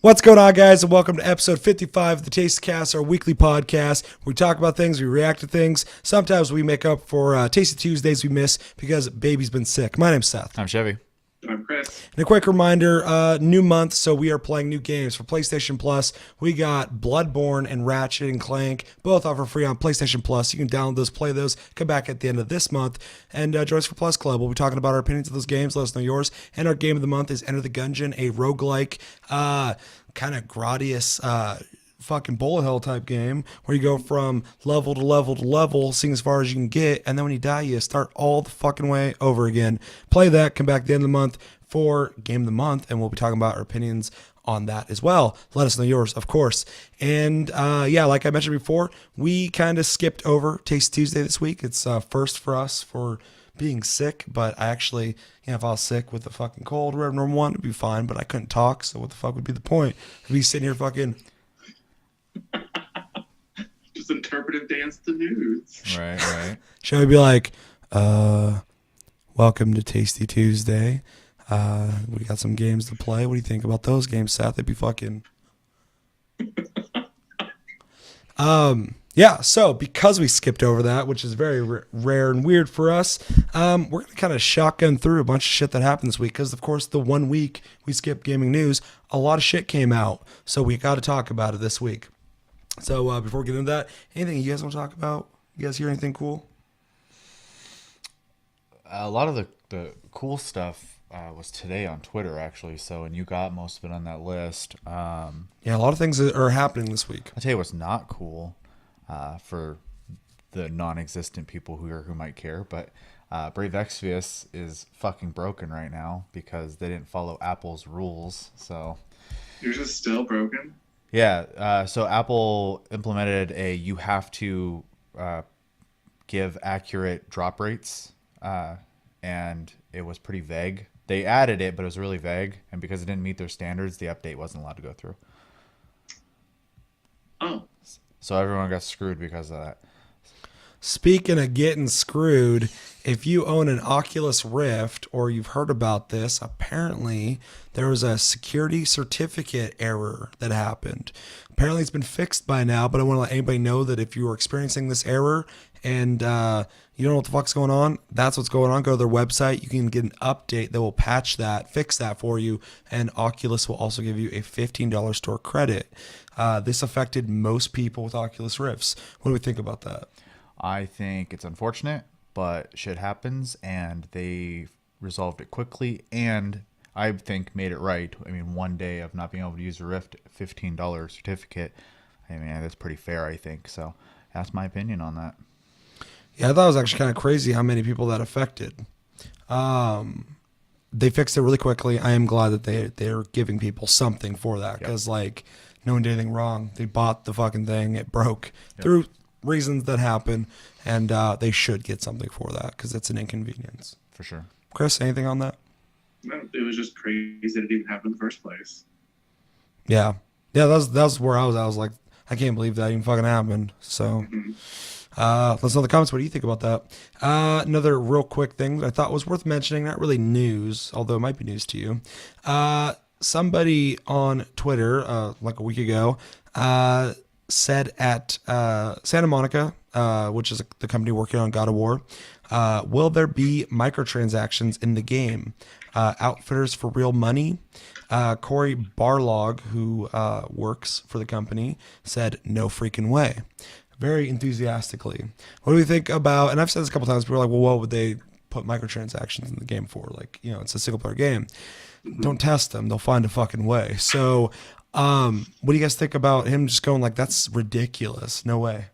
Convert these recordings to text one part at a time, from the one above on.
What's going on, guys, and welcome to episode 55 of the Taste Cast, our weekly podcast where we talk about things, we react to things. Sometimes we make up for Tasty Tuesdays we miss because baby's been sick. My name's Seth. I'm Chevy. I'm Chris. And a quick reminder, new month, so we are playing new games. For PlayStation Plus, we got Bloodborne and Ratchet and Clank, both offer free on PlayStation Plus. You can download those, play those, come back at the end of this month, and join us for Plus Club. We'll be talking about our opinions of those games, let us know yours. And our game of the month is Enter the Gungeon, a roguelike, kind of Gradius, fucking bullet hell type game where you go from level to level to level, seeing as far as you can get, and then when you die, you start all the fucking way over again. Play that, come back at the end of the month for Game of the Month, and we'll be talking about our opinions on that as well. Let us know yours, of course. And yeah, like I mentioned before, we kind of skipped over Taste Tuesday this week. It's first for us for being sick, but I actually, if I was sick with a fucking cold or whatever normal one, it'd be fine, but I couldn't talk, so what the fuck would be the point? I'd be sitting here fucking Just interpretive dance to news. Right. Should I be like, welcome to Tasty Tuesday. We got some games to play. What do you think about those games, Seth? They'd be fucking... Yeah, so because we skipped over that, which is very rare and weird for us, we're going to kind of shotgun through a bunch of shit that happened this week because, of course, the 1 week we skipped gaming news, a lot of shit came out, so we got to talk about it this week. So before we get into that, anything you guys want to talk about? You guys hear anything cool? A lot of the cool stuff was today on Twitter, actually. So, and you got most of it on that list. Yeah, a lot of things are happening this week. I'll tell you what's not cool for the non-existent people who might care, but Brave Exvius is fucking broken right now because they didn't follow Apple's rules. So Yours is still broken? yeah, so Apple implemented you have to give accurate drop rates, and it was pretty vague. They added it, but it was really vague, and because it didn't meet their standards, the update wasn't allowed to go through. Oh. So everyone got screwed because of that. Speaking of getting screwed, if you own an Oculus Rift or you've heard about this, apparently there was a security certificate error that happened. Apparently it's been fixed by now, but I want to let anybody know that if you are experiencing this error and you don't know what the fuck's going on, that's what's going on. Go to their website. You can get an update that will patch that, fix that for you, and Oculus will also give you a $15 store credit. This affected most people with Oculus Rifts. What do we think about that? I think it's unfortunate, but shit happens, and they resolved it quickly, and I think made it right. I mean, 1 day of not being able to use a Rift, $15 certificate. I mean, that's pretty fair, I think. So that's my opinion on that. Yeah, I thought it was actually kind of crazy how many people that affected. They fixed it really quickly. I am glad that they're giving people something for that because, like, no one did anything wrong. They bought the fucking thing. It broke through reasons that happen, and they should get something for that because it's an inconvenience. For sure. Chris, anything on that? No, it was just crazy that it even happened in the first place. Yeah, that was where I was. I was like, I can't believe that even fucking happened. So, let's know in the comments. What do you think about that? Another real quick thing that I thought was worth mentioning, not really news, although it might be news to you. Somebody on Twitter, like a week ago, said at Santa Monica, which is the company working on God of War, will there be microtransactions in the game? Outfitters for real money. Corey Barlog, who works for the company, said no freaking way. Very enthusiastically. What do we think about, and I've said this a couple times, people are like, well, what would they put microtransactions in the game for? Like, it's a single player game. Don't test them. They'll find a fucking way. So, what do you guys think about him just going like, that's ridiculous? No way.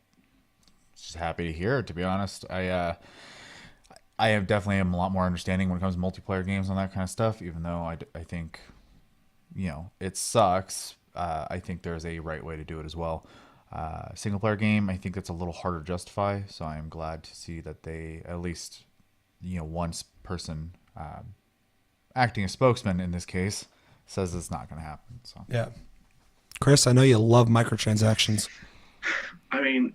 Just happy to hear it, to be honest. I definitely am a lot more understanding when it comes to multiplayer games and that kind of stuff, even though I think, it sucks. I think there's a right way to do it as well. Single player game, I think it's a little harder to justify, so I am glad to see that they, at least, one person acting a spokesman in this case, says it's not going to happen. So yeah. Chris, I know you love microtransactions. I mean,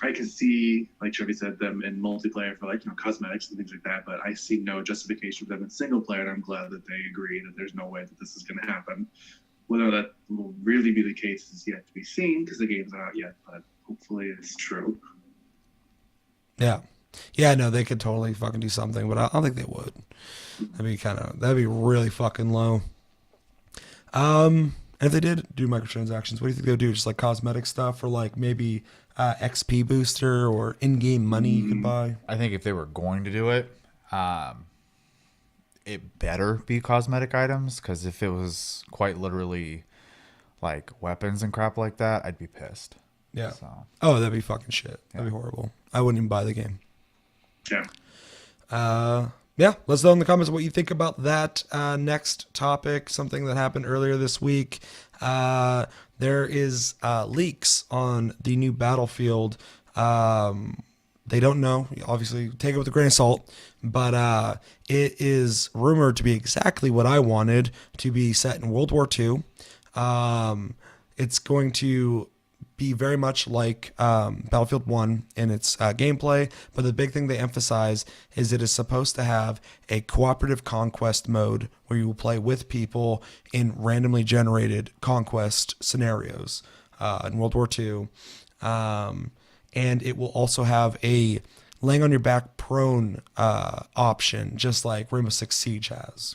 I can see, like Chevy said, them in multiplayer for cosmetics and things like that, but I see no justification for them in single player, and I'm glad that they agree that there's no way that this is going to happen. Whether that will really be the case is yet to be seen because the game's not out yet, but hopefully it's true. Yeah. Yeah, no, they could totally fucking do something, but I don't think they would. That'd be really fucking low. And if they did do microtransactions, what do you think they would do? Just like cosmetic stuff, or like maybe XP booster or in-game money you could buy? I think if they were going to do it, it better be cosmetic items, because if it was quite literally like weapons and crap like that, I'd be pissed. Yeah. So. Oh, that'd be fucking shit. That'd be horrible. I wouldn't even buy the game. Yeah. Yeah, let's know in the comments what you think about that. Next topic, something that happened earlier this week. There is leaks on the new Battlefield. They don't know. Obviously, take it with a grain of salt. But it is rumored to be exactly what I wanted, to be set in World War II. It's going to be very much like Battlefield 1 in its gameplay, but the big thing they emphasize is it is supposed to have a cooperative conquest mode where you will play with people in randomly generated conquest scenarios in World War II. And it will also have a laying on your back prone option, just like Rainbow Six Siege has.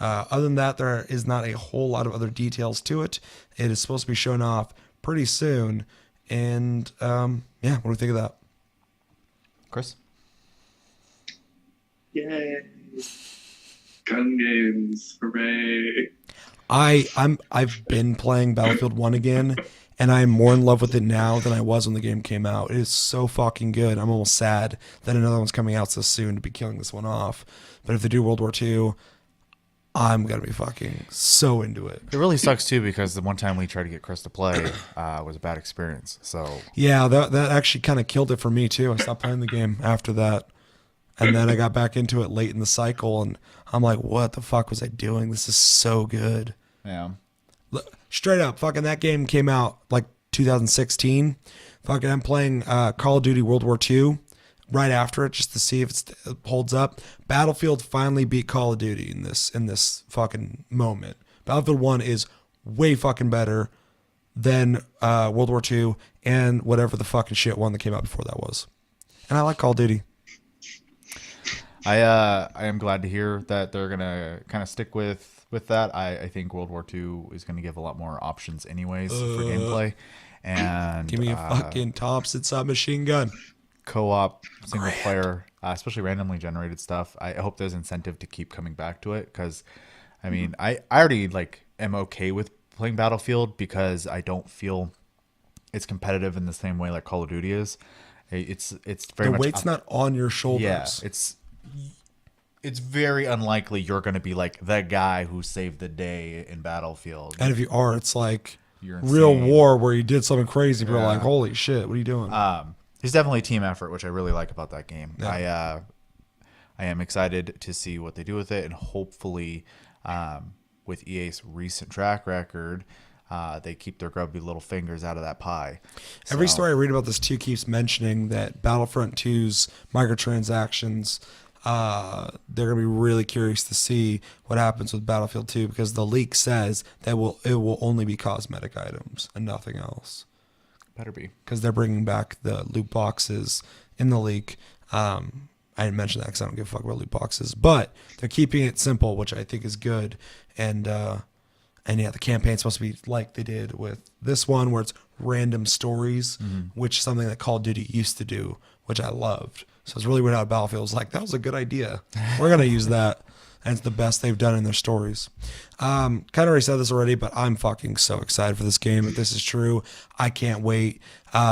Other than that, there is not a whole lot of other details to it. It is supposed to be shown off pretty soon, and yeah, what do you think of that, Chris? Yay! Gun games, hooray! I've been playing Battlefield 1 again, and I'm more in love with it now than I was when the game came out. It is so fucking good. I'm almost sad that another one's coming out so soon to be killing this one off. But if they do World War II, I'm going to be fucking so into it. It really sucks, too, because the one time we tried to get Chris to play was a bad experience. So yeah, that actually kind of killed it for me, too. I stopped playing the game after that. And then I got back into it late in the cycle, and I'm like, what the fuck was I doing? This is so good. Yeah. Straight up, fucking that game came out like 2016. Fucking I'm playing Call of Duty World War II right after it just to see if it holds up. Battlefield finally beat Call of Duty in this fucking moment. Battlefield 1 is way fucking better than World War II and whatever the fucking shit one that came out before that was. And I like Call of Duty. I am glad to hear that they're gonna kind of stick with that. I think World War II is gonna give a lot more options anyways for gameplay. And give me a fucking Thompson submachine gun. Co-op, single player, especially randomly generated stuff. I hope there's incentive to keep coming back to it, because I mean, I already am okay with playing Battlefield because I don't feel it's competitive in the same way like Call of Duty is. It's very much the weight's not on your shoulders. Yeah, it's very unlikely you're going to be like the guy who saved the day in Battlefield. And if you are, it's like You're real insane. war where you did something crazy. People are Yeah. like, holy shit, what are you doing? It's definitely a team effort, which I really like about that game. Yeah. I am excited to see what they do with it, and hopefully, with EA's recent track record, they keep their grubby little fingers out of that pie. Every So- story I read about this too keeps mentioning that Battlefront 2's microtransactions, they're going to be really curious to see what happens with Battlefield 2, because the leak says that it will only be cosmetic items and nothing else. better be. Because they're bringing back the loot boxes in the leak. I didn't mention that because I don't give a fuck about loot boxes, but they're keeping it simple, which I think is good. And yeah, the campaign's supposed to be like they did with this one, where it's random stories, which is something that Call of Duty used to do, which I loved. So it's really weird how Battlefield was like, that was a good idea. We're going to use that. And it's the best they've done in their stories. Kind of already said this already, but I'm fucking so excited for this game. If this is true, I can't wait.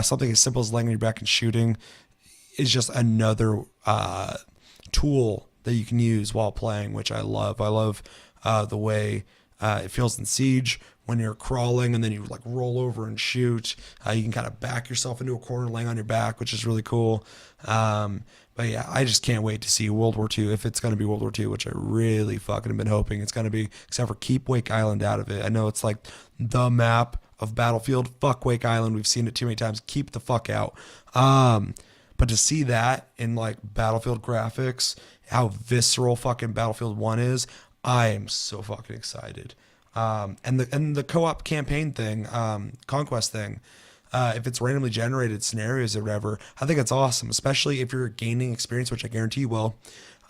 Something as simple as laying on your back and shooting is just another tool that you can use while playing, which I love. I love the way it feels in Siege when you're crawling and then you like roll over and shoot. You can kind of back yourself into a corner laying on your back, which is really cool. But yeah, I just can't wait to see World War II, if it's going to be World War II, which I really fucking have been hoping it's going to be, except for keep Wake Island out of it. I know it's like the map of Battlefield. Fuck Wake Island. We've seen it too many times. Keep the fuck out. But to see that in like Battlefield graphics, how visceral fucking Battlefield 1 is, I am so fucking excited. And the co-op campaign thing, conquest thing, if it's randomly generated scenarios or whatever, I think it's awesome, especially if you're gaining experience, which I guarantee you will,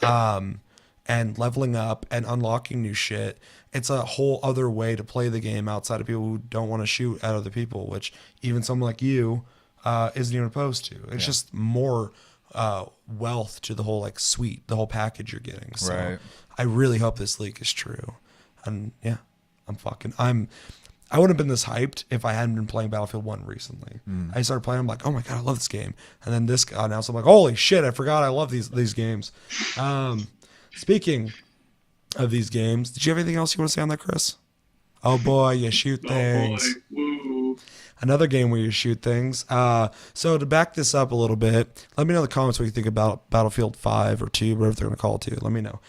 and leveling up and unlocking new shit. It's a whole other way to play the game outside of people who don't want to shoot at other people, which even someone like you isn't even opposed to. It's just more wealth to the whole like suite, the whole package you're getting. So Right. I really hope this leak is true. And yeah, I wouldn't have been this hyped if I hadn't been playing Battlefield 1 recently. I started playing, I'm like, oh my God, I love this game. And then this got announced, I'm like, holy shit, I forgot I love these games. Speaking of these games, did you have anything else you want to say on that, Chris? Oh boy, you shoot things. Oh boy. Woo. Another game where you shoot things. So to back this up a little bit, let me know in the comments what you think about Battlefield 5 or 2, whatever they're going to call it to. Let me know.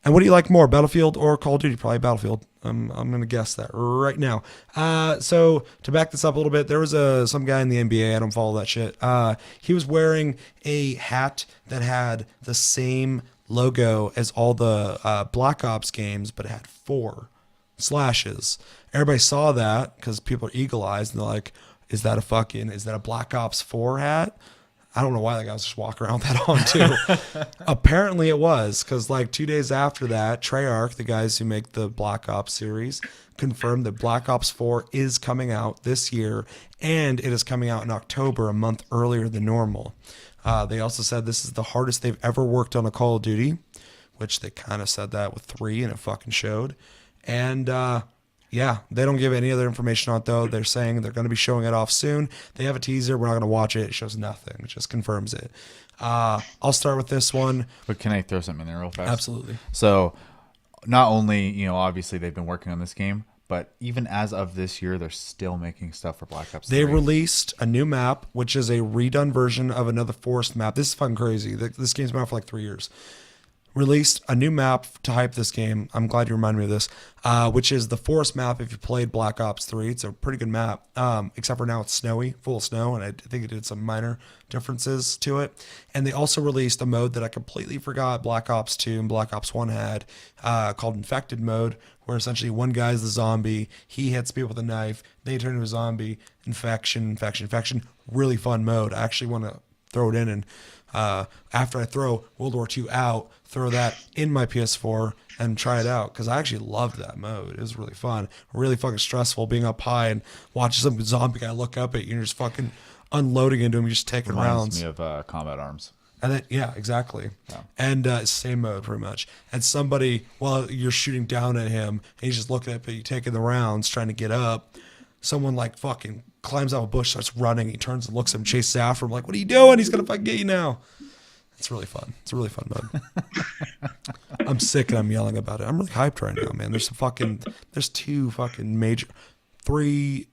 And what do you like more, Battlefield or Call of Duty? Probably Battlefield. I'm going to guess that right now. So to back this up a little bit, there was some guy in the NBA. I don't follow that shit. He was wearing a hat that had the same logo as all the Black Ops games, but it had 4 slashes. Everybody saw that because people are eagle-eyed and they're like, is that a Black Ops 4 hat? I don't know why that guy was just walking around with that on too. Apparently it was, because like 2 days after that, Treyarch, the guys who make the Black Ops series, confirmed that Black Ops 4 is coming out this year, and it is coming out in October, a month earlier than normal. They also said this is the hardest they've ever worked on a Call of Duty, which they kind of said that with 3, and it fucking showed. And yeah, they don't give any other information on it, though. They're saying they're going to be showing it off soon. They have a teaser. We're not going to watch it. It shows nothing. It just confirms it. I'll start with this one. But can I throw something in there real fast? Absolutely. So not only, obviously they've been working on this game, but even as of this year, they're still making stuff for Black Ops 3. They released a new map, which is a redone version of another forest map. This is fucking crazy. This game's been out for like 3 years. Released a new map to hype this game. I'm glad you reminded me of this, which is the forest map. If you played Black Ops 3, it's a pretty good map, except for now it's snowy, full of snow, and I think it did some minor differences to it. And they also released a mode that I completely forgot Black Ops 2 and Black Ops 1 had, called Infected Mode, where essentially one guy's the zombie, he hits people with a knife, they turn into a zombie, infection. Really fun mode. I actually want to throw it in and after I throw World War II out, throw that in my PS4 and try it out, because I actually loved that mode. It was really fun, really fucking stressful being up high and watching some zombie guy look up at you and you're just fucking unloading into him, you're just taking rounds. Reminds me of Combat Arms. And then, yeah, exactly. Yeah. And same mode pretty much. And somebody, while you're shooting down at him, and he's just looking at you taking the rounds, trying to get up, someone like fucking climbs out of a bush, starts running, he turns and looks at him, chases after him, like, what are you doing? He's gonna fucking get you now. It's really fun. It's a really fun mode. I'm sick and I'm yelling about it. I'm really hyped right now, man. There's 2 fucking major, 3,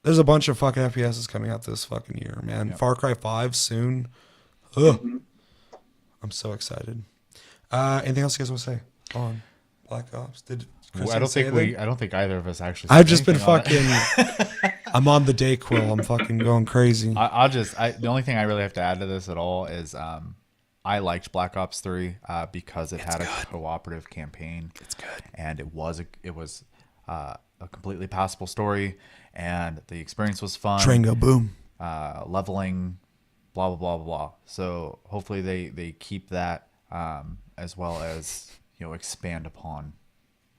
there's a bunch of fucking FPSs coming out this fucking year, man. Yep. Far Cry 5 soon. Ugh. I'm so excited. Anything else you guys want to say on Black Ops? I don't think either of us actually. I've just been fucking. I'm on the Dayquil. I'm fucking going crazy. The only thing I really have to add to this at all is I liked Black Ops 3 because it had a cooperative campaign. It's good, and it was a completely passable story, and the experience was fun. Train go boom. Leveling, blah blah blah blah. So hopefully they keep that as well as expand upon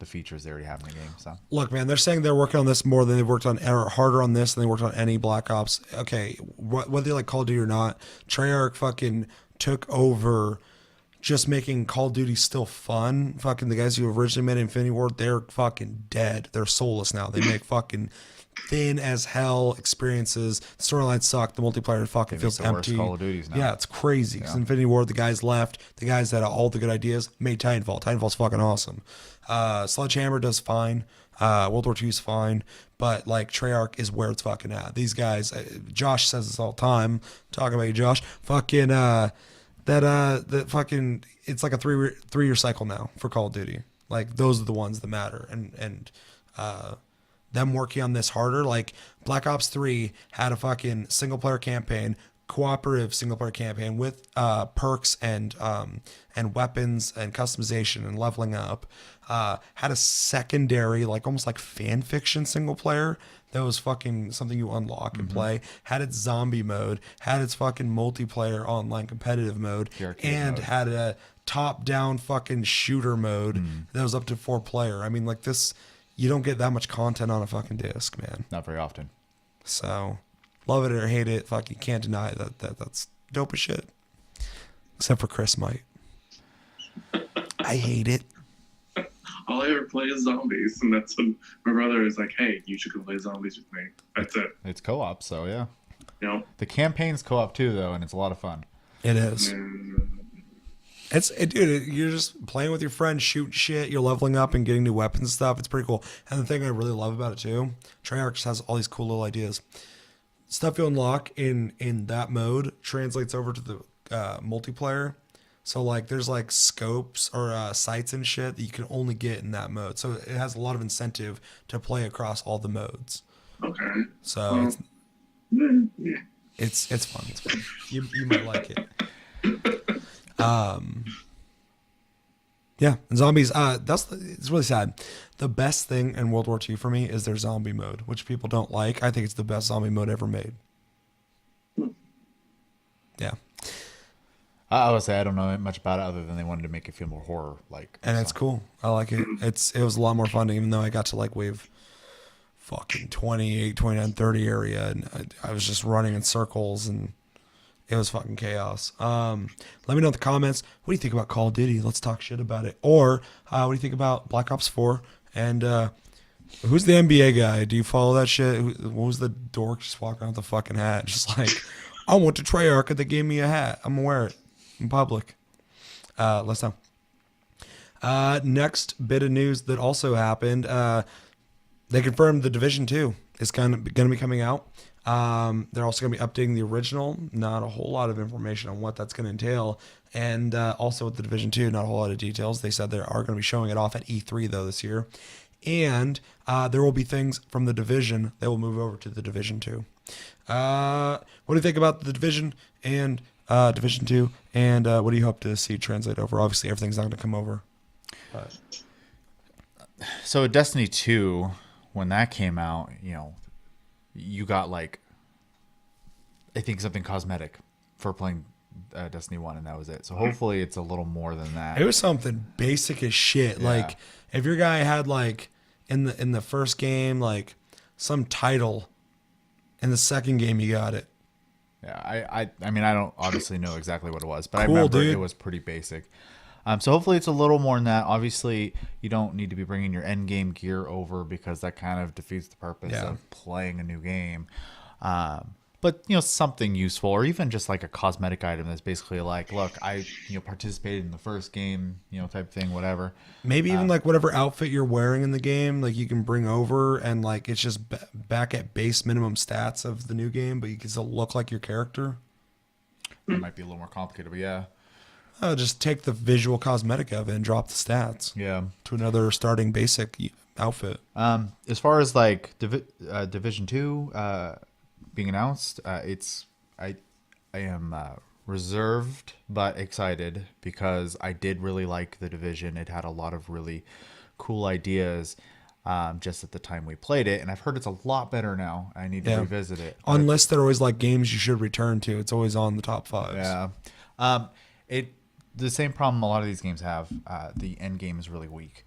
the features they already have in the game. So look, man, they're saying they're working on this more than they've worked on, or harder on this than they worked on any Black Ops. Okay, whether they like Call of Duty or not, Treyarch fucking took over just making Call of Duty still fun. Fucking the guys who originally made Infinity Ward, they're fucking dead. They're soulless now. They make fucking thin as hell experiences. The storylines suck. The multiplayer fucking feels empty. Call of Duties now. Yeah, it's crazy. Because Infinity Ward, the guys left. The guys that had all the good ideas made Titanfall. Titanfall's fucking awesome. Sledgehammer does fine. World War II is fine. But like Treyarch is where it's fucking at. These guys, Josh says this all the time. Talking about you, Josh. Fucking that fucking, it's like a three-year cycle now for Call of Duty. Like those are the ones that matter. And them working on this harder. Like Black Ops 3 had a fucking single player campaign, cooperative single player campaign with perks and weapons and customization and leveling up. Had a secondary, like almost like fan fiction single player that was fucking something you unlock and play. Had its zombie mode, had its fucking multiplayer online competitive mode, The arcade and mode. had a top down fucking shooter mode that was up to 4 player. I mean, like this, you don't get that much content on a fucking disc, man. Not very often. So, love it or hate it, fuck, you can't deny that's dope as shit. Except for Chris might. I hate it. All I ever play is zombies, and that's when my brother is like, "Hey, you should go play zombies with me." That's it. It's co-op, so yeah. You know. The campaign's co-op too, though, and it's a lot of fun. It is. And, Dude, you're just playing with your friends, shooting shit, you're leveling up and getting new weapons and stuff. It's pretty cool. And the thing I really love about it too, Treyarch just has all these cool little ideas. Stuff you unlock in that mode translates over to the multiplayer. So like there's like scopes or sights and shit that you can only get in that mode. So it has a lot of incentive to play across all the modes. okay. So Yeah. it's fun. It's fun. You might like it. Yeah, and zombies. It's really sad. The best thing in World War II for me is their zombie mode, which people don't like. I think it's the best zombie mode ever made. Yeah, I would say I don't know much about it other than they wanted to make it feel more horror like. and it's cool. I like it. It was a lot more fun, even though I got to like wave fucking 28, 29, 30 area, and I was just running in circles and. It was fucking chaos. Let me know in the comments. What do you think about Call of Duty? Let's talk shit about it. Or what do you think about Black Ops 4? And who's the NBA guy? Do you follow that shit? What was the dork just walking around with the fucking hat? Just like, I went to Treyarch and they gave me a hat. I'm gonna wear it in public. Let's know. Next bit of news that also happened. They confirmed the Division 2 is going to be coming out. They're also going to be updating the original. Not a whole lot of information on what that's going to entail. And also with the Division 2, not a whole lot of details. They said they are going to be showing it off at E3, though, this year. And there will be things from the Division that will move over to the Division 2. What do you think about the Division and Division 2? And what do you hope to see translate over? Obviously, everything's not going to come over. So Destiny 2, when that came out, you got like, I think something cosmetic for playing Destiny 1, and that was it. So hopefully it's a little more than that. It was something basic as shit. Yeah. Like if your guy had like in the first game like some title, in the second game you got it. Yeah, I mean I don't obviously know exactly what it was, but I Cool, remember dude. it was pretty basic. So hopefully it's a little more than that. Obviously, you don't need to be bringing your end game gear over because that kind of defeats the purpose Yeah. of playing a new game. But something useful, or even just like a cosmetic item that's basically like, look, I participated in the first game, type thing, whatever. Maybe even like whatever outfit you're wearing in the game, like you can bring over and like it's just back at base minimum stats of the new game, but you can still look like your character. It might be a little more complicated, but yeah. Just take the visual cosmetic of it and drop the stats Yeah. to another starting basic outfit. As far as like Division 2 being announced, I am reserved but excited because I did really like the Division. It had a lot of really cool ideas just at the time we played it, and I've heard it's a lot better now. I need to revisit it. Unless they're always like games you should return to. It's always on the top 5s. Yeah. The same problem a lot of these games have. The end game is really weak.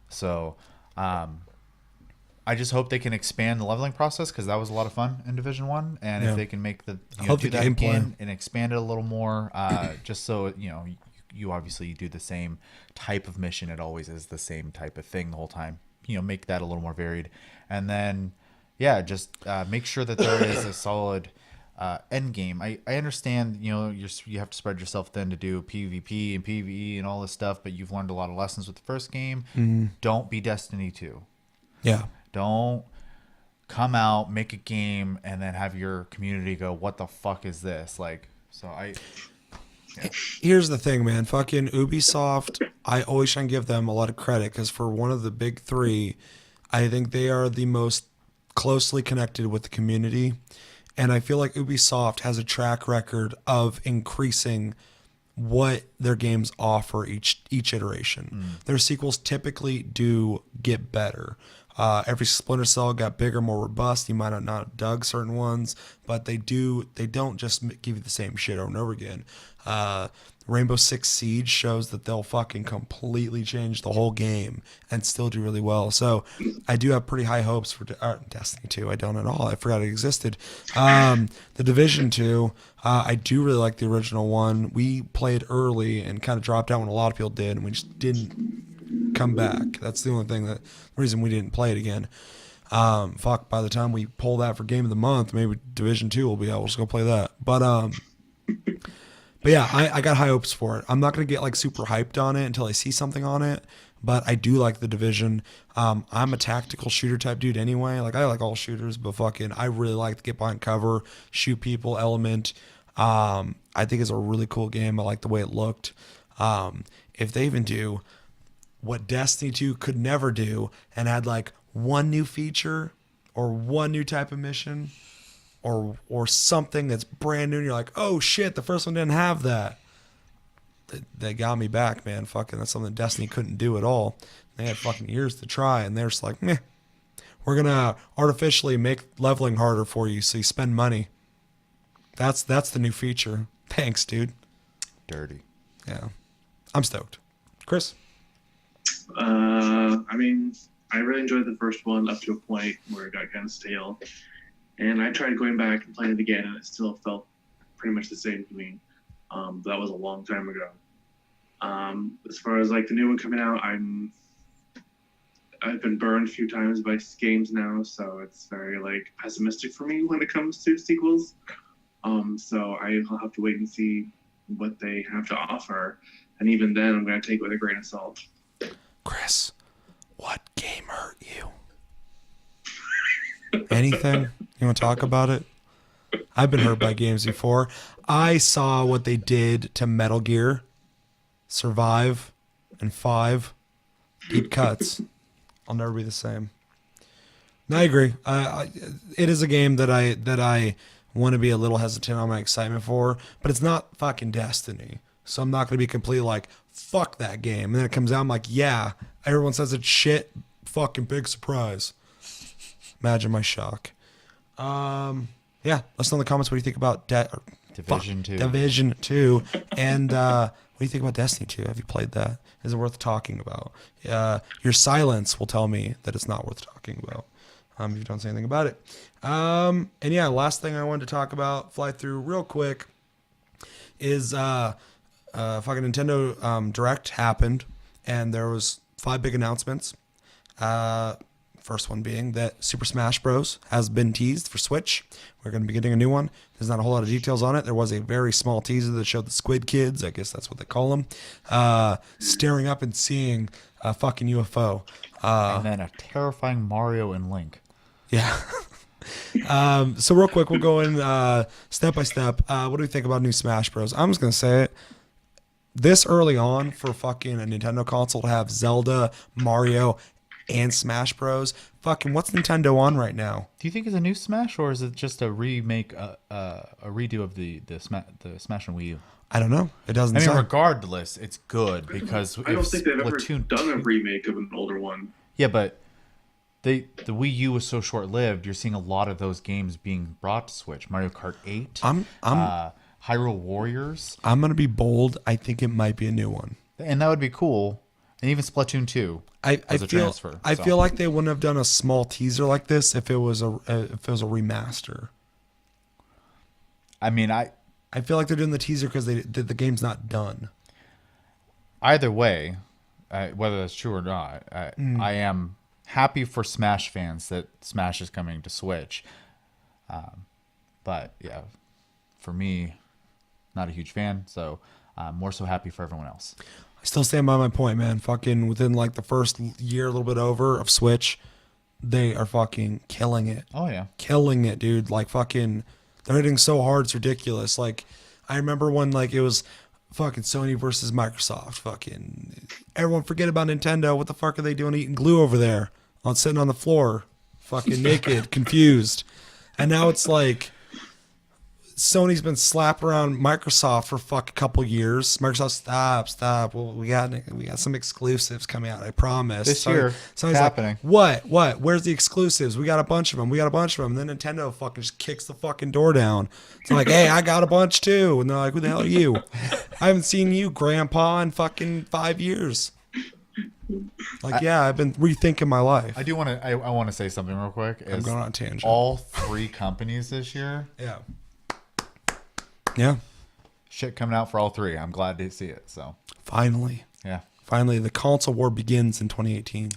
So I just hope they can expand the leveling process because that was a lot of fun in Division 1. And if they can make do that again and expand it a little more, just so, you obviously do the same type of mission. It always is the same type of thing the whole time. Make that a little more varied. And then, just make sure that there is a solid end game. I understand, you have to spread yourself thin to do PvP and PvE and all this stuff, but you've learned a lot of lessons with the first game. Mm-hmm. Don't be Destiny 2. Yeah. Don't come out, make a game, and then have your community go, what the fuck is this? Here's the thing, man. Fucking Ubisoft, I always try and give them a lot of credit because for one of the big 3, I think they are the most closely connected with the community. And I feel like Ubisoft has a track record of increasing what their games offer each iteration. Their sequels typically do get better. Every Splinter Cell got bigger, more robust. You might not have dug certain ones, but they don't just give you the same shit over and over again. Rainbow Six Siege shows that they'll fucking completely change the whole game and still do really well. So I do have pretty high hopes for Destiny 2. I don't at all. I forgot it existed. The Division 2, I do really like the original one. We played early and kind of dropped out when a lot of people did, and we just didn't come back. That's the only thing, the reason we didn't play it again. By the time we pull that for Game of the Month, maybe Division 2 will be out. We'll just go play that. But yeah, I got high hopes for it. I'm not going to get like super hyped on it until I see something on it, but I do like the Division. I'm a tactical shooter type dude anyway. Like I like all shooters, but I really like to get behind cover, shoot people, element. I think it's a really cool game. I like the way it looked. If they even do what Destiny 2 could never do and had like one new feature or one new type of mission, or something that's brand new and you're like, oh shit, the first one didn't have that. They got me back, man. Fucking, that's something Destiny couldn't do at all. They had fucking years to try, and they're just like, meh. We're gonna artificially make leveling harder for you so you spend money. That's the new feature. Thanks, dude. Dirty. Yeah. I'm stoked. Chris? I mean, I really enjoyed the first one up to a point where it got kind of stale. And I tried going back and playing it again, and it still felt pretty much the same to me. That was a long time ago. As far as like the new one coming out, I've been burned a few times by games now, so it's very like pessimistic for me when it comes to sequels. So I'll have to wait and see what they have to offer, and even then, I'm going to take it with a grain of salt. Chris, what game hurt you? Anything? You want to talk about it? I've been hurt by games before. I saw what they did to Metal Gear Survive and 5. Deep cuts. I'll never be the same. No, I agree. It is a game that I want to be a little hesitant on my excitement for, but it's not fucking Destiny. So I'm not going to be completely like, fuck that game. And then it comes out, I'm like, yeah, everyone says it's shit. Fucking big surprise. Imagine my shock. Yeah, let us know in the comments what do you think about Division 2. Division 2. And what do you think about Destiny 2? Have you played that? Is it worth talking about? Your silence will tell me that it's not worth talking about if you don't say anything about it. And yeah, last thing I wanted to talk about, fly through real quick, is fucking Nintendo Direct happened, and there was 5 big announcements. First one being that Super Smash Bros. Has been teased for Switch. We're going to be getting a new one. There's not a whole lot of details on it. There was a very small teaser that showed the Squid Kids, I guess that's what they call them, staring up and seeing a fucking UFO. And then a terrifying Mario and Link. Yeah. So real quick, we'll go in step by step. What do we think about new Smash Bros? I'm just going to say it. This early on for fucking a Nintendo console to have Zelda, Mario, and Smash Bros. Fucking, what's Nintendo on right now? Do you think it's a new Smash, or is it just a remake, a redo of the Smash on Wii U? I don't know. It doesn't. I mean, sound... regardless, it's good because I don't think they've ever Splatoon done a remake of an older one. Yeah, but the Wii U was so short-lived. You're seeing a lot of those games being brought to Switch. Mario Kart 8. Hyrule Warriors. I'm gonna be bold. I think it might be a new one, and that would be cool. And even Splatoon 2. I feel like they wouldn't have done a small teaser like this if it was a remaster. I mean, I feel like they're doing the teaser because the game's not done. Either way, whether that's true or not, I am happy for Smash fans that Smash is coming to Switch. But yeah, for me, not a huge fan. So more so happy for everyone else. I still stand by my point, man. Fucking within like the first year, a little bit over of Switch, they are fucking killing it. Oh yeah, killing it, dude. Like fucking, they're hitting so hard, it's ridiculous. Like I remember when like it was fucking Sony versus Microsoft. Fucking everyone forget about Nintendo. What the fuck are they doing eating glue over there? Sitting on the floor, fucking naked, confused. And now it's like Sony's been slapping around Microsoft for a couple years. Microsoft, stop. Well, we got some exclusives coming out. I promise. This year, Sony's it's happening. Like, what? Where's the exclusives? We got a bunch of them. And then Nintendo fucking just kicks the fucking door down. It's like, hey, I got a bunch too. And they're like, who the hell are you? I haven't seen you, Grandpa, in fucking 5 years. Like, yeah, I've been rethinking my life. I do want to. I want to say something real quick. I'm going on a tangent. All 3 companies this year. Yeah. Shit coming out for all 3. I'm glad to see it. So finally, the console war begins in 2018.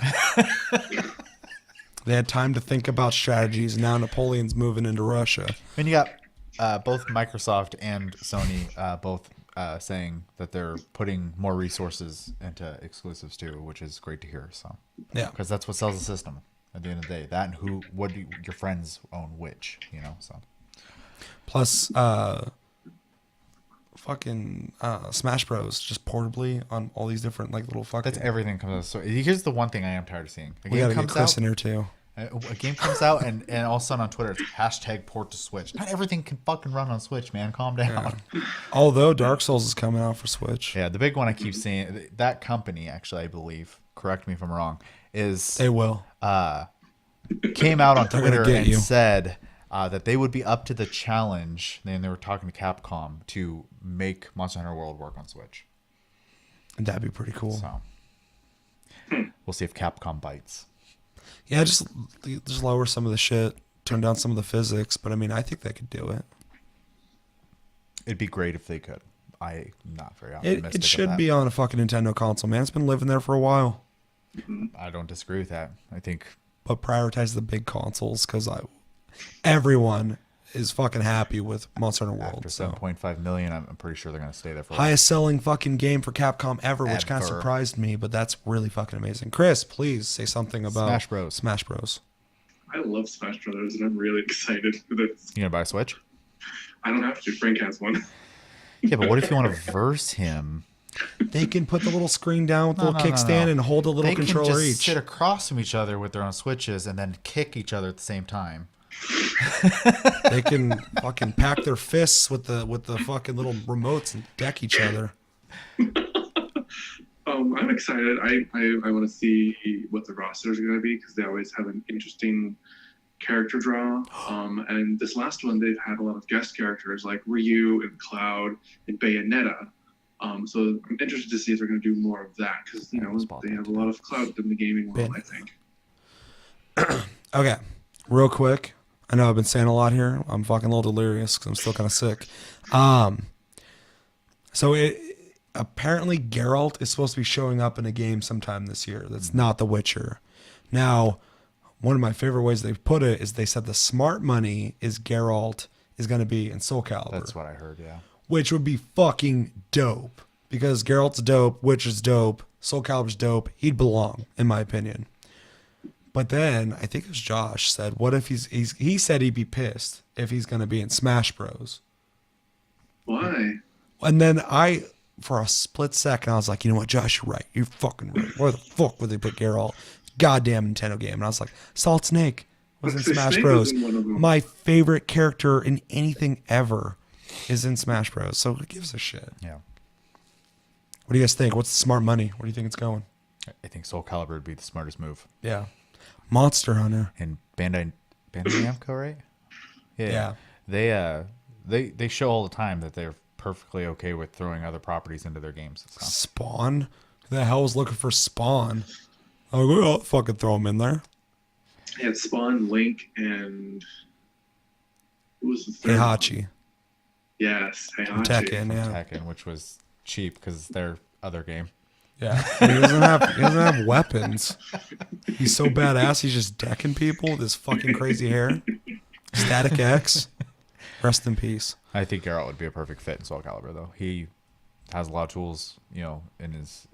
They had time to think about strategies. And now Napoleon's moving into Russia. And you got both Microsoft and Sony both saying that they're putting more resources into exclusives too, which is great to hear. So yeah, because that's what sells the system at the end of the day. That and what do your friends own which, So plus fucking Smash Bros. Just portably on all these different like little fucking. That's everything comes out. So here's the one thing I am tired of seeing. We gotta get Chris in here too. A game comes out and all of a sudden on Twitter it's #port to Switch. Not everything can fucking run on Switch, man. Calm down. Yeah. Although Dark Souls is coming out for Switch. Yeah, the big one I keep seeing, that company actually, I believe, correct me if I'm wrong, is they will came out on Twitter and you. said that they would be up to the challenge. And they were talking to Capcom to make Monster Hunter World work on Switch. That'd be pretty cool. So we'll see if Capcom bites. Yeah, just lower some of the shit, turn down some of the physics. But I mean, I think they could do it. It'd be great if they could. I'm not very optimistic. It should be on a fucking Nintendo console, man. It's been living there for a while. I don't disagree with that. I think, but prioritize the big consoles because everyone is fucking happy with Monster Hunter World. After 7.5 million, I'm pretty sure they're going to stay there for a while. Highest selling fucking game for Capcom ever, which kind of surprised me, but that's really fucking amazing. Chris, please say something about Smash Bros. I love Smash Brothers, and I'm really excited for this. You gonna buy a Switch? I don't have to. Frank has one. Yeah, but what if you want to verse him? They can put the little screen down with the little kickstand and hold a little controller They can each. sit across from each other with their own Switches and then kick each other at the same time. They can fucking pack their fists with the fucking little remotes and deck each other. I'm excited. I want to see what the rosters are going to be because they always have an interesting character draw. And this last one, they've had a lot of guest characters like Ryu and Cloud and Bayonetta. So I'm interested to see if they're going to do more of that because they have a lot of clout in the gaming world, I think. Okay, real quick. I know I've been saying a lot here. I'm fucking a little delirious because I'm still kind of sick. So apparently Geralt is supposed to be showing up in a game sometime this year. That's not The Witcher. Now, one of my favorite ways they've put it is they said the smart money is Geralt is going to be in Soul Calibur. That's what I heard, yeah. Which would be fucking dope because Geralt's dope, Witcher's dope, Soul Calibur's dope. He'd belong, in my opinion. But then I think it was Josh said, "What if he said he'd be pissed if he's going to be in Smash Bros." Why? And then for a split second, I was like, "You know what, Josh? You're right. You're fucking right. Where the fuck would they put Geralt? Goddamn Nintendo game." And I was like, Salt Snake was in Smash Snake Bros. was in one of them. My favorite character in anything ever is in Smash Bros. So who gives a shit? Yeah. What do you guys think? What's the smart money? Where do you think it's going? I think Soul Calibur would be the smartest move. Yeah. Monster Hunter. And Bandai Namco, right? Yeah. They show all the time that they're perfectly okay with throwing other properties into their games. So. Spawn? Who the hell was looking for Spawn? Oh, we'll fucking throw them in there. Yeah, Spawn, Link, and who was the third? Heihachi. Yes, Heihachi. Tekken, yeah. Tekken, which was cheap because their other game. Yeah. And he doesn't have weapons. He's so badass. He's just decking people with his fucking crazy hair. Static X. Rest in peace. I think Geralt would be a perfect fit in Soul Calibur, though. He has a lot of tools, in his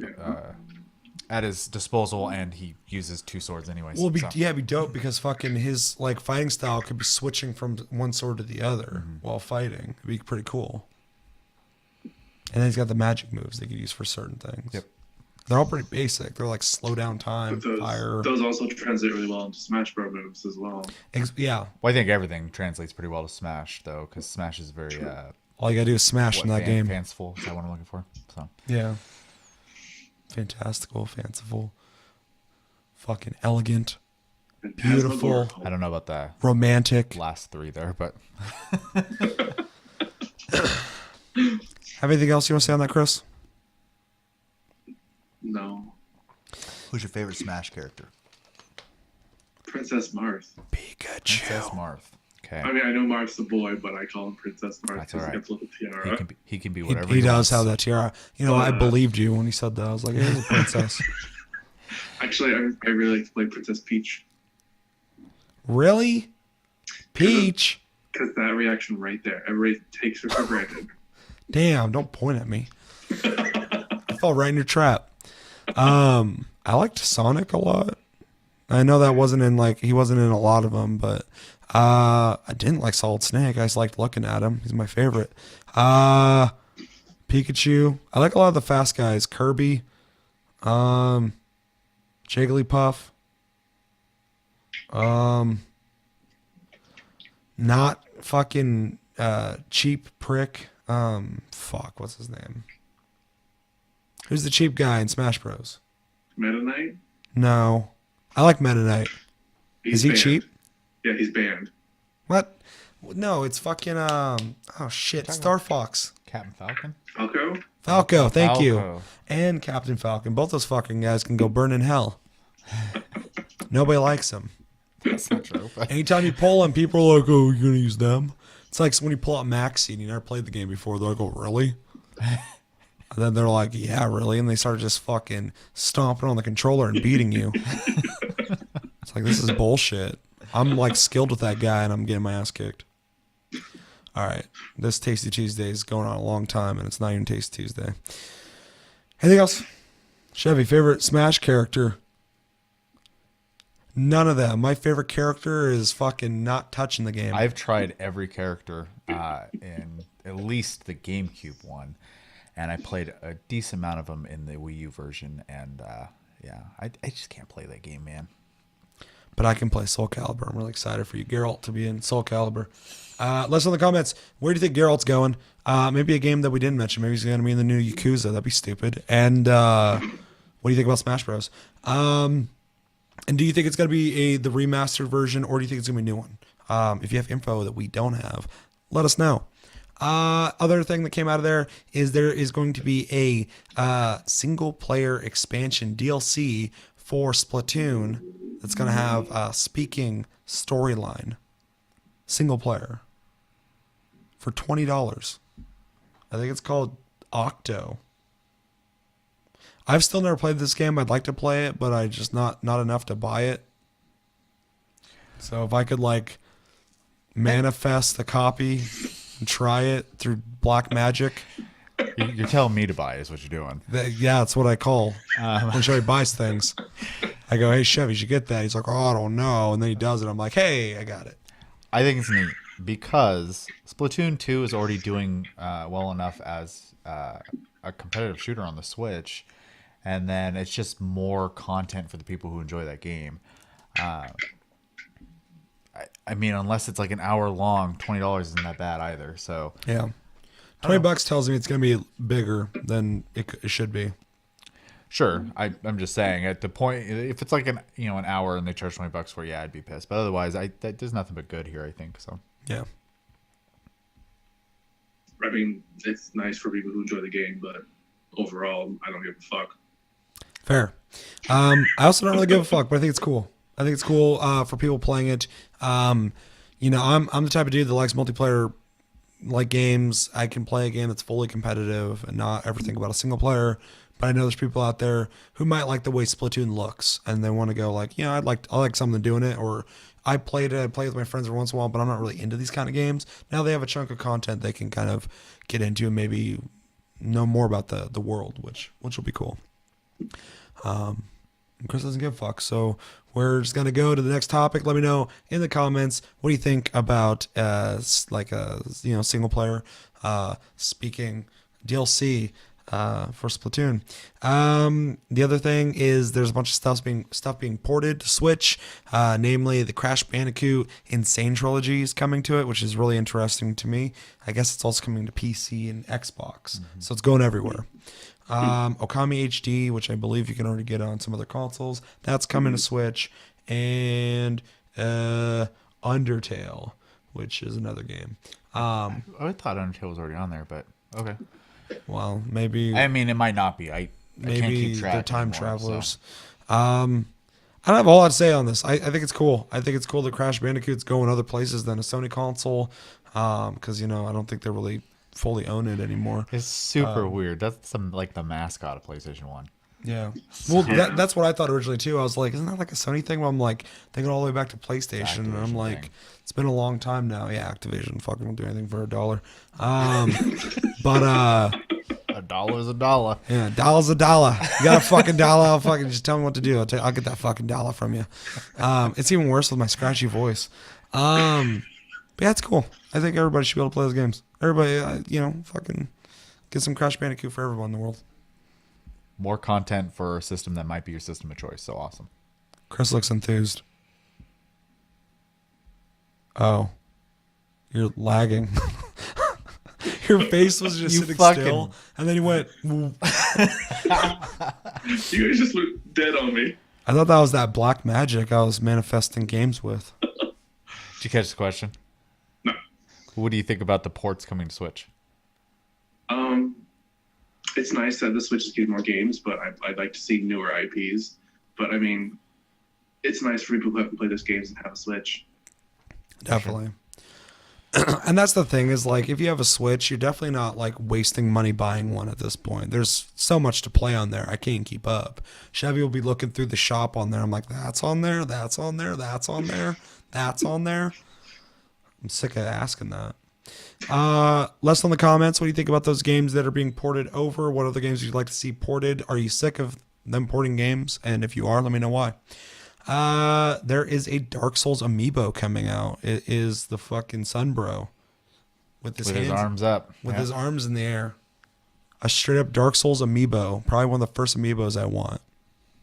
at his disposal, and he uses 2 swords anyways. Well, it'd be dope because fucking his fighting style could be switching from one sword to the other while fighting. It'd be pretty cool. And then he's got the magic moves they could use for certain things. Yep. They're all pretty basic. They're like slow down time, But fire. those also translate really well into Smash Bros. Moves as well. Yeah. Well, I think everything translates pretty well to Smash, though, because Smash is very All you gotta do is smash in that game. fanciful. Is that what I'm looking for? So Yeah. Fantastical, fanciful, fucking elegant, beautiful, I don't know about the romantic. last three there, but Have anything else you want to say on that, Chris? No. Who's your favorite Smash character? Princess Marth. Pikachu. Princess Marth. Okay, I mean, I know Marth's a boy, but I call him Princess Marth That's because all he right. gets a little tiara. he can be He, whatever he does wants. have that tiara. You know, I believed you when he said that. I was like, he's a princess. Actually, I really like to play Princess Peach Really? Peach? because that reaction right there, everybody takes her for granted. Damn, don't point at me. I fell right in your trap. I liked Sonic a lot. I know that wasn't in he wasn't in a lot of them, but I didn't like Solid Snake. I just liked looking at him. He's my favorite. Pikachu. I like a lot of the fast guys. Kirby. Jigglypuff. Not fucking cheap prick. Fuck, what's his name? Who's the cheap guy in Smash Bros? Meta Knight? No. I like Meta Knight. He's Is he banned. cheap? Yeah, he's banned. What? No, it's fucking oh shit, Star Fox. Captain Falcon. Falco? Falco, thank you. Falco. And Captain Falcon. Both those fucking guys can go burn in hell. Nobody likes them. That's not true. But Anytime you pull them, people are like, oh, you're gonna use them. It's like when you pull out Maxi and you never played the game before, they're like, oh, really? And then they're like, yeah, really? And they start just fucking stomping on the controller and beating you. It's like, this is bullshit. I'm like skilled with that guy and I'm getting my ass kicked. All right. This Tasty Tuesday is going on a long time and it's not even Tasty Tuesday. Anything else? Chevy, favorite Smash character? None of them. My favorite character is fucking not touching the game. I've tried every character in at least the GameCube one, and I played a decent amount of them in the Wii U version. And yeah, I just can't play that game, man. But I can play Soul Calibur. I'm really excited for you, Geralt, to be in Soul Calibur. Let us know in the comments, where do you think Geralt's going? Maybe a game that we didn't mention. Maybe he's going to be in the new Yakuza. That'd be stupid. And what do you think about Smash Bros? And do you think it's going to be the remastered version, or do you think it's going to be a new one? If you have info that we don't have, let us know. Other thing that came out of there is going to be a single-player expansion DLC for Splatoon that's going to have a speaking storyline. Single player. For $20. I think it's called Octo. I've still never played this game. I'd like to play it, but I just not enough to buy it. So if I could manifest the copy and try it through black magic. You're telling me to buy is what you're doing. Yeah, that's what I call when Chevy buys things. I go, hey, Chevy, you should get that. He's like, oh, I don't know. And then he does it. I'm like, hey, I got it. I think it's neat because Splatoon 2 is already doing well enough as a competitive shooter on the Switch, and then it's just more content for the people who enjoy that game. I mean, unless it's like an hour long, $20 isn't that bad either. So Yeah. $20 tells me it's going to be bigger than it should be. sure, I'm just saying at the point if it's like an hour and they charge $20 for it, yeah, I'd be pissed. But otherwise, there's nothing but good here, I think. So Yeah. I mean, it's nice for people who enjoy the game, but overall, I don't give a fuck. Fair. I also don't really give a fuck, but I think it's cool. I think it's cool for people playing it. I'm the type of dude that likes multiplayer games. I can play a game that's fully competitive and not ever think about a single player. But I know there's people out there who might like the way Splatoon looks and they want to go I like something doing it, or I play with my friends every once in a while, but I'm not really into these kind of games. Now they have a chunk of content they can kind of get into and maybe know more about the world, which will be cool. Chris doesn't give a fuck, so we're just gonna go to the next topic. Let me know in the comments what do you think about single player speaking DLC for Splatoon. The other thing is there's a bunch of stuff being ported to Switch, namely the Crash Bandicoot Insane Trilogy is coming to it, which is really interesting to me. I guess it's also coming to PC and Xbox, so it's going everywhere. Okami HD, which I believe you can already get on some other consoles, that's coming to Switch, and Undertale, which is another game. I thought Untitled was already on there, but okay. Well, maybe I mean, it might not be. I can't maybe keep track they're time anymore, travelers. so. I don't have a lot to say on this. I think it's cool. I think it's cool that Crash Bandicoot's going other places than a Sony console, because I don't think they're really fully own it anymore. It's super weird. That's like the mascot of PlayStation 1. Yeah. Well, that's what I thought originally too. I was like, isn't that like a Sony thing? Well, I'm like thinking all the way back to PlayStation, and I'm Activision like, thing. it's been a long time now. Yeah, Activision fucking will do anything for $1. But $1 is $1. yeah, $1's $1. You got a fucking dollar? I'll fucking just tell me what to do. I'll get that fucking dollar from you. It's even worse with my scratchy voice. But yeah, it's cool. I think everybody should be able to play those games. Everybody, fucking get some Crash Bandicoot for everyone in the world. More content for a system that might be your system of choice. So awesome. Chris looks enthused. Oh, you're lagging. Your face was just sitting still, and then you went. You guys just look dead on me. I thought that was that black magic I was manifesting games with. Did you catch the question? No. What do you think about the ports coming to Switch? It's nice that the Switch is getting more games, but I'd like to see newer IPs. But I mean, it's nice for people who haven't played those games and have a Switch. Definitely. And that's the thing is, like, if you have a Switch, you're definitely not like wasting money buying one at this point. There's so much to play on there. I can't keep up. Chevy will be looking through the shop on there. I'm like, that's on there, that's on there, that's on there, that's on there. I'm sick of asking that. Less on the comments. What do you think about those games that are being ported over? What other games would you like to see ported? Are you sick of them porting games? And if you are, let me know why. There is a Dark Souls amiibo coming out. It is the fucking Sunbro with his arms up, with his arms in the air. A straight up Dark Souls amiibo. Probably one of the first amiibos I want.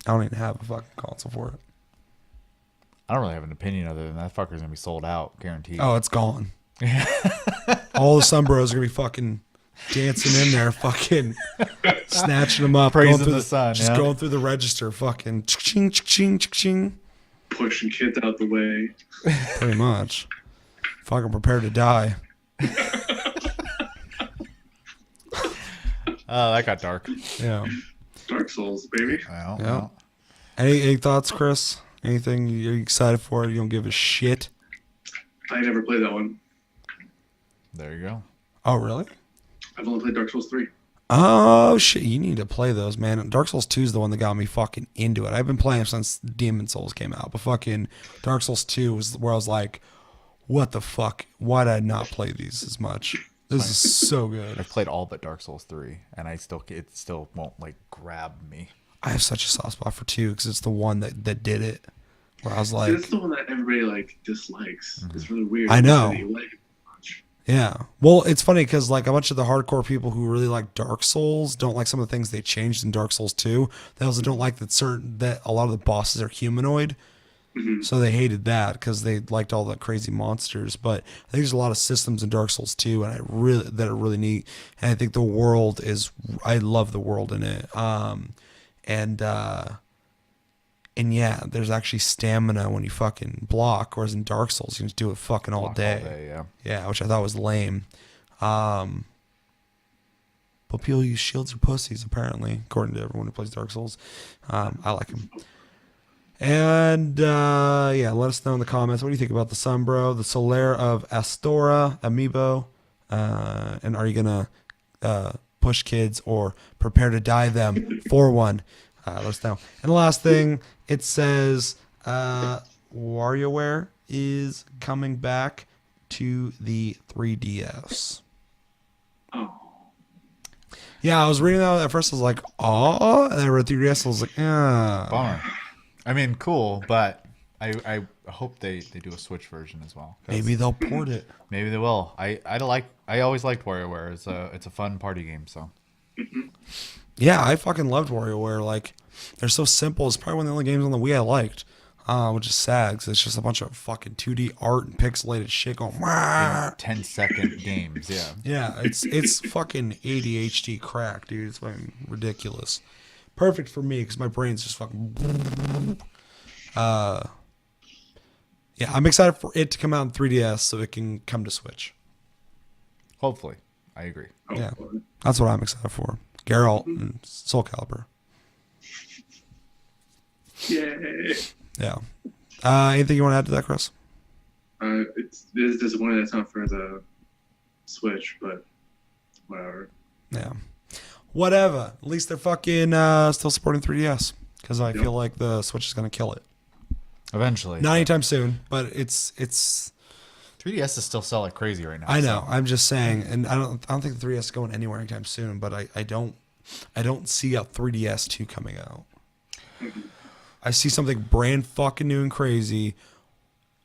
I don't even have a fucking console for it. I don't really have an opinion other than that fucker's gonna be sold out, guaranteed. Oh, it's gone. All the Sunbros are gonna be fucking dancing in there, fucking snatching them up, Praising going through the sun, just yeah. going through the register, fucking ching ching ching. Pushing kids out the way. Pretty much. Fucking prepared to die. Oh, that got dark. Yeah. Dark Souls, baby. Well, Yeah. well. Any thoughts, Chris? Anything you're excited for? You don't give a shit? I never played that one. There you go. Oh, really? I've only played Dark Souls 3. Oh, shit. You need to play those, man. Dark Souls 2 is the one that got me fucking into it. I've been playing since Demon Souls came out, but fucking Dark Souls 2 was where I was like, what the fuck? Why did I not play these as much? This is so good. I've played all but Dark Souls 3, and it still won't like grab me. I have such a soft spot for 2 because it's the one that did it. Where I was See, like, that's the one that everybody like dislikes. It's really weird. I know. That you like it much. yeah. Well, it's funny because like a bunch of the hardcore people who really like Dark Souls don't like some of the things they changed in Dark Souls 2. They also don't like that a lot of the bosses are humanoid. So they hated that because they liked all the crazy monsters. But I think there's a lot of systems in Dark Souls 2 and that are really neat. And I think the world I love the world in it. And yeah, there's actually stamina when you fucking block, whereas in Dark Souls you can just do it fucking all Block day. yeah. Yeah, which I thought was lame. But people use shields or pussies, apparently, according to everyone who plays Dark Souls. I like them. And yeah, let us know in the comments. What do you think about the Sunbro, the Solaire of Astora amiibo? And are you going to push kids or prepare to die them for one? Let us know. And the last thing, it says WarioWare is coming back to the 3DS. Oh. Yeah, I was reading that at first. I was like, "Oh," and then I read 3DS. I was like, "Ah." Bummer. I mean, cool, but I hope they do a Switch version as well. Maybe they'll port it. Maybe they will. I always liked WarioWare. It's a fun party game. So Yeah, I fucking loved WarioWare. Like, they're so simple. It's probably one of the only games on the Wii I liked, which is sad because it's just a bunch of fucking 2D art and pixelated shit going. Yeah, 10-second games. Yeah. Yeah, it's fucking ADHD crack, dude. It's fucking ridiculous. Perfect for me because my brain's just fucking. Yeah, I'm excited for it to come out in 3DS so it can come to Switch. Hopefully, I agree. Yeah, that's what I'm excited for. Geralt and Soul Calibur. Yay. Yeah. Anything you want to add to that, Chris? It's disappointing that's not for the Switch, but whatever. Yeah. Whatever. At least they're fucking still supporting 3DS because I feel like the Switch is going to kill it. Eventually. Not anytime soon, but it's 3DS is still selling like crazy right now. I know. I'm just saying, and I don't think the 3DS is going anywhere anytime soon. But I don't see a 3DS 2 coming out. I see something brand fucking new and crazy,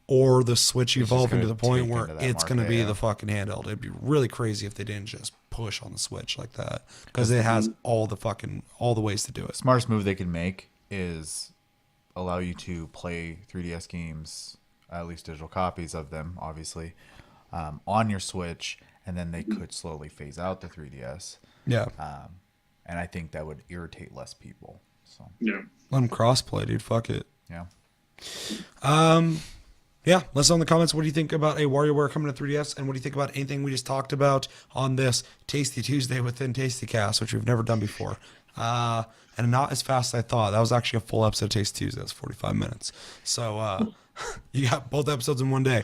or the Switch evolving to the point where it's going to be the fucking handheld. It'd be really crazy if they didn't just push on the Switch like that because it has all the ways to do it. Smartest move they can make is allow you to play 3DS games, at least digital copies of them, obviously, on your Switch, and then they could slowly phase out the 3DS. Yeah. And I think that would irritate less people. So Yeah. Let them crossplay, dude. Fuck it. yeah. Yeah, let us know in the comments what do you think about a WarioWare coming to 3DS, and what do you think about anything we just talked about on this Tasty Tuesday within Tasty Cast, which we've never done before. And not as fast as I thought. That was actually a full episode of Tasty Tuesday. It was 45 minutes. So you got both episodes in one day.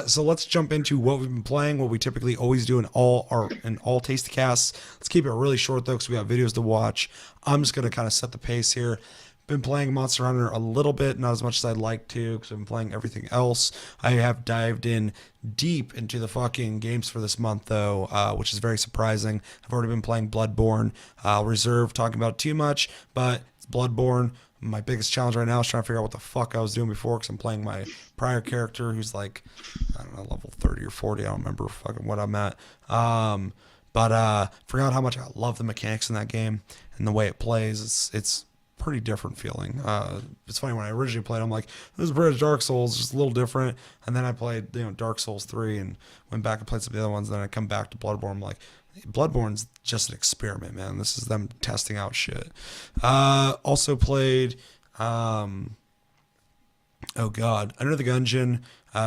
So let's jump into what we've been playing, what we typically always do in all Tasty Casts. Let's keep it really short though, because we got videos to watch. I'm just gonna kind of set the pace here. Been playing Monster Hunter a little bit, not as much as I'd like to, because I've been playing everything else. I have dived in deep into the fucking games for this month, though, which is very surprising. I've already been playing Bloodborne. I'll reserve talking about it too much, but it's Bloodborne. My biggest challenge right now is trying to figure out what the fuck I was doing before, because I'm playing my prior character, who's like, I don't know, level 30 or 40. I don't remember fucking what I'm at. But forgot how much I love the mechanics in that game and the way it plays. It's pretty different feeling. It's funny, when I originally played, I'm like, this is British Dark Souls, just a little different. And then I played, Dark Souls 3 and went back and played some of the other ones. Then I come back to Bloodborne. I'm like, Bloodborne's just an experiment, man. This is them testing out shit. Also played, oh god, Under the Gungeon,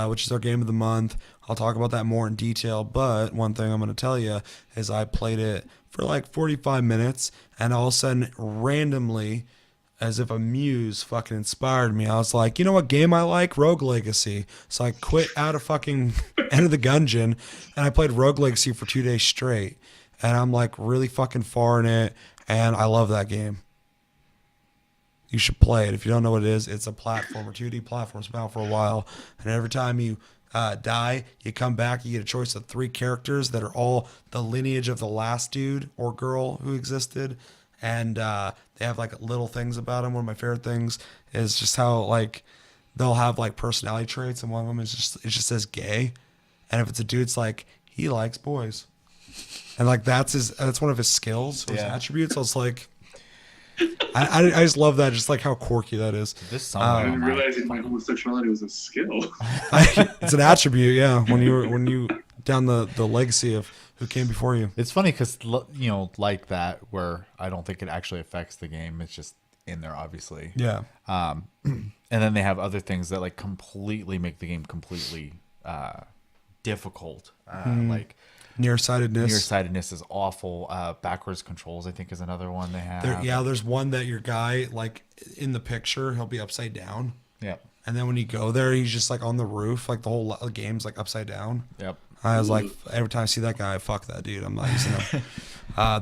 which is our game of the month. I'll talk about that more in detail, but one thing I'm going to tell you is I played it for like 45 minutes, and all of a sudden, randomly, as if a muse fucking inspired me, I was like, you know what game I like? Rogue Legacy. So I quit out of fucking Enter the Gungeon, and I played Rogue Legacy for 2 days straight, and I'm like really fucking far in it, and I love that game. You should play it. If you don't know what it is, it's a platformer, 2D platform. It's been out for a while, and every time you die, you come back, you get a choice of 3 characters that are all the lineage of the last dude or girl who existed, and they have like little things about them. One of my favorite things is just how like they'll have like personality traits, and one of them is it just says gay, and if it's a dude, it's like he likes boys, and like that's one of his skills, his attributes. I was like, I just love that, just like how quirky that is. I didn't realize my homosexuality was a skill. It's an attribute, yeah. When you down the legacy of who came before you. It's funny because like that, where I don't think it actually affects the game. It's just in there, obviously. Yeah. And then they have other things that like completely make the game completely difficult. Like nearsightedness. Nearsightedness is awful. Backwards controls, I think, is another one they have. There's one that your guy, like in the picture, he'll be upside down. Yep. And then when you go there, he's just like on the roof. Like the whole game's like upside down. Yep. I was like, every time I see that guy, fuck that dude. I'm not using him.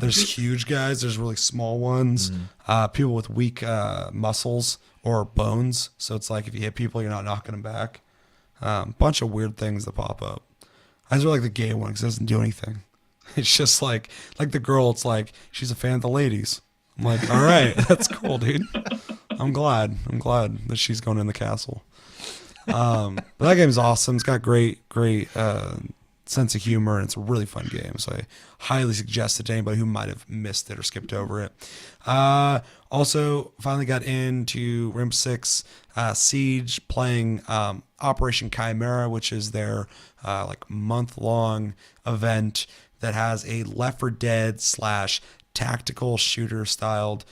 There's huge guys. There's really small ones. People with weak muscles or bones. So it's like if you hit people, you're not knocking them back. Bunch of weird things that pop up. I just really like the gay one because it doesn't do anything. It's just like the girl, it's like she's a fan of the ladies. I'm like, all right, that's cool, dude. I'm glad that she's going in the castle. But that game's awesome. It's got great sense of humor, and it's a really fun game. So I highly suggest it to anybody who might have missed it or skipped over it. Also, finally got into Rainbow Six Siege, playing Operation Chimera, which is their like month-long event that has a Left 4 Dead / tactical shooter styled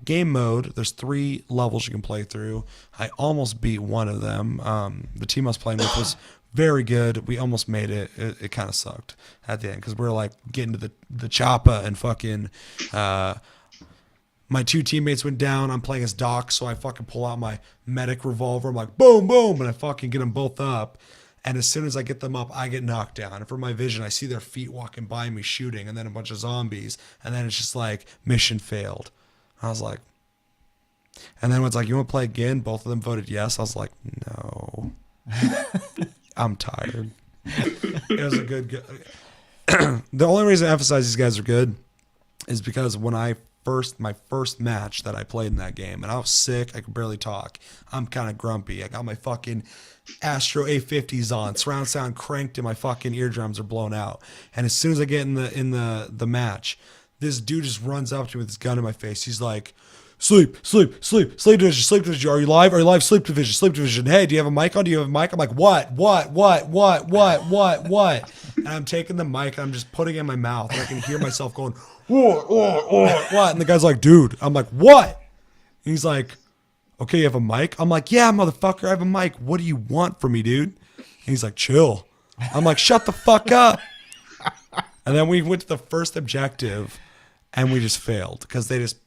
game mode. There's 3 levels you can play through. I almost beat one of them. The team I was playing with was very good. We almost made it. It kind of sucked at the end because we were like getting to the choppa and fucking my 2 teammates went down. I'm playing as Doc, so I fucking pull out my medic revolver. I'm like, boom, boom, and I fucking get them both up. And as soon as I get them up, I get knocked down. And from my vision, I see their feet walking by me shooting, and then a bunch of zombies. And then it's just like, mission failed. I was like, and then when it's like, you want to play again? Both of them voted yes. I was like, no. I'm tired. It was a good. The only reason I emphasize these guys are good is because when my first match that I played in that game, and I was sick, I could barely talk. I'm kind of grumpy. I got my fucking Astro A50s on, surround sound cranked, and my fucking eardrums are blown out. And as soon as I get in the match, this dude just runs up to me with his gun in my face. He's like, sleep division. Are you live? Sleep division. Hey, do you have a mic on? I'm like, what? And I'm taking the mic and I'm just putting it in my mouth. And I can hear myself going, what? And the guy's like, dude. I'm like, what? And he's like, okay, you have a mic? I'm like, yeah, motherfucker, I have a mic. What do you want from me, dude? And he's like, chill. I'm like, shut the fuck up. And then we went to the first objective and we just failed because they just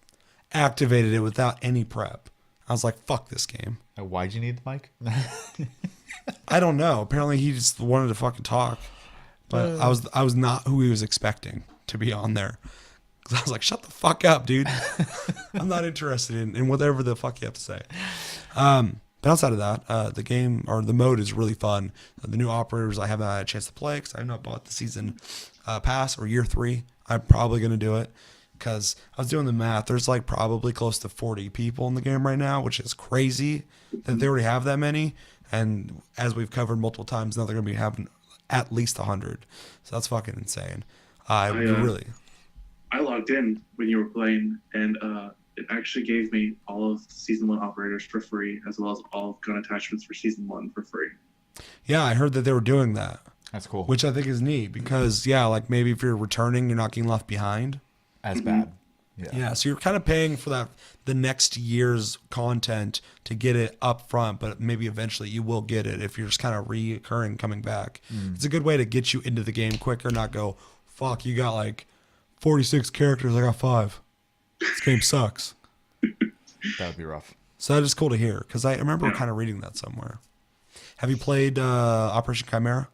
activated it without any prep. I was like, fuck this game. Why'd you need the mic? I don't know. Apparently he just wanted to fucking talk. But I was not who he was expecting to be on there. Because I was like, shut the fuck up, dude. I'm not interested in whatever the fuck you have to say. But outside of that, the game or the mode is really fun. The new operators I haven't had a chance to play because I have not bought the season pass or year 3. I'm probably going to do it. Because I was doing the math. There's like probably close to 40 people in the game right now, which is crazy that they already have that many. And as we've covered multiple times, now they're going to be having at least 100. So that's fucking insane. I logged in when you were playing, and it actually gave me all of Season 1 operators for free, as well as all gun attachments for Season 1 for free. Yeah, I heard that they were doing that. That's cool. Which I think is neat because, yeah, like maybe if you're returning, you're not getting left behind. As bad. Yeah, so you're kind of paying for the next year's content to get it up front, but maybe eventually you will get it if you're just kind of reoccurring coming back. It's a good way to get you into the game quicker, not go, fuck, you got like 46 characters, I got 5. This game sucks. That would be rough. So that is cool to hear because I remember kind of reading that somewhere. Have you played Operation Chimera?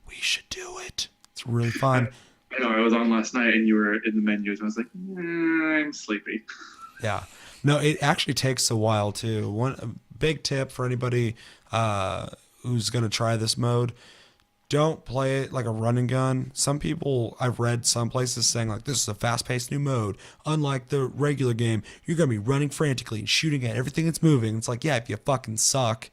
We should do it. It's really fun. I know, I was on last night and you were in the menus. I was like, I'm sleepy. Yeah. No, it actually takes a while too. One big tip for anybody who's going to try this mode, don't play it like a run and gun. Some people, I've read some places saying like, this is a fast-paced new mode. Unlike the regular game, you're going to be running frantically and shooting at everything that's moving. It's like, yeah, if you fucking suck,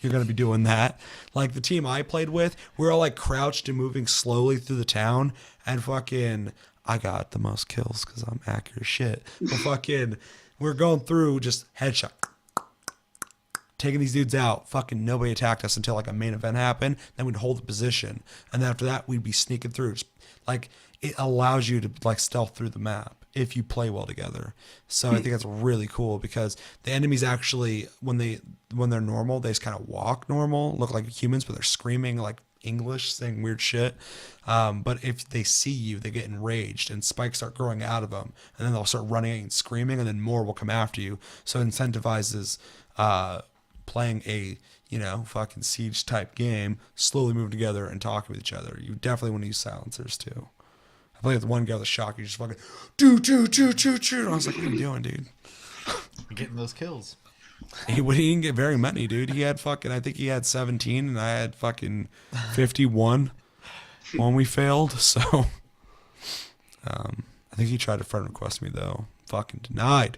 you're going to be doing that. Like the team I played with, we're all like crouched and moving slowly through the town. And fucking, I got the most kills because I'm accurate as shit. But fucking, we're going through just headshot. Taking these dudes out. Fucking nobody attacked us until like a main event happened. Then we'd hold the position. And then after that, we'd be sneaking through. Just, like, it allows you to like stealth through the map if you play well together. So I think that's really cool because the enemies actually, when they're normal, they just kind of walk normal, look like humans, but they're screaming like English, saying weird shit. But if they see you, they get enraged and spikes start growing out of them. And then they'll start running and screaming and then more will come after you. So it incentivizes playing a, fucking siege type game, slowly moving together and talking with each other. You definitely want to use silencers too. I played with one guy with a shotgun, just fucking do. And I was like, what are you doing, dude? You're getting those kills. He didn't get very many, dude. He had I think he had 17 and I had fucking 51 when we failed. So, I think he tried to friend request me though. Fucking denied.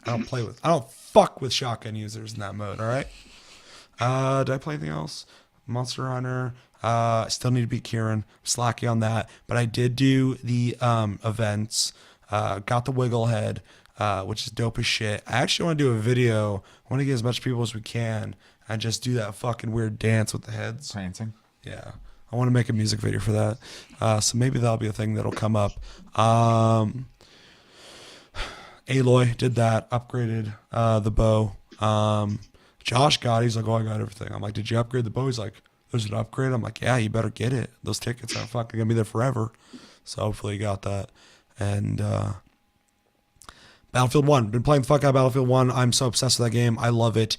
I don't fuck with shotgun users in that mode. All right. Did I play anything else? Monster Hunter. Still need to beat Kieran. Slacking on that, but I did do the events. Got the wiggle head, which is dope as shit. I actually want to do a video. I want to get as much people as we can and just do that fucking weird dance with the heads. Prancing. Yeah. I want to make a music video for that. So maybe that'll be a thing that'll come up. Aloy did that, upgraded the bow. Josh got it. He's like, oh, I got everything. I'm like, did you upgrade the bow? He's like, there's an upgrade. I'm like, yeah, you better get it. Those tickets are fucking going to be there forever. So hopefully you got that. And Battlefield 1. Been playing the fuck out of Battlefield 1. I'm so obsessed with that game. I love it.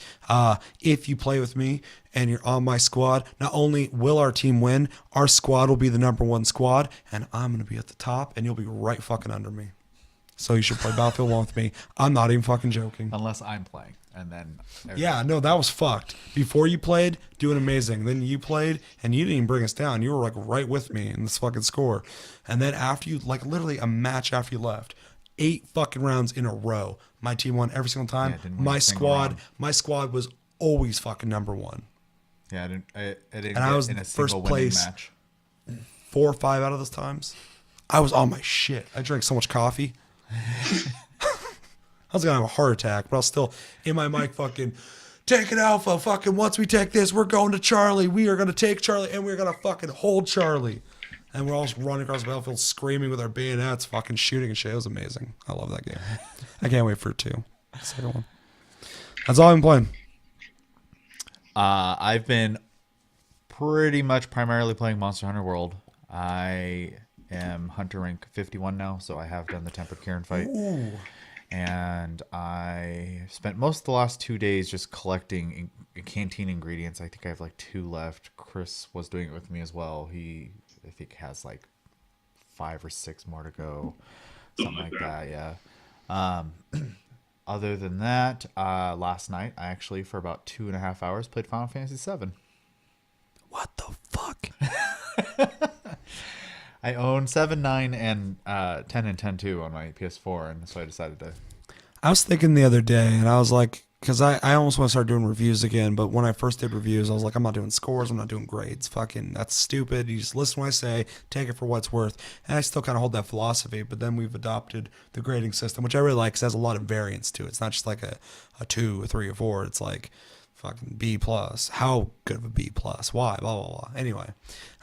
If you play with me and you're on my squad, not only will our team win, our squad will be the number 1 squad, and I'm going to be at the top, and you'll be right fucking under me. So you should play Battlefield 1 with me. I'm not even fucking joking. Unless I'm playing. And then... Yeah, no, that was fucked. Before you played, doing amazing. Then you played, and you didn't even bring us down. You were, like, right with me in this fucking score. And then after you, like, literally a match after you left, 8 fucking rounds in a row, my team won every single time. Yeah, my squad was always fucking number 1. Yeah, I didn't And I was in a first single place. winning match. 4 or 5 out of those times. I was on my shit. I drank so much coffee. I was gonna have a heart attack, but I was still in my mic fucking take it alpha. Fucking once we take this, we're going to Charlie. We are gonna take Charlie and we're gonna fucking hold Charlie. And we're all running across the battlefield screaming with our bayonets, fucking shooting and shit. It was amazing. I love that game. I can't wait for 2. The second one. That's all I've been playing. I've been pretty much primarily playing Monster Hunter World. I am Hunter rank 51 now, so I have done the Tempered Kieran fight. Ooh. And I spent most of the last 2 days just collecting canteen ingredients. I think I have like 2 left. Chris was doing it with me as well. He, I think, has like 5 or 6 more to go. Something like that, yeah. Other than that, last night, I actually, for about 2.5 hours, played Final Fantasy VII. What the fuck? I own 7, 9, and 10 and 10 too on my PS4, and so I decided to. I was thinking the other day, and I was like, because I almost want to start doing reviews again, but when I first did reviews, I was like, I'm not doing scores, I'm not doing grades. Fucking, that's stupid. You just listen to what I say, take it for what it's worth. And I still kind of hold that philosophy, but then we've adopted the grading system, which I really like, because it has a lot of variance to it. It's not just like a 2, a 3, or 4. It's like fucking B+. How good of a B+? Why? Blah, blah, blah. Anyway,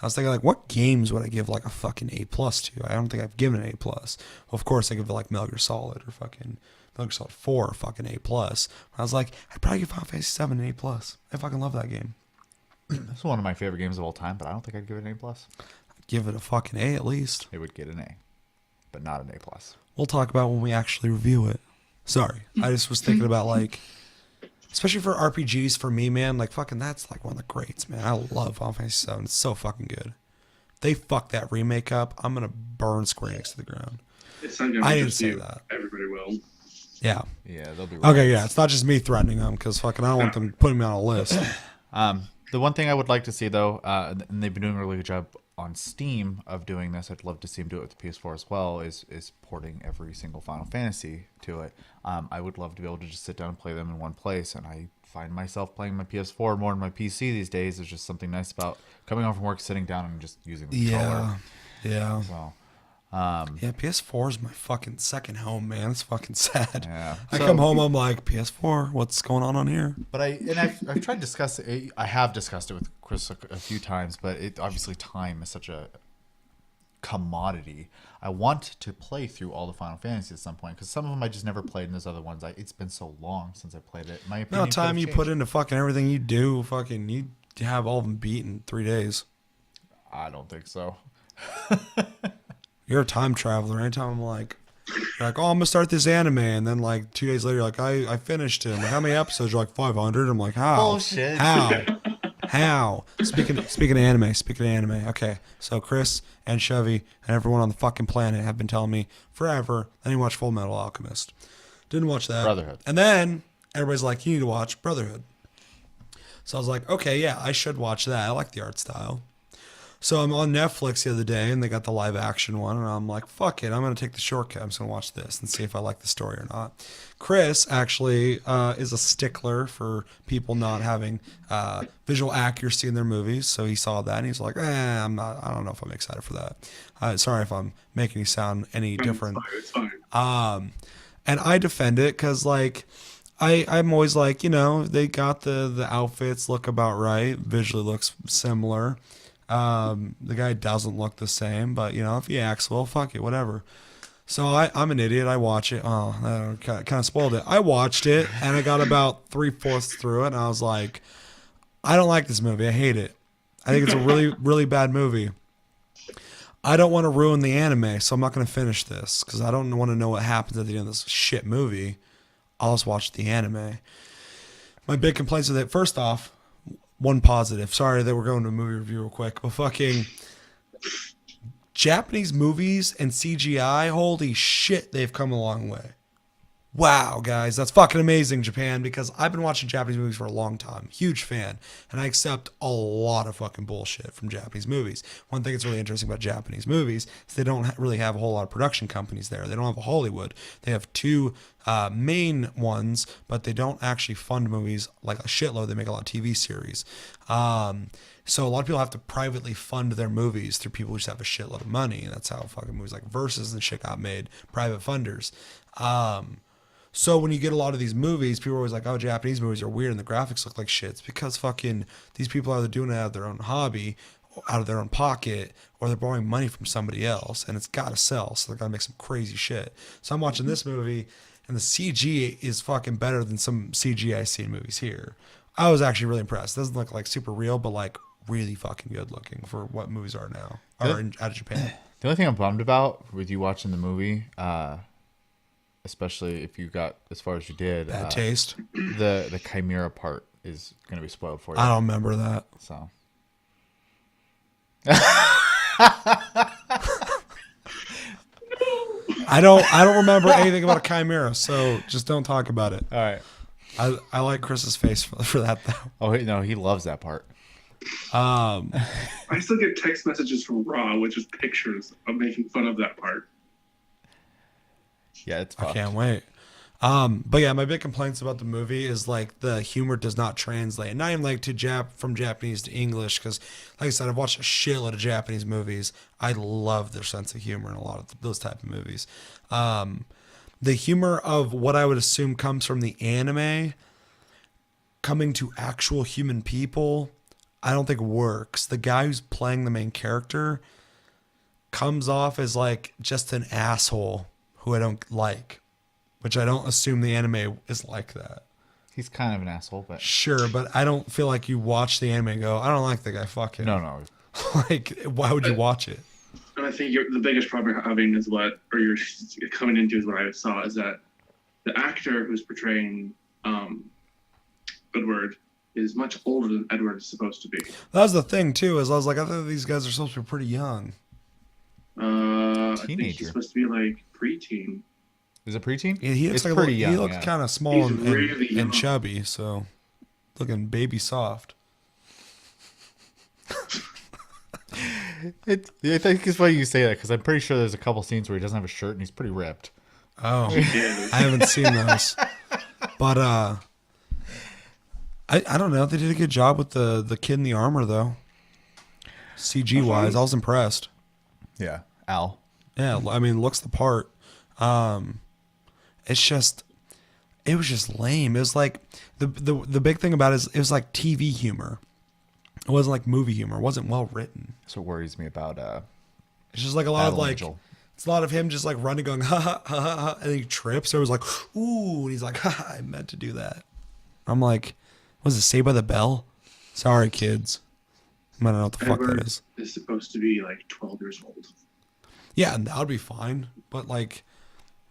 I was thinking, like, what games would I give, like, a fucking A+ to? I don't think I've given an A+. Well, of course, I give it, like, Metal Gear Solid or fucking Metal Gear Solid 4 or fucking A+. I was like, I'd probably give Final Fantasy 7 an A+. I fucking love that game. This is one of my favorite games of all time, but I don't think I'd give it an A+. I'd give it a fucking A at least. It would get an A, but not an A+. We'll talk about when we actually review it. Sorry. I just was thinking about, like, especially for RPGs, for me, man, like, fucking, that's, like, one of the greats, man. I love Final Fantasy 7. It's so fucking good. If they fuck that remake up, I'm going to burn Square Enix to the ground. It's not gonna I be didn't just say you. that. Everybody will. Yeah. Yeah, they'll be Okay, yeah. It's not just me threatening them, because fucking I don't want them putting me on a list. The one thing I would like to see, though, and they've been doing a really good job on Steam of doing this, I'd love to see them do it with the PS4 as well, is porting every single Final Fantasy to it. I would love to be able to just sit down and play them in one place, and I find myself playing my PS4 more than my PC these days. There's just something nice about coming home from work, sitting down, and just using the controller. Yeah. So, Yeah, PS4 is my fucking second home, man. It's fucking sad. Yeah. I come home, I'm like, PS4, what's going on here? But I've tried to discuss it. I have discussed it with Chris a few times, but obviously time is such a commodity. I want to play through all the Final Fantasies at some point, because some of them I just never played, and there's other ones it's been so long since I played it. My opinion. No time you put into fucking everything you do, fucking you have all of them beat in 3 days. I don't think so. You're a time traveler. Anytime I'm like, you're like, oh, I'm gonna start this anime, and then like 2 days later, you're like, I finished it. I'm like, how many episodes? You're like 500. I'm like, how? Bullshit. How? Speaking of anime. Okay, so Chris and Chevy and everyone on the fucking planet have been telling me forever. Then you watch Full Metal Alchemist. Didn't watch that. Brotherhood. And then everybody's like, you need to watch Brotherhood. So I was like, okay, yeah, I should watch that. I like the art style. So I'm on Netflix the other day, and they got the live action one, and I'm like, fuck it, I'm gonna take the shortcut. I'm just gonna watch this and see if I like the story or not. Chris actually is a stickler for people not having visual accuracy in their movies, so he saw that and he's like, I'm not. I don't know if I'm excited for that. Sorry if I'm making you sound any different. It's fine. And I defend it because like. I'm always like, they got the outfits look about right, visually looks similar. The guy doesn't look the same, but if he acts well, fuck it, whatever. So I'm an idiot. I watch it. Oh, that kind of spoiled it. I watched it and I got about 3/4 through it, and I was like, I don't like this movie. I hate it. I think it's a really, really bad movie. I don't want to ruin the anime, so I'm not going to finish this because I don't want to know what happens at the end of this shit movie. I'll just watch the anime. My big complaints with it, first off, one positive. Sorry that we're going to a movie review real quick, but fucking Japanese movies and CGI, holy shit, they've come a long way. Wow, guys, that's fucking amazing, Japan, because I've been watching Japanese movies for a long time. Huge fan. And I accept a lot of fucking bullshit from Japanese movies. One thing that's really interesting about Japanese movies is they don't really have a whole lot of production companies there. They don't have a Hollywood. They have two main ones, but they don't actually fund movies like a shitload. They make a lot of TV series. So a lot of people have to privately fund their movies through people who just have a shitload of money. And that's how fucking movies like Versus and shit got made. Private funders. So when you get a lot of these movies, people are always like, oh, Japanese movies are weird and the graphics look like shit. It's because fucking these people are either doing it out of their own hobby, out of their own pocket, or they're borrowing money from somebody else, and it's got to sell, so they're going to make some crazy shit. So I'm watching this movie, and the CG is fucking better than some CG I see in movies here. I was actually really impressed. It doesn't look like super real, but like really fucking good looking for what movies are now, or out of Japan. The only thing I'm bummed about with you watching the movie, especially if you got as far as you did, Bad taste. the chimera part is going to be spoiled for you. I don't remember that. So I don't remember anything about a chimera, so just don't talk about it. all right. I like Chris's face for that though. Oh no, he loves that part. I still get text messages from Raw, which is pictures of making fun of that part. Yeah, it's I fucked. can't wait. But yeah, my big complaints about the movie is like the humor does not translate. Not even like from Japanese to English, because like I said, I've watched a shitload of Japanese movies. I love their sense of humor in a lot of those type of movies. The humor of what I would assume comes from the anime coming to actual human people, I don't think works. The guy who's playing the main character comes off as like just an asshole who I don't like, which I don't assume the anime is like that. He's kind of an asshole, but Sure, but I don't feel like you watch the anime and go, I don't like the guy, fuck him. no. Like, why would you watch it? And I think the biggest problem you're having is you're coming into is what I saw is that the actor who's portraying Edward is much older than Edward is supposed to be. That was the thing too, is I was like, I thought these guys are supposed to be pretty young. I think Teenager. he's supposed to be like preteen. Is it preteen? Yeah, he looks It's like pretty he young, looks yeah. kind of small He's really young. and chubby, so looking baby soft. I think it's funny you say that because I'm pretty sure there's a couple scenes where he doesn't have a shirt and he's pretty ripped. Oh, is. I haven't seen those, but I don't know. They did a good job with the kid in the armor though. CG wise, I was impressed. Yeah, Al. Yeah, I mean, looks the part. It's just, it was just lame. It was like the big thing about it is it was like TV humor. It wasn't like movie humor. It wasn't well written. That's what worries me about It's just like a lot of Battle like, Angel. it's a lot of him just like running, going ha ha ha ha, ha, and then he trips. So it was like, ooh, and he's like, ha, ha, I meant to do that. I'm like, what does it say by the bell? Sorry, kids. I don't know what the fuck Edward that is. is supposed to be like 12 years old. Yeah, and that would be fine. But like,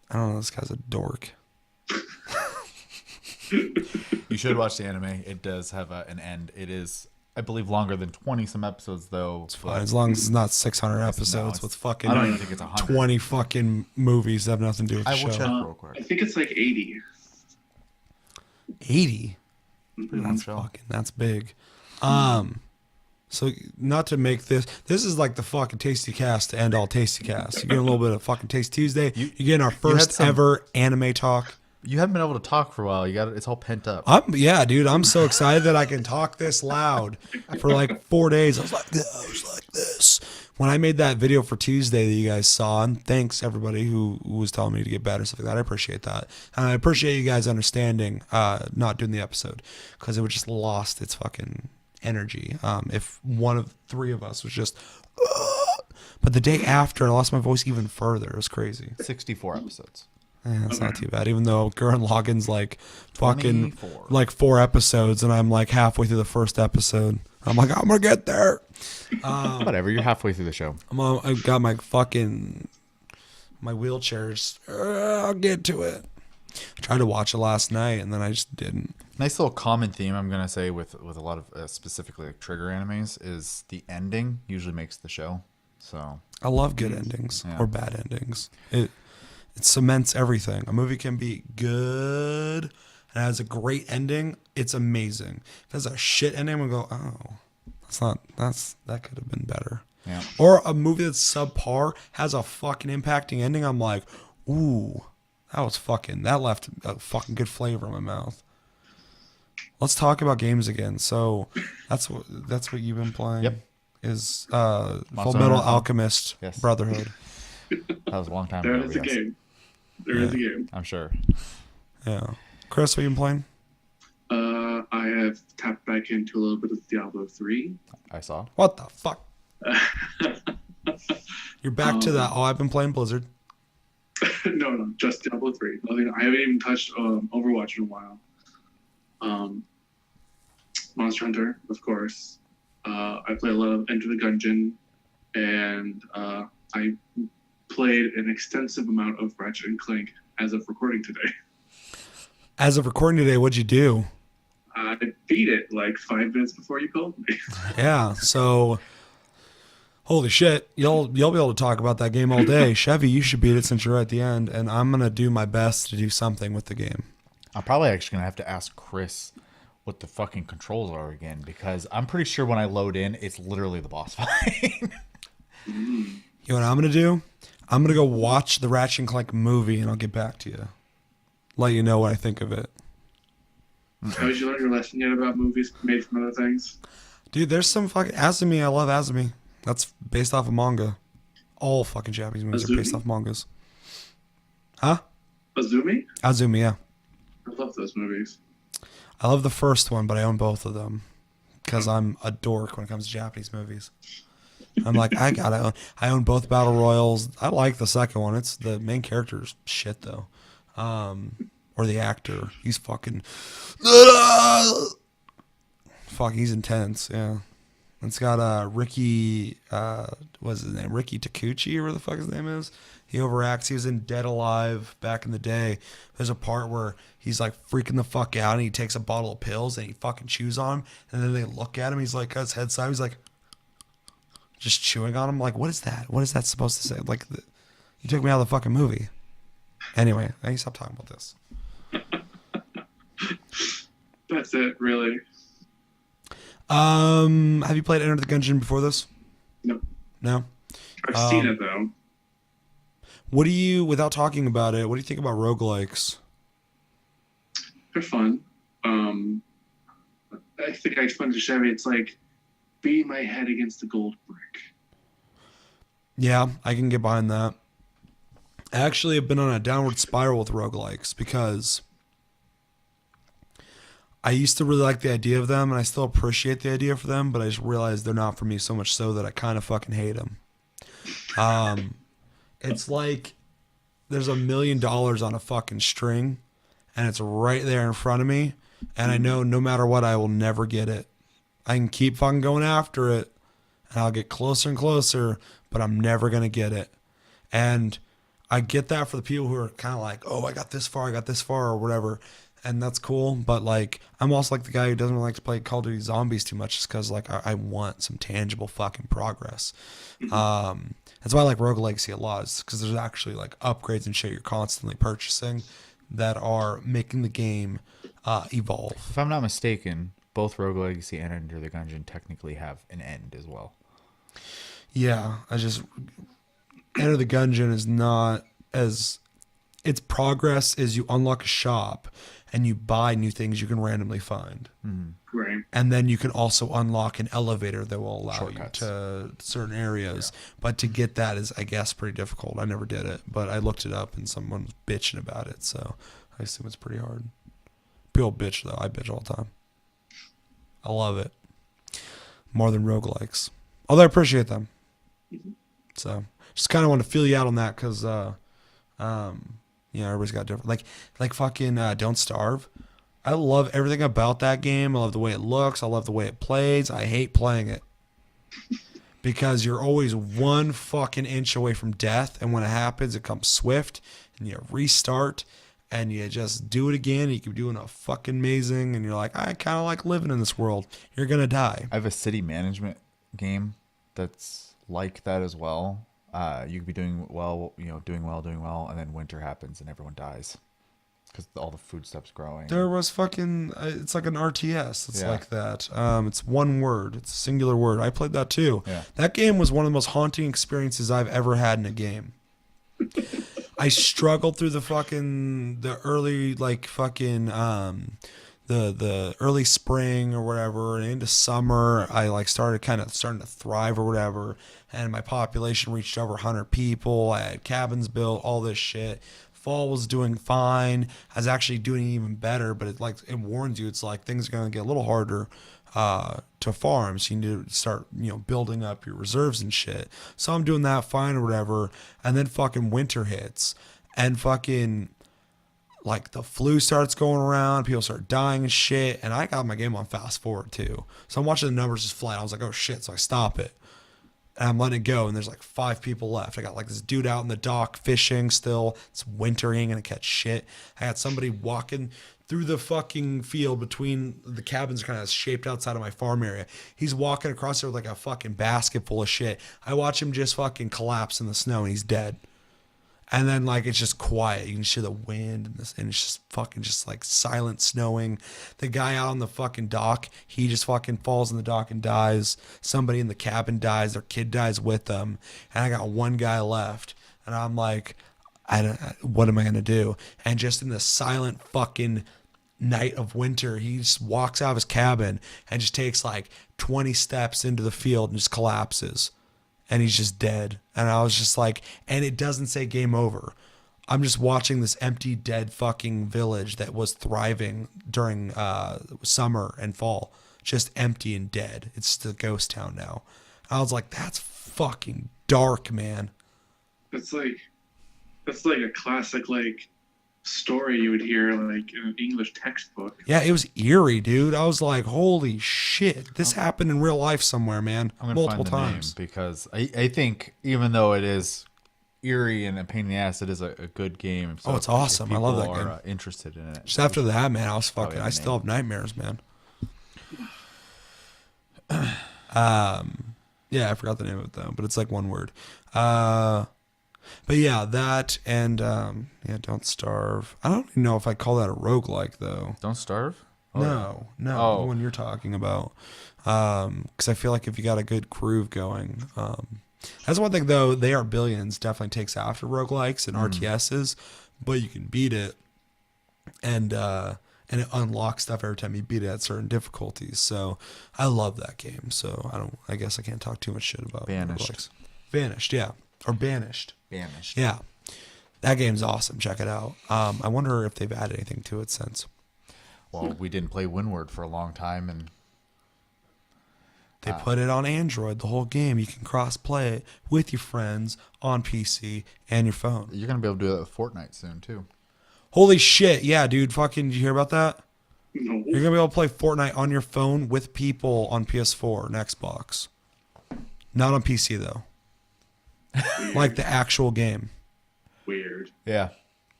I don't know. This guy's a dork. You should watch the anime. It does have an end. It is, I believe, longer than 20 some episodes though. It's fine as long as it's not 600 episodes it's- with fucking I don't even think it's 100. 20 fucking movies that have nothing to do with the I show. will check real I quick. think it's like 80. 80. Pretty long show. That's big. So not to make this is like the fucking Tasty Cast to end all Tasty Casts. You're getting a little bit of fucking Taste Tuesday. You're getting our first ever anime talk. You haven't been able to talk for a while. It's all pent up. Yeah, dude. I'm so excited that I can talk this loud for like 4 days. I was like this. When I made that video for Tuesday that you guys saw, and thanks everybody who was telling me to get better and stuff like that. I appreciate that. And I appreciate you guys understanding not doing the episode because it would just lost its fucking energy if one of three of us was just. But the day after, I lost my voice even further. It was crazy. 64 episodes. That's not too bad, even though Gurren Lagann's like fucking 24. like 4 episodes, and I'm like halfway through the first episode. I'm like, I'm gonna get there. Whatever, you're halfway through the show. I've got my wheelchairs. I'll get to it. I tried to watch it last night, and then I just didn't. Nice little common theme I'm gonna say with a lot of specifically like trigger animes is the ending usually makes the show. So I love good endings Yeah. or bad endings. It cements everything. A movie can be good and has a great ending. It's amazing. If it has a shit ending, we go, oh, that could have been better. yeah. Or a movie that's subpar has a fucking impacting ending. I'm like, ooh, that left a fucking good flavor in my mouth. Let's talk about games again. So that's what you've been playing. Yep. Is Monster Full Metal Hunter. Alchemist Yes. Brotherhood. That was a long time There ago. is a yes. game. There is a game. I'm sure. Yeah. Chris, what you been playing? I have tapped back into a little bit of Diablo 3. I saw. What the fuck? You're back to that. Oh, I've been playing Blizzard. No, just Diablo 3. Nothing. I haven't even touched Overwatch in a while. Monster Hunter, of course. I play a lot of Enter the Gungeon, and I played an extensive amount of Ratchet and Clank as of recording today. As of recording today, what'd you do? I beat it like 5 minutes before you called me. Yeah, so holy shit, you'll be able to talk about that game all day. Chevy, you should beat it since you're at the end, and I'm gonna do my best to do something with the game. I'm probably actually gonna have to ask Chris what the fucking controls are again because I'm pretty sure when I load in, it's literally the boss fight. You know what I'm gonna do? I'm gonna go watch the Ratchet and Clank movie, and I'll get back to you. Let you know what I think of it. How did you learn your lesson yet about movies made from other things? Dude, there's some fucking Azumi. I love Azumi. That's based off of manga. All fucking Japanese movies are based Azumi? off mangas. Huh? Azumi? Azumi, yeah. I love those movies. I love the first one, but I own both of them because I'm a dork when it comes to Japanese movies. I'm like, I own both battle royals. I like the second one. It's the main character's shit though, or the actor. He's fucking, he's intense. Yeah, it's got Ricky, what's his name? Ricky Takuchi, or whatever the fuck his name is. He overacts. He was in Dead Alive back in the day. There's a part where he's like freaking the fuck out and he takes a bottle of pills and he fucking chews on him. And then they look at him. He's like, got his head side. He's like, just chewing on him. Like, what is that? What is that supposed to say? Like, you took me out of the fucking movie. Anyway, I need to stop talking about this. That's it, really. Have you played Enter the Gungeon before this? No. No? I've seen it, though. What do you, without talking about it, what do you think about roguelikes? They're fun. I think I explained to Chevy, it's like beating my head against the gold brick. Yeah, I can get behind that. I actually have been on a downward spiral with roguelikes because I used to really like the idea of them and I still appreciate the idea for them, but I just realized they're not for me so much so that I kind of fucking hate them. It's like there's $1 million on a fucking string and it's right there in front of me and I know no matter what I will never get it. I can keep fucking going after it and I'll get closer and closer, but I'm never going to get it. And I get that for the people who are kind of like, oh, I got this far, or whatever. And that's cool. But like, I'm also like the guy who doesn't really like to play Call of Duty Zombies too much just because like I want some tangible fucking progress. That's why I like roguelikes a lot, is because there's actually like upgrades and shit you're constantly purchasing that are making the game evolve. If I'm not mistaken, both Rogue Legacy and Enter the Gungeon technically have an end as well. Yeah, Enter the Gungeon is not as... Its progress is you unlock a shop and you buy new things you can randomly find. Right. And then you can also unlock an elevator that will allow Shortcuts. you to certain areas. Yeah. But to get that is, I guess, pretty difficult. I never did it, but I looked it up and someone was bitching about it. So I assume it's pretty hard. People bitch, though. I bitch all the time. I love it. More than roguelikes. Although I appreciate them. So just kind of want to feel you out on that because, everybody's got different. Like fucking Don't Starve. I love everything about that game. I love the way it looks. I love the way it plays. I hate playing it because you're always one fucking inch away from death. And when it happens, it comes swift and you restart and you just do it again. You keep doing a fucking amazing. And you're like, I kind of like living in this world. You're going to die. I have a city management game that's like that as well. You could be doing well, and then winter happens and everyone dies because all the food stuff's growing. There was fucking, it's like an RTS. It's like that. It's one word. It's a singular word. I played that too. Yeah. That game was one of the most haunting experiences I've ever had in a game. I struggled through the early, the early spring or whatever, and into summer, I started to thrive or whatever, and my population reached over 100 people. I had cabins built, all this shit. Fall was doing fine. I was actually doing even better, but it warns you. It's like things are going to get a little harder to farm, so you need to start building up your reserves and shit. So I'm doing that fine or whatever, and then fucking winter hits, and fucking the flu starts going around, people start dying and shit, and I got my game on fast forward too. So I'm watching the numbers just fly. I was like, oh shit, so I stop it. And I'm letting it go, and there's 5 people left. I got this dude out in the dock fishing still. It's winter, he ain't gonna catch shit. I got somebody walking through the fucking field between the cabins kind of shaped outside of my farm area. He's walking across there with a fucking basket full of shit. I watch him just fucking collapse in the snow, and he's dead. And then it's just quiet. You can hear the wind and it's just fucking silent snowing. The guy out on the fucking dock, he just fucking falls in the dock and dies. Somebody in the cabin dies. Their kid dies with them. And I got one guy left. And I'm like, what am I going to do? And just in the silent fucking night of winter, he just walks out of his cabin and just takes 20 steps into the field and just collapses. And he's just dead. And I was just and it doesn't say game over. I'm just watching this empty, dead fucking village that was thriving during summer and fall. Just empty and dead. It's just a ghost town now. I was like, that's fucking dark, man. That's like a classic story you would hear in an English textbook. Yeah, it was eerie, dude. I was like, holy shit. This happened in real life somewhere, man. I'm gonna Multiple find the times. name because I think even though it is eerie and a pain in the ass, it is a good game. So it's awesome. I love that people game. are interested in it. Just after that, man, I was Probably fucking, the I still name. have nightmares, man. Yeah, I forgot the name of it though, but it's one word. But yeah, that and Don't Starve. I don't even know if I call that a roguelike though. Don't Starve? Oh, No, Oh. the one you're talking about. Because I feel like if you got a good groove going, that's one thing though. They Are Billions definitely takes after roguelikes and RTSs, but you can beat it, and it unlocks stuff every time you beat it at certain difficulties. So I love that game. So I guess I can't talk too much shit about Banished. roguelikes. Vanished, yeah, or Banished. Banished. Yeah, that game's awesome. Check it out. I wonder if they've added anything to it since. Well, we didn't play Windward for a long time, and They put it on Android, the whole game. You can cross-play it with your friends on PC and your phone. you're gonna be able to do that with Fortnite soon too. Holy shit. Yeah, dude. Fucking, did you hear about that? No. You're going to be able to play Fortnite on your phone with people on PS4 and Xbox. Not on PC, though. Like the actual game. Weird. Yeah,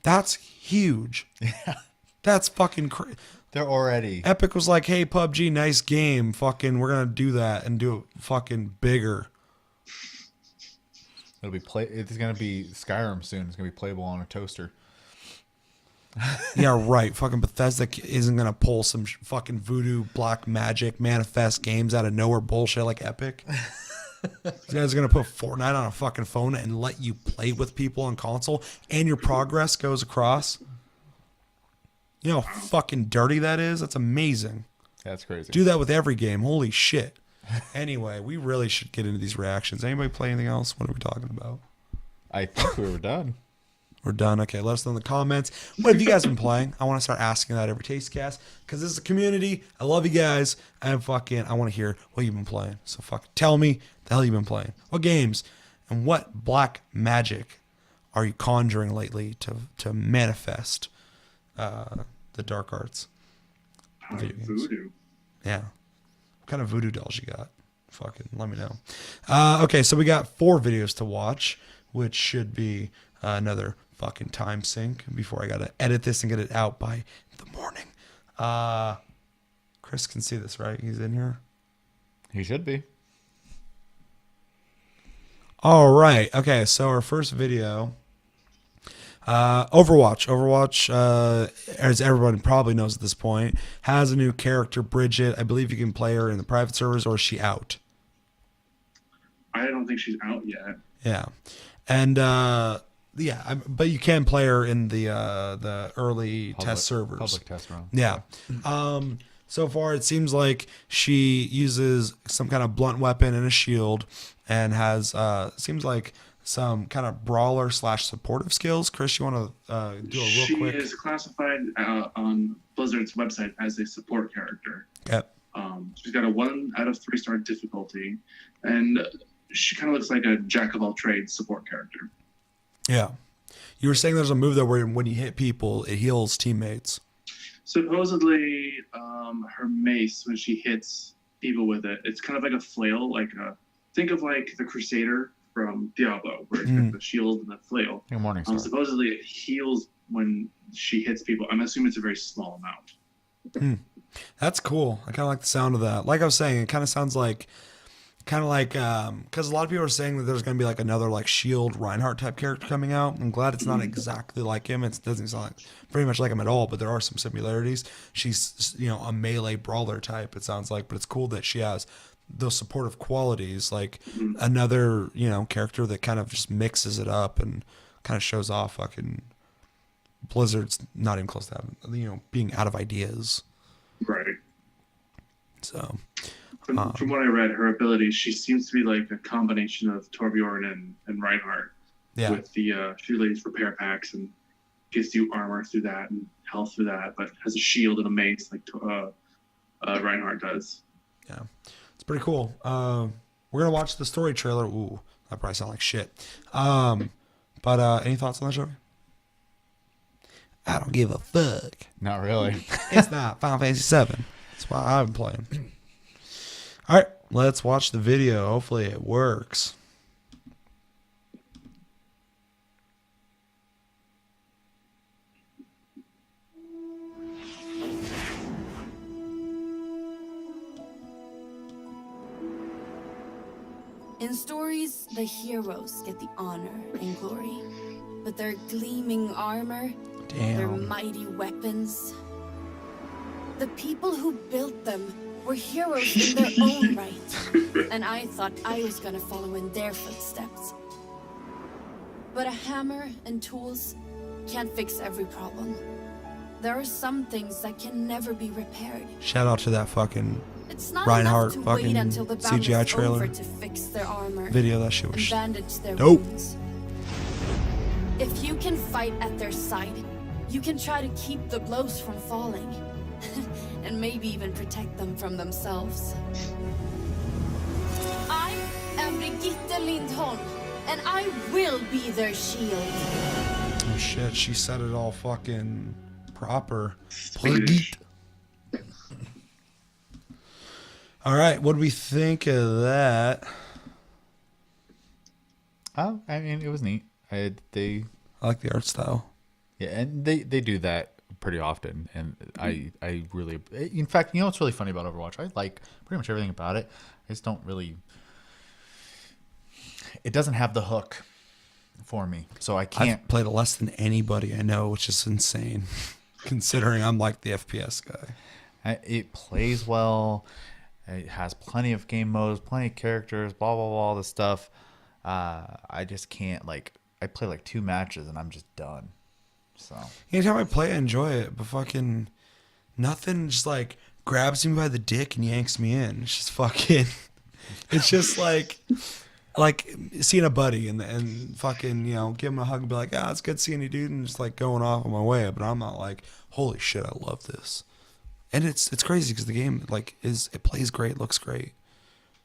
That's huge. yeah, That's fucking crazy. they're already. Epic was like, hey, PUBG, nice game. Fucking, we're going to do that and do it fucking bigger. It's gonna be Skyrim soon. It's gonna be playable on a toaster. Yeah, right. Fucking Bethesda isn't gonna pull some fucking voodoo black magic manifest games out of nowhere bullshit like Epic. You guys are gonna put Fortnite on a fucking phone and let you play with people on console, and your progress goes across. You know how fucking dirty that is? That's amazing. That's crazy. Do that with every game. Holy shit. Anyway, we really should get into these reactions. Anybody play anything else? What are we talking about? I think we were done. We're done. Okay, let us know in the comments. What have you guys been playing? I want to start asking that every Tastecast because this is a community. I love you guys. And I want to hear what you've been playing. So tell me the hell you've been playing. What games and what black magic are you conjuring lately to manifest the dark arts? Video games. Voodoo. Yeah. What kind of voodoo dolls you got? Fucking let me know. Okay, so we got 4 videos to watch, which should be another fucking time sink before I gotta edit this and get it out by the morning. Chris can see this, right? He's in here. He should be. All right. Okay, so our first video, Overwatch. Overwatch, as everyone probably knows at this point, has a new character, Brigitte. I believe you can play her in the private servers, or is she out? I don't think she's out yet. Yeah, and but you can play her in the early test servers. Public test round. Yeah. So far, it seems like she uses some kind of blunt weapon and a shield, and has seems like some kind of brawler / supportive skills. Chris, you want to do a real quick? She is classified on Blizzard's website as a support character. Yep. She's got a 1 out of 3 star difficulty, and she kind of looks like a jack of all trades support character. Yeah. You were saying there's a move that where when you hit people, it heals teammates. Supposedly, her mace, when she hits people with it, it's kind of like a flail. Think of like the Crusader from Diablo, where it's got the shield and the flail. Good morning, sir. Supposedly, it heals when she hits people. I'm assuming it's a very small amount. That's cool. I kind of like the sound of that. Like I was saying, it kind of sounds like, because a lot of people are saying that there's going to be like another like Shield Reinhardt type character coming out. I'm glad it's not exactly like him. It doesn't sound like very much like him at all, but there are some similarities. She's, a melee brawler type, it sounds like, but it's cool that she has those supportive qualities, like another, character that kind of just mixes it up and kind of shows off fucking Blizzard's not even close to having, being out of ideas. Right. So, from what I read, her abilities, she seems to be like a combination of Torbjorn and Reinhardt. yeah, With the she releases repair packs and gives you armor through that and health through that, but has a shield and a mace like Reinhardt does. yeah, it's pretty cool. We're gonna watch the story trailer. Ooh, that probably sound like shit. But any thoughts on that show? I don't give a fuck. Not really. It's not Final Fantasy VII. That's why I've been playing. All right, let's watch the video. Hopefully it works. In stories, the heroes get the honor and glory. But their gleaming armor, their Damn. mighty weapons, the people who built them were heroes in their own right. And I thought I was gonna follow in their footsteps. But a hammer and tools can't fix every problem. There are some things that can never be repaired. Shout out to that fucking It's not Reinhardt enough to wait fucking until the battle CGI is trailer over to fix their armor video. That shit and was bandage their dope. wounds. If you can fight at their side, you can try to keep the blows from falling. And maybe even protect them from themselves. I am Brigitte Lindholm, and I will be their shield. Oh shit, she said it all fucking proper. Swedish. All right, what do we think of that? Oh, I mean, it was neat. I like the art style. Yeah, and they do that pretty often, and I really, in fact, what's really funny about Overwatch? I like pretty much everything about it. I just don't really. It doesn't have the hook for me. So I can't. I've played it less than anybody I know, which is insane, considering I'm like the FPS guy. It plays well. It has plenty of game modes, plenty of characters, blah blah blah, all this stuff. I just can't like. I play like 2 matches and I'm just done. So Anytime I play, I enjoy it, but fucking nothing just like grabs me by the dick and yanks me in. It's just fucking. It's just like seeing a buddy and fucking, you know, give him a hug and be like, it's good seeing you, dude, and just like going off on my way. But I'm not like, holy shit, I love this. And it's crazy because the game it plays great, looks great.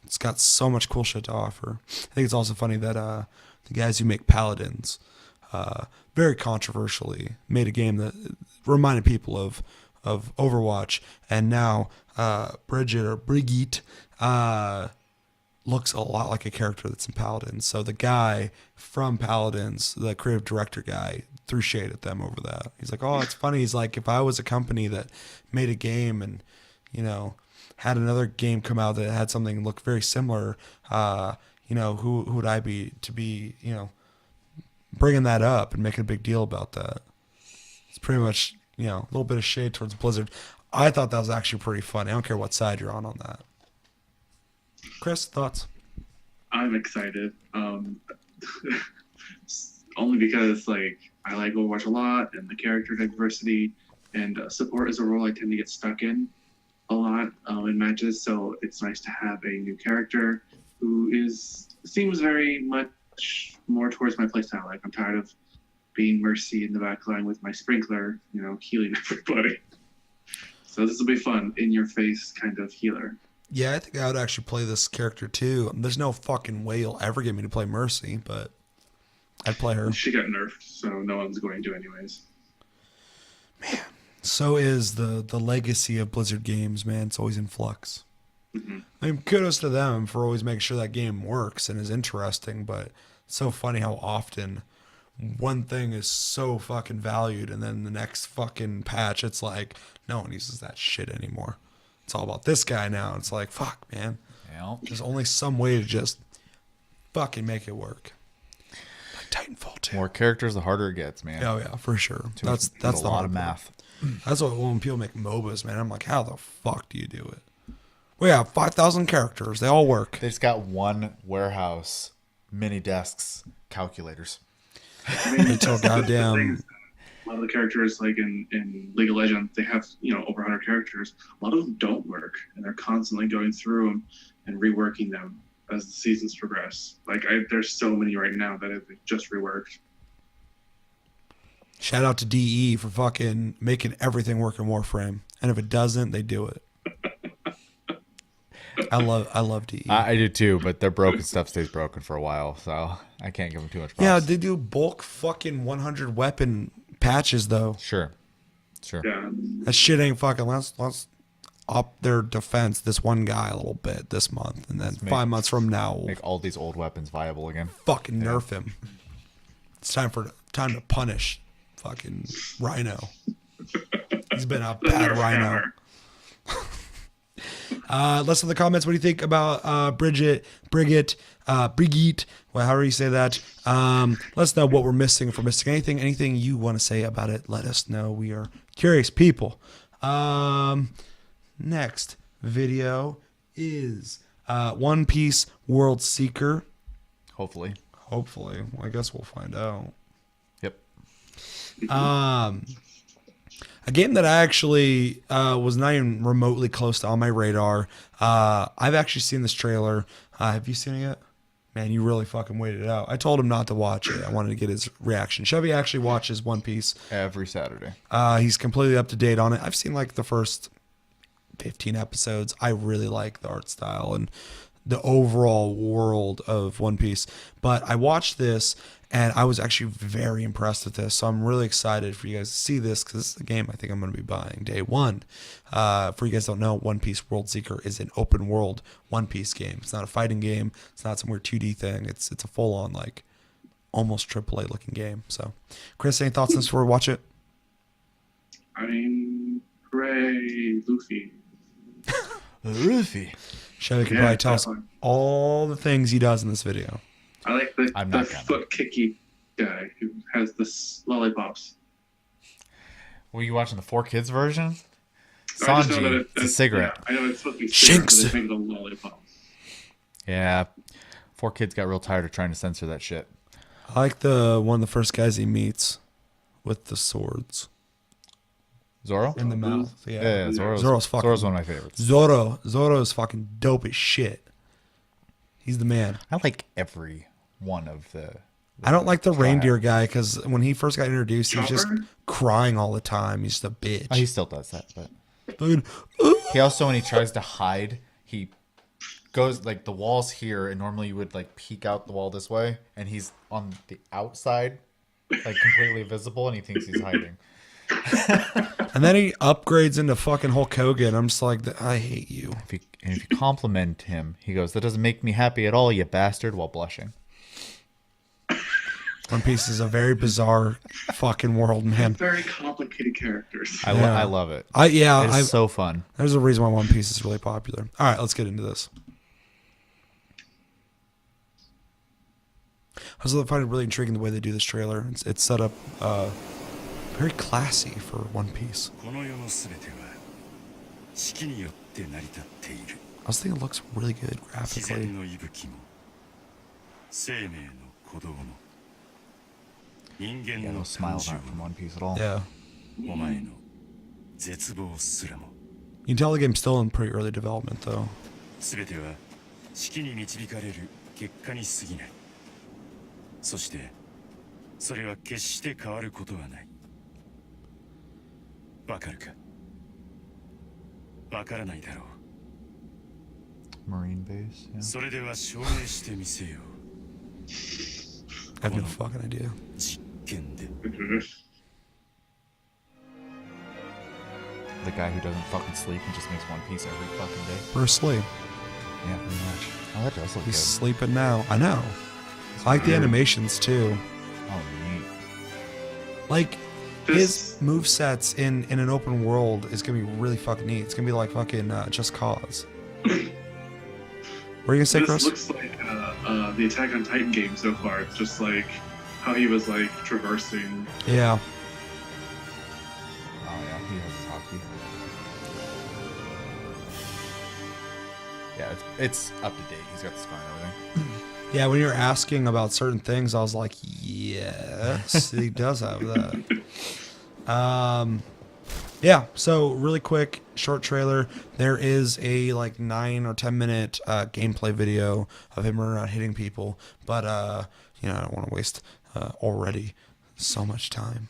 It's got so much cool shit to offer. I think it's also funny that the guys who make Paladins, very controversially, made a game that reminded people of Overwatch, and now Brigitte looks a lot like a character that's in Paladins. So the guy from Paladins, the creative director guy, threw shade at them over that. He's like, oh, it's funny. He's like, if I was a company that made a game and, you know, had another game come out that had something look very similar, you know, who would I be to be, you know, bringing that up and making a big deal about that? It's pretty much, you know, a little bit of shade towards Blizzard. I thought that was actually pretty funny. I don't care what side you're on that. Chris, thoughts? I'm excited. Only because like I like Overwatch a lot, and the character diversity and support is a role I tend to get stuck in a lot in matches. So it's nice to have a new character who seems very much more towards my playstyle. Like I'm tired of being Mercy in the back line with my sprinkler, you know, healing everybody. So this will be fun, in your face kind of healer. Yeah, I think I would actually play this character too. There's no fucking way you'll ever get me to play Mercy, but I'd play her. She got nerfed, so no one's going to anyways. Man, so is the legacy of Blizzard games, man. It's always in flux. Mm-hmm. I mean, kudos to them for always making sure that game works and is interesting, but it's so funny how often one thing is so fucking valued and then the next fucking patch, it's like, no one uses that shit anymore. It's all about this guy now. It's like, fuck, man. Yeah. There's only some way to just fucking make it work. Like Titanfall 2. More characters, the harder it gets, man. Oh yeah, for sure. That's a the lot hard of part. math. That's what when people make MOBAs, man. I'm like, how the fuck do you do it? We have 5,000 characters. They all work. They just got one warehouse, mini desks, calculators. I mean, Until goddamn. A lot of the characters, like in League of Legends, they have, you know, over 100 characters. A lot of them don't work, and they're constantly going through them and reworking them as the seasons progress. Like, there's so many right now that have just reworked. Shout out to DE for fucking making everything work in Warframe. And if it doesn't, they do it. I love DE. I do too, but their broken stuff stays broken for a while, so I can't give them too much props. Yeah, they do bulk fucking 100 weapon patches though. Sure. Yeah. That shit ain't fucking. Let's up their defense this one guy a little bit this month, and then 5 months from now we'll Make all these old weapons viable again. fucking nerf him. It's time to punish fucking Rhino. He's been a bad Nerf Rhino. hammer. Let's know in the comments. What do you think about Brigitte? Well, however you say that. Let us know what we're missing. If we're missing anything you want to say about it, let us know. We are curious people. Next video is One Piece World Seeker. Hopefully. Hopefully. Well, I guess we'll find out. Yep. A game that I actually was not even remotely close to on my radar. I've actually seen this trailer. Have you seen it yet? Man, you really fucking waited it out. I told him not to watch it. I wanted to get his reaction. Chevy actually watches One Piece. Every Saturday. He's completely up to date on it. I've seen like the first 15 episodes. I really like the art style and the overall world of One Piece. But I watched this and I was actually very impressed with this. So I'm really excited for you guys to see this because this is a game I think I'm going to be buying day one. For you guys who don't know, One Piece World Seeker is an open world One Piece game. It's not a fighting game. It's not some weird 2D thing. It's a full on like almost AAA looking game. So Chris, any thoughts on this before we watch it? I mean, hooray, Luffy. Luffy. Chevy can Yeah, probably tell us definitely. all the things he does in this video. I like I'm the not gonna. foot kicky guy who has this lollipops. Were you watching the 4Kids version? I just know that Sanji, it's a cigarette. Yeah, I know it's supposed to be cigarette, Shinx. but they make it a lollipop. Yeah. 4Kids got real tired of trying to censor that shit. I like the one of the first guys he meets with the swords Zoro? in the mouth. Yeah, Zoro's one of my favorites. Zoro's fucking dope as shit. He's the man. I like every one of the. I don't like the reindeer guy because when he first got introduced, he's just Chopper? crying all the time. He's just a bitch. Oh, he still does that, but Fucking, he also, when he tries to hide, he goes like the wall's here, and normally you would like peek out the wall this way, and he's on the outside, like completely visible, and he thinks he's hiding. and then he upgrades into fucking Hulk Hogan. I'm just like, I hate you. If you compliment him, he goes, "That doesn't make me happy at all, you bastard," while blushing. One Piece is a very bizarre fucking world, man. Very complicated characters. I love it. It's so fun. There's a reason why One Piece is really popular. All right, let's get into this. I also find it really intriguing the way they do this trailer. It's set up very classy for One Piece. この世のすべては四季によって成り立っている。 I was thinking it looks really good 自 graphically. 然の息吹も生命の鼓動も人間 Yeah, の no 感 smiles 情 aren't from One Piece at all. Yeah. お前の絶望すらも You can tell the game's still in pretty early development, though. すべては四季に導かれる結果に過ぎない。そしてそれは決して変わることはない。わかるか？わからないだろう。 Marine base. Yeah. それでは証明してみせよう。 I have no fucking idea. 実験で。 The guy who doesn't fucking sleep and just makes One Piece every fucking day. Bruce Lee. Yeah, pretty much. Oh, that does look He's good. sleeping now. I know. I like the animations, too. Oh, neat. Like, his movesets in an open world is going to be really fucking neat. It's going to be like fucking Just Cause. What are you going to say, This Chris? looks like the Attack on Titan game so far. It's just like how he was like traversing. Yeah. Oh, yeah, he has hockey. Yeah, it's up to date. He's got the scar and everything. Yeah, when you were asking about certain things, I was like, yes, he does have that. Yeah, so really quick, short trailer. There is a like 9 or 10 minute gameplay video of him running around hitting people. But, you know, I don't want to waste already so much time.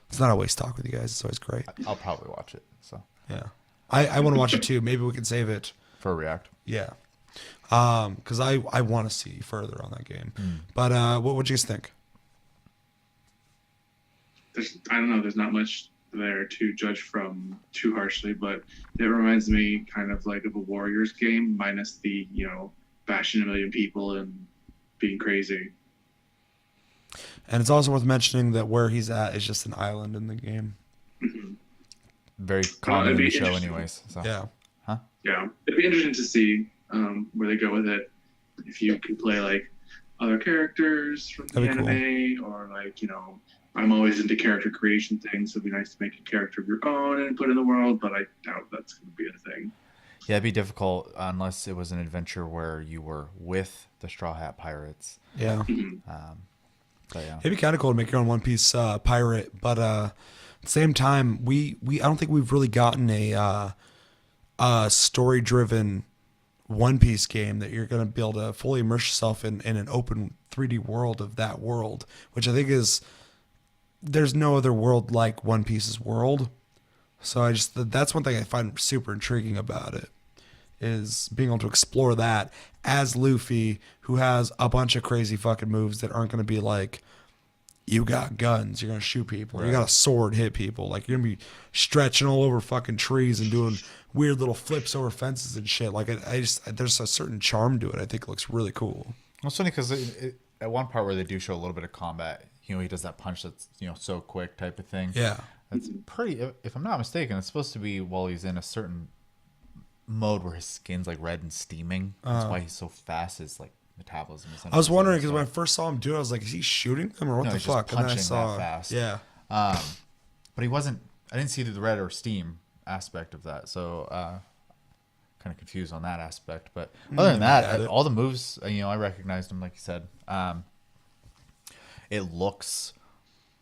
It's not a waste talk with you guys. It's always great. I'll probably watch it. So Yeah. I want to watch it too. Maybe we can save it. for a react. Yeah. Because I want to see further on that game. But what do you guys think? I don't know. There's not much there to judge from too harshly, but it reminds me kind of like of a Warriors game, minus the bashing a million people and being crazy. And it's also worth mentioning that where he's at is just an island in the game. Very common in it'd the be show, interesting. anyways. So. Yeah. Yeah, it'd be interesting to see where they go with it. If you could play like other characters from the That'd be anime, or like I'm always into character creation things. So it'd be nice to make a character of your own and put it in the world, but I doubt that's going to be a thing. Yeah, it'd be difficult unless it was an adventure where you were with the Straw Hat Pirates. Yeah. But yeah. It'd be kind of cool to make your own One Piece pirate, but at the same time, I don't think we've really gotten a story-driven One Piece game that you're going to be able to fully immerse yourself in an open 3D world of that world, which I think there's no other world like One Piece's world. So that's one thing I find super intriguing about it, is being able to explore that as Luffy, who has a bunch of crazy fucking moves that aren't going to be like, you got guns, you're going to shoot people, you got a sword, hit people. Like, you're going to be stretching all over fucking trees and doing weird little flips over fences and shit. Like, there's a certain charm to it. I think it looks really cool. Well, it's funny because at one part where they do show a little bit of combat, he does that punch that's so quick type of thing. Yeah. That's pretty. If I'm not mistaken, it's supposed to be while he's in a certain mode where his skin's like red and steaming. That's why he's so fast. His like metabolism. I was wondering because when I first saw him do it, I was like, is he shooting them or what No, the he's just fuck? And then I punching saw, that fast. yeah. But he wasn't. I didn't see the red or steam aspect of that, so kind of confused on that aspect. But other than that, all the moves, I recognized him, like you said. It looks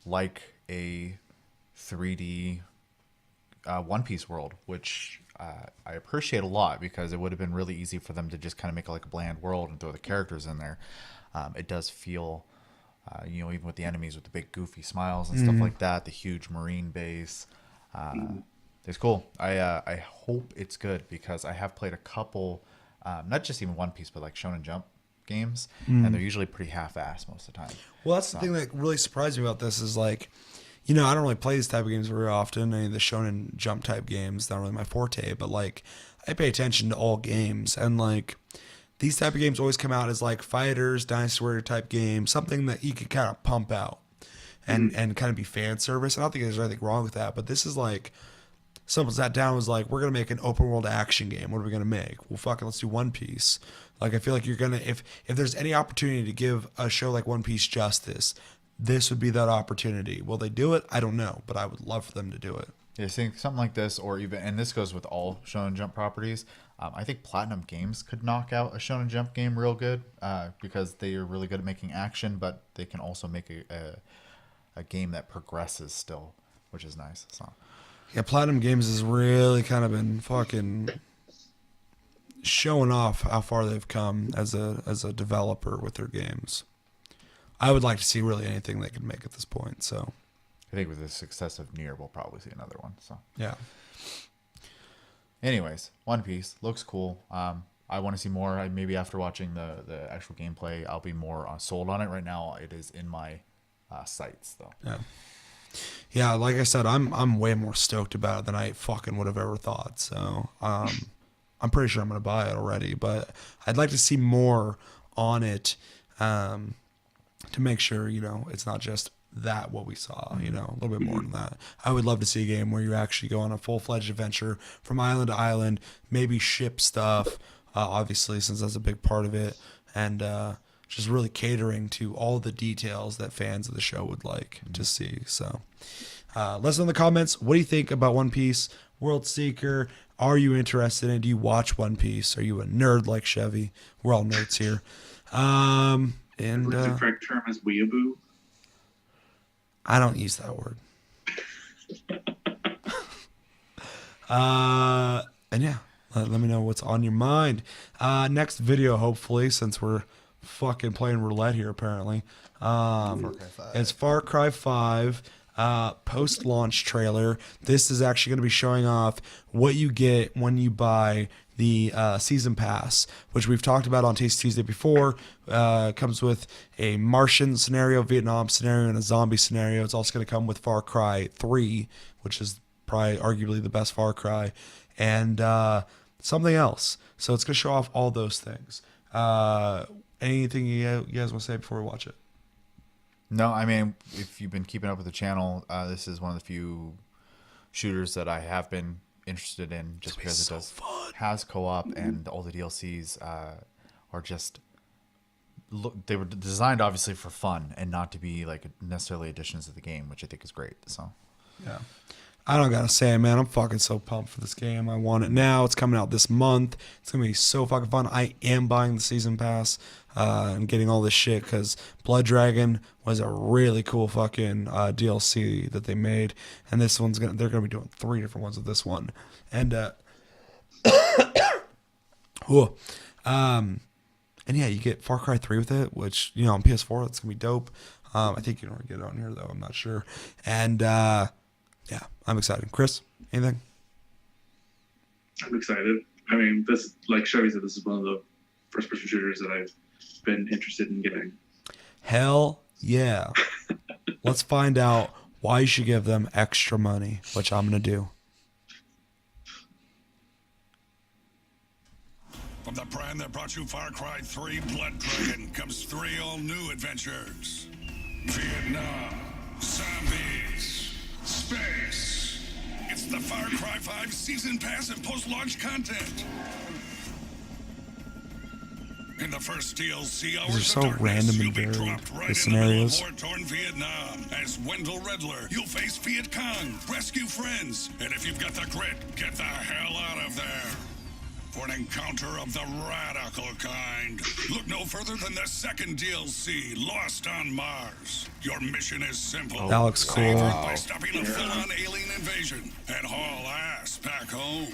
like a 3D One Piece world, which I appreciate a lot because it would have been really easy for them to just kind of make it like a bland world and throw the characters in there. It does feel, even with the enemies with the big goofy smiles and stuff like that, the huge marine base. It's cool. I hope it's good because I have played a couple, not just even One Piece, but like Shonen Jump games, and they're usually pretty half-assed most of the time. Well, that's the thing that really surprised me about this is like, I don't really play these type of games very often. Any of the Shonen Jump type games, not really my forte, but like I pay attention to all games, and like these type of games always come out as like fighters, Dynasty Warrior type games, something that you can kind of pump out and kind of be fan service. I don't think there's anything wrong with that, but this is like someone sat down and was like, we're gonna make an open world action game. What are we gonna make? Well, fucking let's do One Piece. Like I feel like you're gonna if there's any opportunity to give a show like One Piece justice, this would be that opportunity. Will they do it? I don't know, but I would love for them to do it. Yeah, seeing something like this, or even, and this goes with all Shonen Jump properties. I think Platinum Games could knock out a Shonen Jump game real good because they are really good at making action, but they can also make a game that progresses still, which is nice. So. Yeah, Platinum Games has really kind of been fucking showing off how far they've come as a developer with their games. I would like to see really anything they can make at this point. So, I think with the success of Nier, we'll probably see another one. So, yeah. Anyways, One Piece looks cool. I want to see more. Maybe after watching the actual gameplay, I'll be more sold on it. Right now, it is in my sights, though. Yeah. Yeah, like I said, I'm way more stoked about it than I fucking would have ever thought. So, I'm pretty sure I'm gonna buy it already, but I'd like to see more on it. To make sure, it's not just that what we saw, a little bit more than that. I would love to see a game where you actually go on a full-fledged adventure from island to island, maybe ship stuff, obviously, since that's a big part of it, and just really catering to all the details that fans of the show would like to see. So let us know in the comments, what do you think about One Piece, World Seeker? Are you interested in it? Do you watch One Piece? Are you a nerd like Chevy? We're all nerds here. And the correct term is weeaboo. I don't use that word. And yeah, let me know what's on your mind. Next video, hopefully, since we're fucking playing roulette here, apparently. It's Far Cry 5 post-launch trailer. This is actually going to be showing off what you get when you buy the season pass, which we've talked about on Taste Tuesday before. Comes with a Martian scenario, Vietnam scenario, and a zombie scenario. It's also going to come with Far Cry 3, which is probably arguably the best Far Cry, and something else. So it's going to show off all those things. Anything you guys want to say before we watch it? No, I mean, if you've been keeping up with the channel, this is one of the few shooters that I have been interested in, just because it has co-op, and all the DLCs are just they were designed obviously for fun and not to be like necessarily additions to the game, which I think is great. So yeah, I don't gotta say, man, I'm fucking so pumped for this game. I want it now. It's coming out this month. It's gonna be so fucking fun. I am buying the season pass and getting all this shit because Blood Dragon was a really cool fucking DLC that they made, and this one's they're gonna be doing 3 different ones with this one, and and yeah, you get Far Cry 3 with it, which on PS4 that's gonna be dope. I think you can already get it on here though. I'm not sure, and yeah, I'm excited. Chris, anything? I'm excited. I mean, this, like Chevy said, this is one of the first-person shooters that I've been interested in getting. Hell yeah. Let's find out why you should give them extra money, which I'm going to do. From the brand that brought you Far Cry 3 Blood Dragon comes 3 all-new adventures. Vietnam, zombies, space. It's the Far Cry 5 Season Pass and post-launch content. In the first DLC, Hours These are of so Darkness, random and you'll be varied, dropped right the in the middle of scenarios. war-torn Vietnam. As Wendell Redler, you'll face Viet Cong, rescue friends, and if you've got the grit, get the hell out of there. For an encounter of the radical kind, look no further than the second DLC, Lost on Mars. Your mission is simple. That looks Save cool. Earth by stopping a full-on alien invasion and haul ass back home.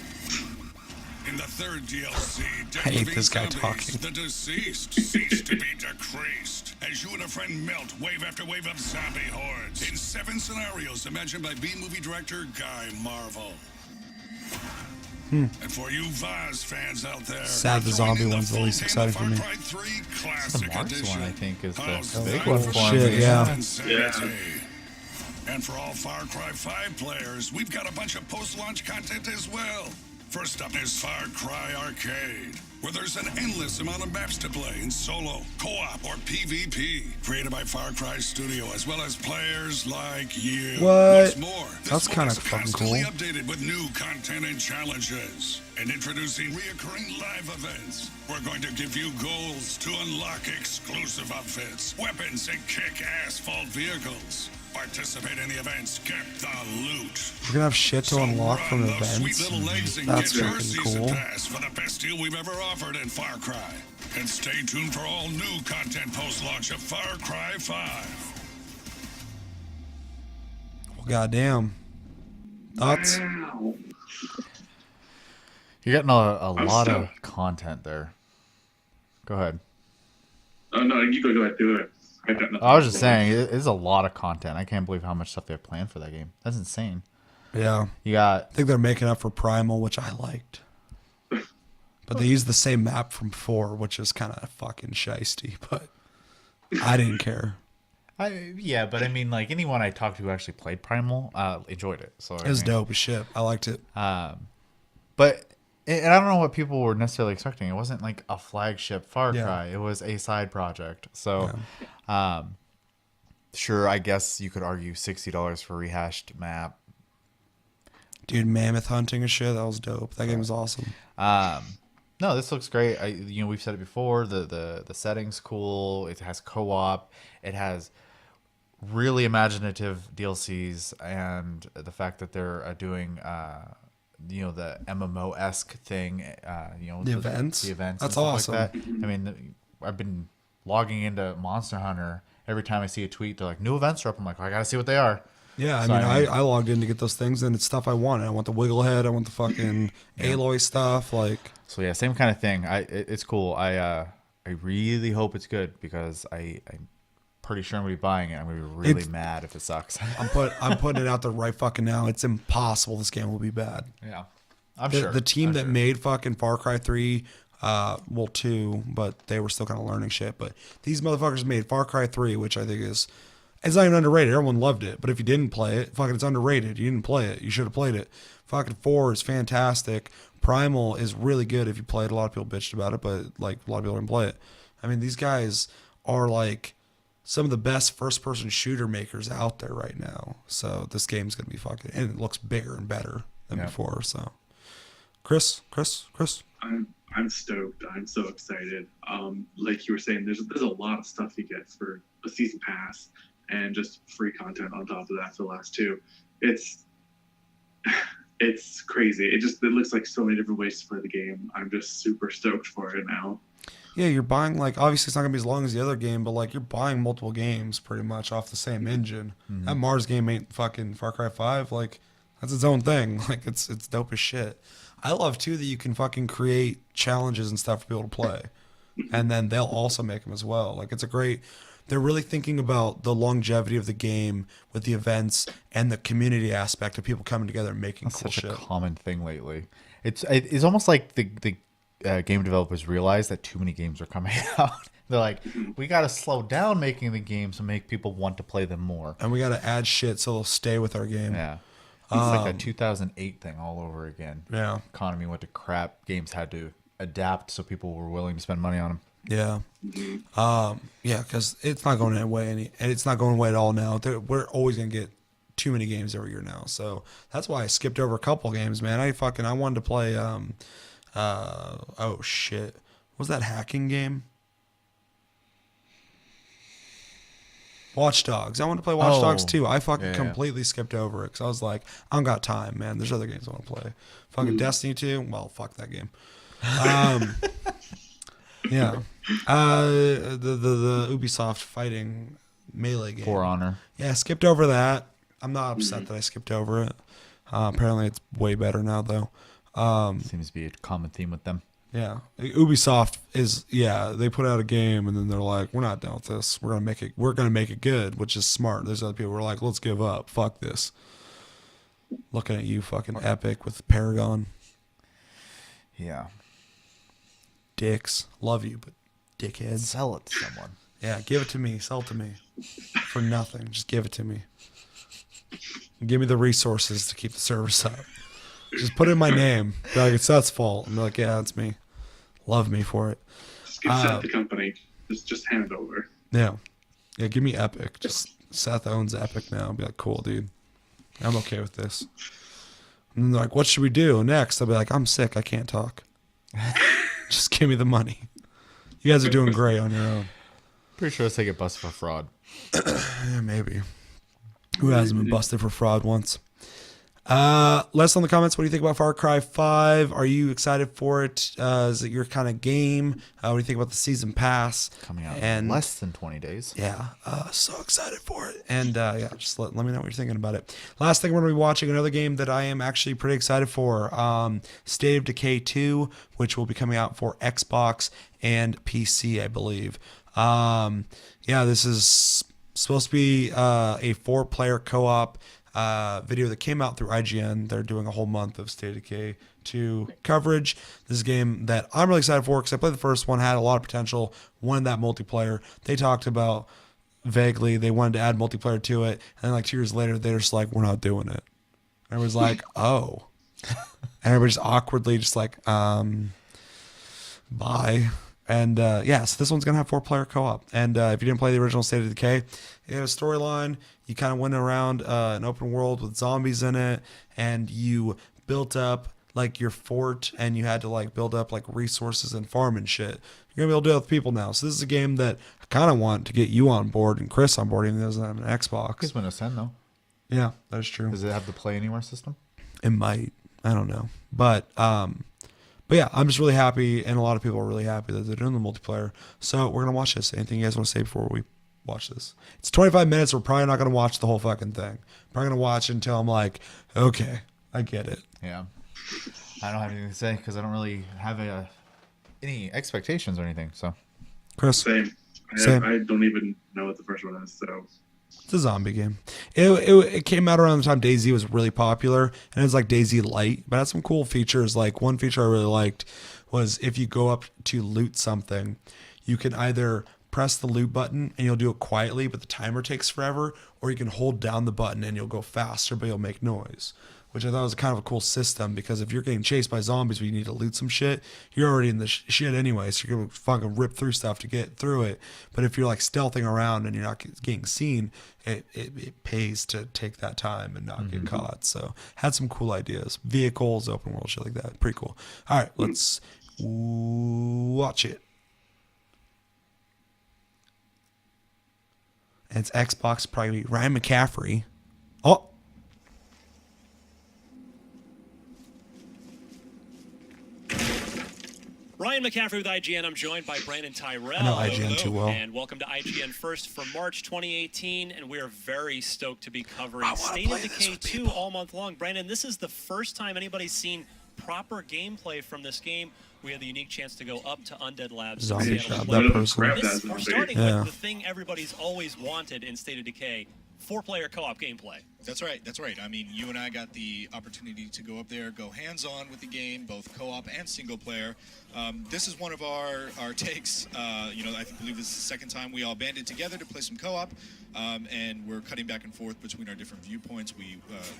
In the third DLC, I hate Dead this guy Zombies, talking. the deceased cease to be decreased as you and a friend melt wave after wave of zombie hordes in 7 scenarios imagined by B-movie director Guy Marvel. And for you Vaz fans out there, Sad the join zombie in one's the full least game exciting of for me. Far Cry 3 The Classic Mars Edition. one, I think, is How's the big that one for for shit, me. yeah. insanity? And for all Far Cry 5 players, we've got a bunch of post-launch content as well. First up is Far Cry Arcade, where there's an endless amount of maps to play in solo, co-op, or PvP, created by Far Cry Studio, as well as players like you. What? What's more, this That's mode kinda is fucking constantly cool. updated with new content and challenges, and introducing reoccurring live events. We're going to give you goals to unlock exclusive outfits, weapons, and kick-ass vault vehicles. Participate in the events, get the loot. We're gonna have shit to unlock from run those sweet events. little legs and That's get your freaking season cool. pass for the best deal we've ever offered in Far Cry. And stay tuned for all new content post-launch of Far Cry 5. Well, goddamn. Thoughts? Wow. You're getting a I'm lot of stoked. content there. Go ahead. Oh no, you go ahead, do it. I got nothing I was just to saying, it is a lot of content. I can't believe how much stuff they have planned for that game. That's insane. Yeah. You got I think they're making up for Primal, which I liked. But they used the same map from 4, which is kind of fucking shisty, but I didn't care. yeah, but I mean, like anyone I talked to who actually played Primal enjoyed it. So It was dope as shit. I liked it. But and I don't know what people were necessarily expecting. It wasn't like a flagship Far Yeah. Cry. It was a side project. So, sure, I guess you could argue $60 for a rehashed map. Dude, mammoth hunting and shit, that was dope. That game was awesome. No, this looks great. We've said it before. The setting's cool. It has co-op. It has really imaginative DLCs, and the fact that they're doing the MMO-esque thing. The events? The events. That's and stuff like awesome. that. I mean, I've been logging into Monster Hunter. Every time I see a tweet, they're like, "New events are up." I'm like, "I gotta see what they are." Yeah, I So, mean, I mean- I logged in to get those things, and it's stuff I wanted. I want the Wigglehead. I want the fucking Aloy stuff. Like, So yeah, same kind of thing. It's cool. I really hope it's good because I'm pretty sure I'm gonna be buying it. I'm gonna be really It's- mad if it sucks. I'm putting it out there right fucking now. It's impossible this game will be bad. Yeah, I'm The, sure. the team I'm that sure. made fucking Far Cry 3, 2, but they were still kind of learning shit. But these motherfuckers made Far Cry 3, which I think is, it's not even underrated. Everyone loved it. But if you didn't play it, fucking it's underrated. You didn't play it. You should have played it. Fucking 4 is fantastic. Primal is really good if you play it. A lot of people bitched about it, but like a lot of people didn't play it. I mean, these guys are like some of the best first-person shooter makers out there right now. So this game's gonna be fucking, and it looks bigger and better than Yeah. before. So, Chris. I'm stoked. I'm so excited. Like you were saying, there's a lot of stuff you get for a season pass and just free content on top of that for the last 2. It's crazy. It looks like so many different ways to play the game. I'm just super stoked for it now. Yeah, you're buying, like, obviously it's not gonna be as long as the other game, but like you're buying multiple games pretty much off the same engine. That Mars game ain't fucking Far Cry 5. Like, that's its own thing. Like, it's dope as shit. I love too that you can fucking create challenges and stuff for people to play, and then they'll also make them as well. Like, it's a great. They're really thinking about the longevity of the game with the events and the community aspect of people coming together and making That's cool such shit. a common thing lately. It's almost like the game developers realize that too many games are coming out. They're like, we got to slow down making the games and make people want to play them more. And we got to add shit so they'll stay with our game. Yeah. It's like that 2008 thing all over again. Yeah. Economy went to crap. Games had to adapt so people were willing to spend money on them. Yeah. Yeah, because it's not going away and it's not going away at all now. We're always gonna get too many games every year now. So that's why I skipped over a couple games, man. I wanted to play oh shit. What was that hacking game? Watch Dogs. I want to play Watch Dogs Oh, too. I fucking yeah. completely skipped over it because I was like, I don't got time, man. There's other games I want to play. Fucking Destiny 2. Well, fuck that game. Yeah. The Ubisoft fighting melee game. For Honor. Yeah, I skipped over that. I'm not upset that I skipped over it. Apparently, it's way better now, though. Seems to be a common theme with them. Yeah, Ubisoft is they put out a game and then they're like, we're not done with this. We're gonna make it good, which is smart. There's other people who are like, let's give up. Fuck this. Looking at you, fucking Epic with Paragon. Yeah. Dicks. Love you, but dickheads. Sell it to someone. Yeah, give it to me. Sell it to me. For nothing. Just give it to me. Give me the resources to keep the service up. Just put in my name. Be like, it's Seth's fault. I'm like, yeah, it's me. Love me for it. Just give Seth the company. Just hand it over. Yeah. Yeah, give me Epic. Just Seth owns Epic now. I'll be like, cool, dude. I'm okay with this. And then they're like, what should we do next? I'll be like, I'm sick. I can't talk. Just give me the money. You guys are doing great on your own. Pretty sure they get busted for fraud. Yeah, maybe. Who hasn't been busted for fraud once? Let us know in the comments. What do you think about Far Cry 5? Are you excited for it? Is it your kind of game? What do you think about the season pass? Coming out And in less than 20 days. yeah, so excited for it. And yeah, just let me know what you're thinking about it. Last thing, we're going to be watching another game that I am actually pretty excited for. State of Decay 2, which will be coming out for Xbox and PC, I believe. Yeah, this is supposed to be a 4-player co-op video that came out through IGN. They're doing a whole month of State of Decay 2 coverage. This is a game that I'm really excited for because I played the first one, had a lot of potential, wanted that multiplayer. They talked about vaguely they wanted to add multiplayer to it, and then like 2 years later, they're just like, we're not doing it. And everyone's like, oh. And everybody's awkwardly just like, bye. And yeah, so this one's going to have 4-player co-op. And if you didn't play the original State of Decay, it had a storyline. You kind of went around an open world with zombies in it, and you built up like your fort, and you had to like build up like resources and farm and shit. You're going to be able to do it with people now. So this is a game that I kind of want to get you on board and Chris on board, even though it doesn't have an Xbox. It's Windows 10 though. Yeah, that is true. Does it have the Play Anywhere system? It might. I don't know. But yeah, I'm just really happy, and a lot of people are really happy that they're doing the multiplayer. So we're going to watch this. Anything you guys want to say before we watch this? It's 25 minutes. We're probably not going to watch the whole fucking thing. Probably going to watch it until I'm like, okay, I get it. Yeah. I don't have anything to say because I don't really have any expectations or anything. So Chris? Same. Same. I don't even know what the first one is, so. It's a zombie game. It came out around the time DayZ was really popular, and it was like DayZ Light, but it had some cool features. Like one feature I really liked was if you go up to loot something, you can either press the loot button and you'll do it quietly, but the timer takes forever, or you can hold down the button and you'll go faster, but you'll make noise. Which I thought was kind of a cool system, because if you're getting chased by zombies where you need to loot some shit, you're already in the shit anyway, so you're going to fucking rip through stuff to get through it. But if you're like stealthing around and you're not getting seen, it pays to take that time and not get caught. So had some cool ideas. Vehicles, open world, shit like that. Pretty cool. All right, let's watch it. And it's Xbox, probably Ryan McCaffrey. Oh! Ryan McCaffrey with IGN. I'm joined by Brandon Tyrell. I know IGN too well. And welcome to IGN First for March 2018. And we are very stoked to be covering wanna State of play this Decay with 2 people. all month long. Brandon, this is the first time anybody's seen proper gameplay from this game. We had the unique chance to go up to Undead Labs. in Zombie Seattle. shop, Let that him person. grab This, that we're zombie. starting Yeah. with the thing everybody's always wanted in State of Decay, 4-player co-op gameplay. That's right. That's right. I mean, you and I got the opportunity to go up there, go hands-on with the game, both co-op and single-player. This is one of our takes. I believe this is the second time we all banded together to play some co-op, and we're cutting back and forth between our different viewpoints.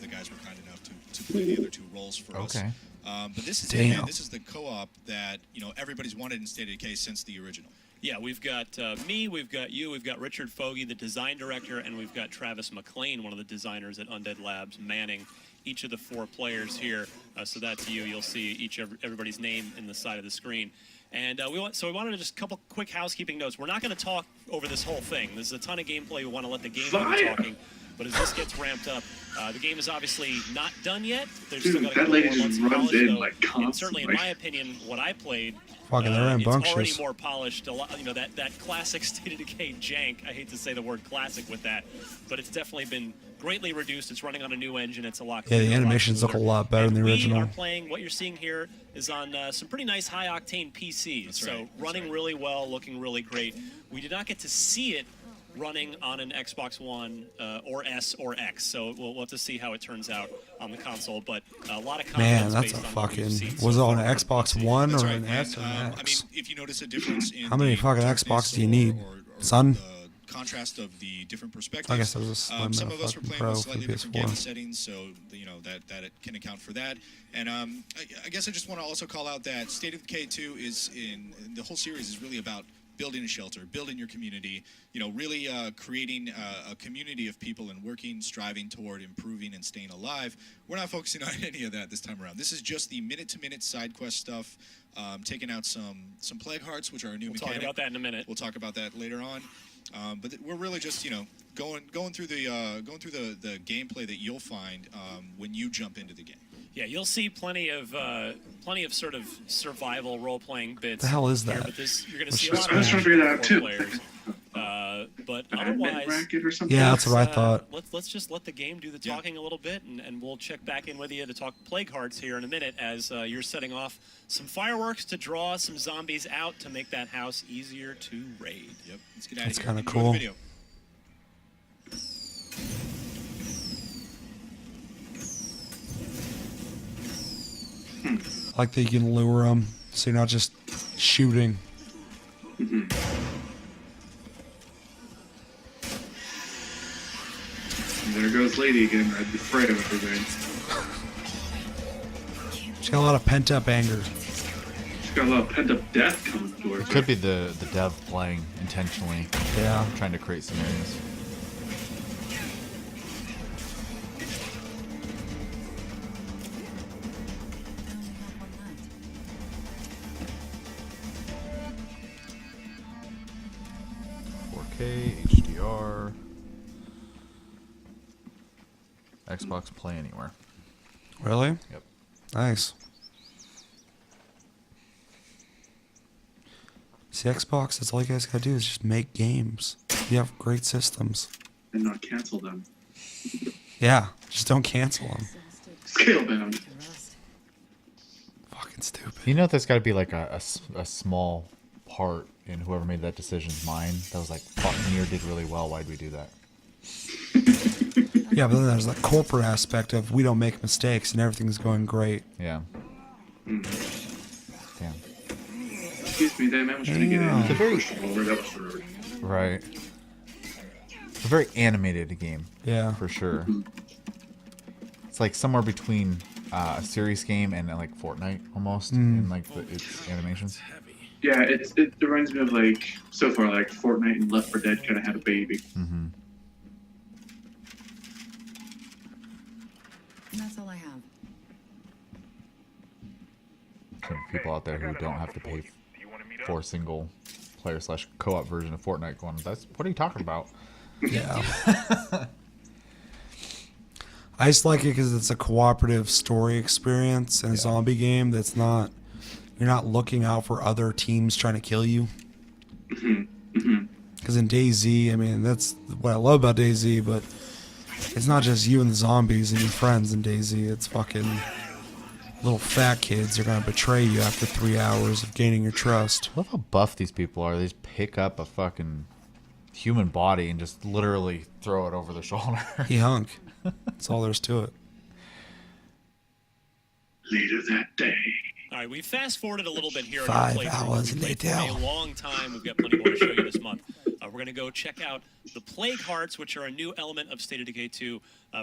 The guys were kind enough to play the other two roles for us. Okay. But this is Damn. it, man. This is the co-op that everybody's wanted in State of Decay since the original. Yeah, we've got me, we've got you, we've got Richard Fogey, the design director, and we've got Travis McLean, one of the designers at Undead Labs, manning each of the 4 players here. So that's you. You'll see everybody's name in the side of the screen. And we wanted to just a couple quick housekeeping notes. We're not going to talk over this whole thing. There's a ton of gameplay. We want to let the game do the talking. But as this gets ramped up, the game is obviously not done yet. There's still got a couple more months of polish, though. And certainly, in my opinion, what I played, Fucking, they're it's already rambunctious. more polished. A lot, you know, that classic State of Decay jank. I hate to say the word classic with that, but it's definitely been greatly reduced. It's running on a new engine. It's a lot. Yeah, the cleaner, animations look a lot better than the We original. are playing. What you're seeing here is on some pretty nice high-octane PCs. That's so right. running really well, looking really great. We did not get to see it running on an Xbox One or S or X, so we'll have to see how it turns out on the console. But a lot of Man, confidence that's a based on what we've fucking. seen Was it so on an far. Xbox One That's or right. an S or And, an I X? mean, if you notice a difference in How many the fucking darkness Xbox do you or- need, or son? the contrast of the different perspectives. I guess there was a Slim some and a of us were fucking playing Pro with for slightly different PS4. gamma settings, so you know that it can account for that. And I guess I just want to also call out that State of Decay 2 is in the whole series is really about building a shelter, building your community, you know, really creating a community of people and working, striving toward improving and staying alive. We're not focusing on any of that this time around. This is just the minute-to-minute side quest stuff, taking out some plague hearts, which are a new We'll mechanic. talk about that in a minute. We'll talk about that later on. But we're really just, you know, going through the gameplay that you'll find when you jump into the game. Yeah, you'll see plenty of sort of survival role-playing bits. The hell is here, that? but you're going to Which see a is- lot I was of trying to figure that out, four too. players. But An admin otherwise, bracket or something? Yeah, that's what I uh, thought. let's just let the game do the talking a little bit, and we'll check back in with you to talk Plague Hearts here in a minute as you're setting off some fireworks to draw some zombies out to make that house easier to raid. Yep, let's get out That's of here. kinda Enjoy cool. The video. I like that you can lure them, so you're not just shooting. And there goes Lady again, right the fray of everything. She's got a lot of pent up anger. She's got a lot of pent-up death coming towards her. Could be the dev playing intentionally, Yeah. trying to create scenarios. HDR, Xbox Play Anywhere. Really? Yep. Nice. See, Xbox, that's all you guys gotta do is just make games. You have great systems. And not cancel them. Yeah, just don't cancel them. Scalebound. Fucking stupid. You know, there's got to be like a small part in whoever made that decision's mind that was like, fuck, Nier did really well. Why'd we do that? Yeah, but then there's that corporate aspect of we don't make mistakes and everything's going great. Yeah. Damn. Excuse me, that man was trying to get in. Yeah. It's a very that was rude. Right. It's a very animated game. Yeah. For sure. It's like somewhere between a serious game and like Fortnite almost in like its animations. Yeah, it reminds me of like so far like Fortnite and Left 4 Dead kind of had a baby. Mm-hmm. That's all I have. Some people out there who don't have to pay for a single player / co-op version of Fortnite going, that's what are you talking about? Yeah. I just like it because it's a cooperative story experience in a zombie game that's not, you're not looking out for other teams trying to kill you. Because in DayZ, I mean, that's what I love about DayZ, but it's not just you and the zombies and your friends in DayZ. It's fucking little fat kids are going to betray you after 3 hours of gaining your trust. I love how buff these people are. They just pick up a fucking human body and just literally throw it over their shoulder. He hunk. That's all there's to it. Later that day. All right, we fast forwarded a little bit here. 5 in our playthrough. hours We played later. for a long time. We've got plenty more to show you this month. We're going to go check out the Plague Hearts, which are a new element of State of Decay 2.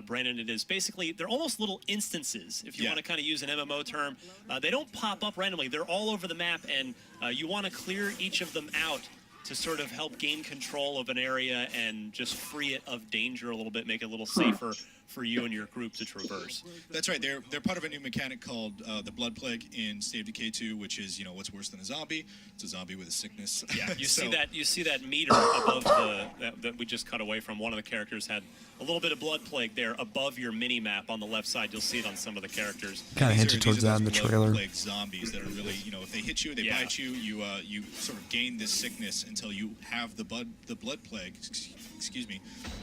Brandon, it is basically, they're almost little instances, if you want to kind of use an MMO term. They don't pop up randomly. They're all over the map, and you want to clear each of them out to sort of help gain control of an area and just free it of danger a little bit, make it a little safer for you and your group to traverse. That's right. They're part of a new mechanic called the Blood Plague in State of Decay 2, which is, you know, what's worse than a zombie? It's a zombie with a sickness. Yeah, you So- see that meter above that we just cut away from. One of the characters had a little bit of blood plague there above your mini map on the left side. You'll see it on some of the characters. Kind of These hinted are- towards these are that in the those blood trailer. plague zombies that are really, you know, if they hit you, they Yeah. bite you, you sort of gain this sickness until you have the blood plague. Excuse me,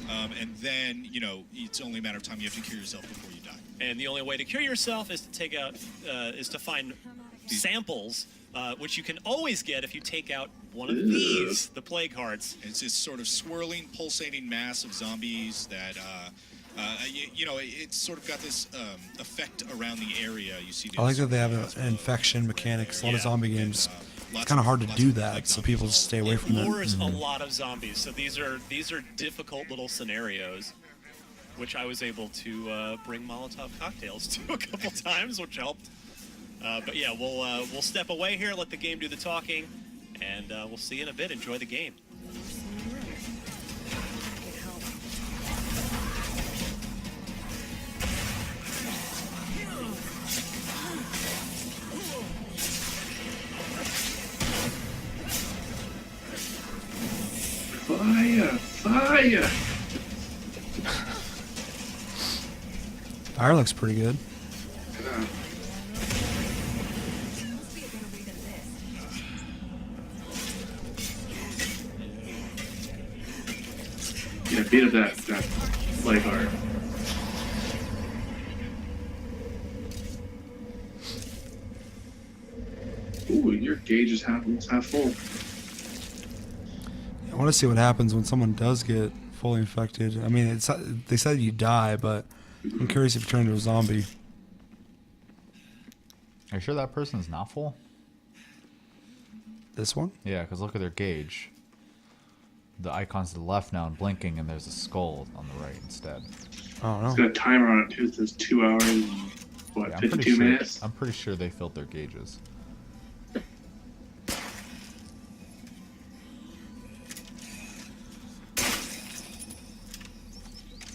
and then, you know, it's only a matter of time. You have to cure yourself before you die. And the only way to cure yourself is to find samples, which you can always get if you take out one of these, the plague hearts. It's this sort of swirling, pulsating mass of zombies that, you know, it's sort of got this effect around the area. You see. I like that they have these- an infection mechanics. A lot of Yeah. zombie games. lots It's kind of hard to lots do of, that, like, so zombie people just stay away It from it. lures a lot of zombies, so these are difficult little scenarios, which I was able to bring Molotov cocktails to a couple times, which helped. But yeah, we'll step away here, let the game do the talking, and we'll see you in a bit. Enjoy the game. Fire! Fire! Fire looks pretty good. Yeah. Yeah, beat up that leg hard. Ooh, your gauge is half full. I want to see what happens when someone does get fully infected. I mean, they said you die, but I'm curious if you turn into a zombie. Are you sure that person's not full? This one? Yeah, because look at their gauge. The icon's to the left now and blinking, and there's a skull on the right instead. I don't It's know. got a timer on it too. It says 2 hours and what, Yeah, I'm pretty 52 sure. minutes? I'm pretty sure they filled their gauges.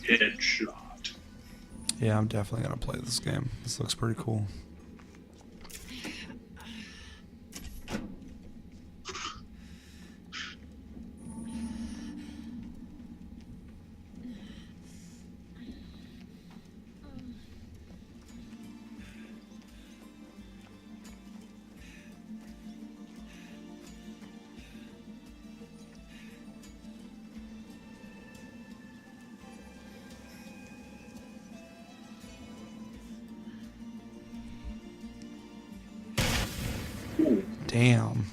Headshot. Yeah, I'm definitely gonna play this game. This looks pretty cool. Ooh, Damn.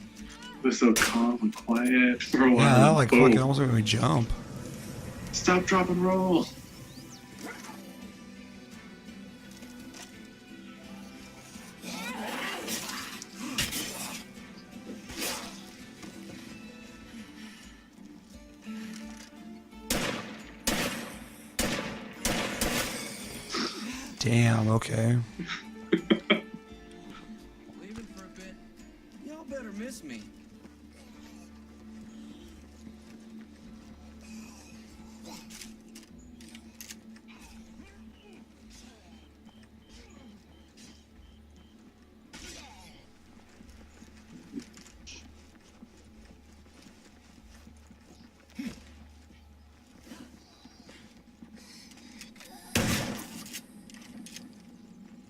it was so calm and quiet for a while. Yeah, that like Boom. fucking almost made me jump. Stop, drop, and roll. Damn, okay. Leaving for a bit. Y'all better miss me.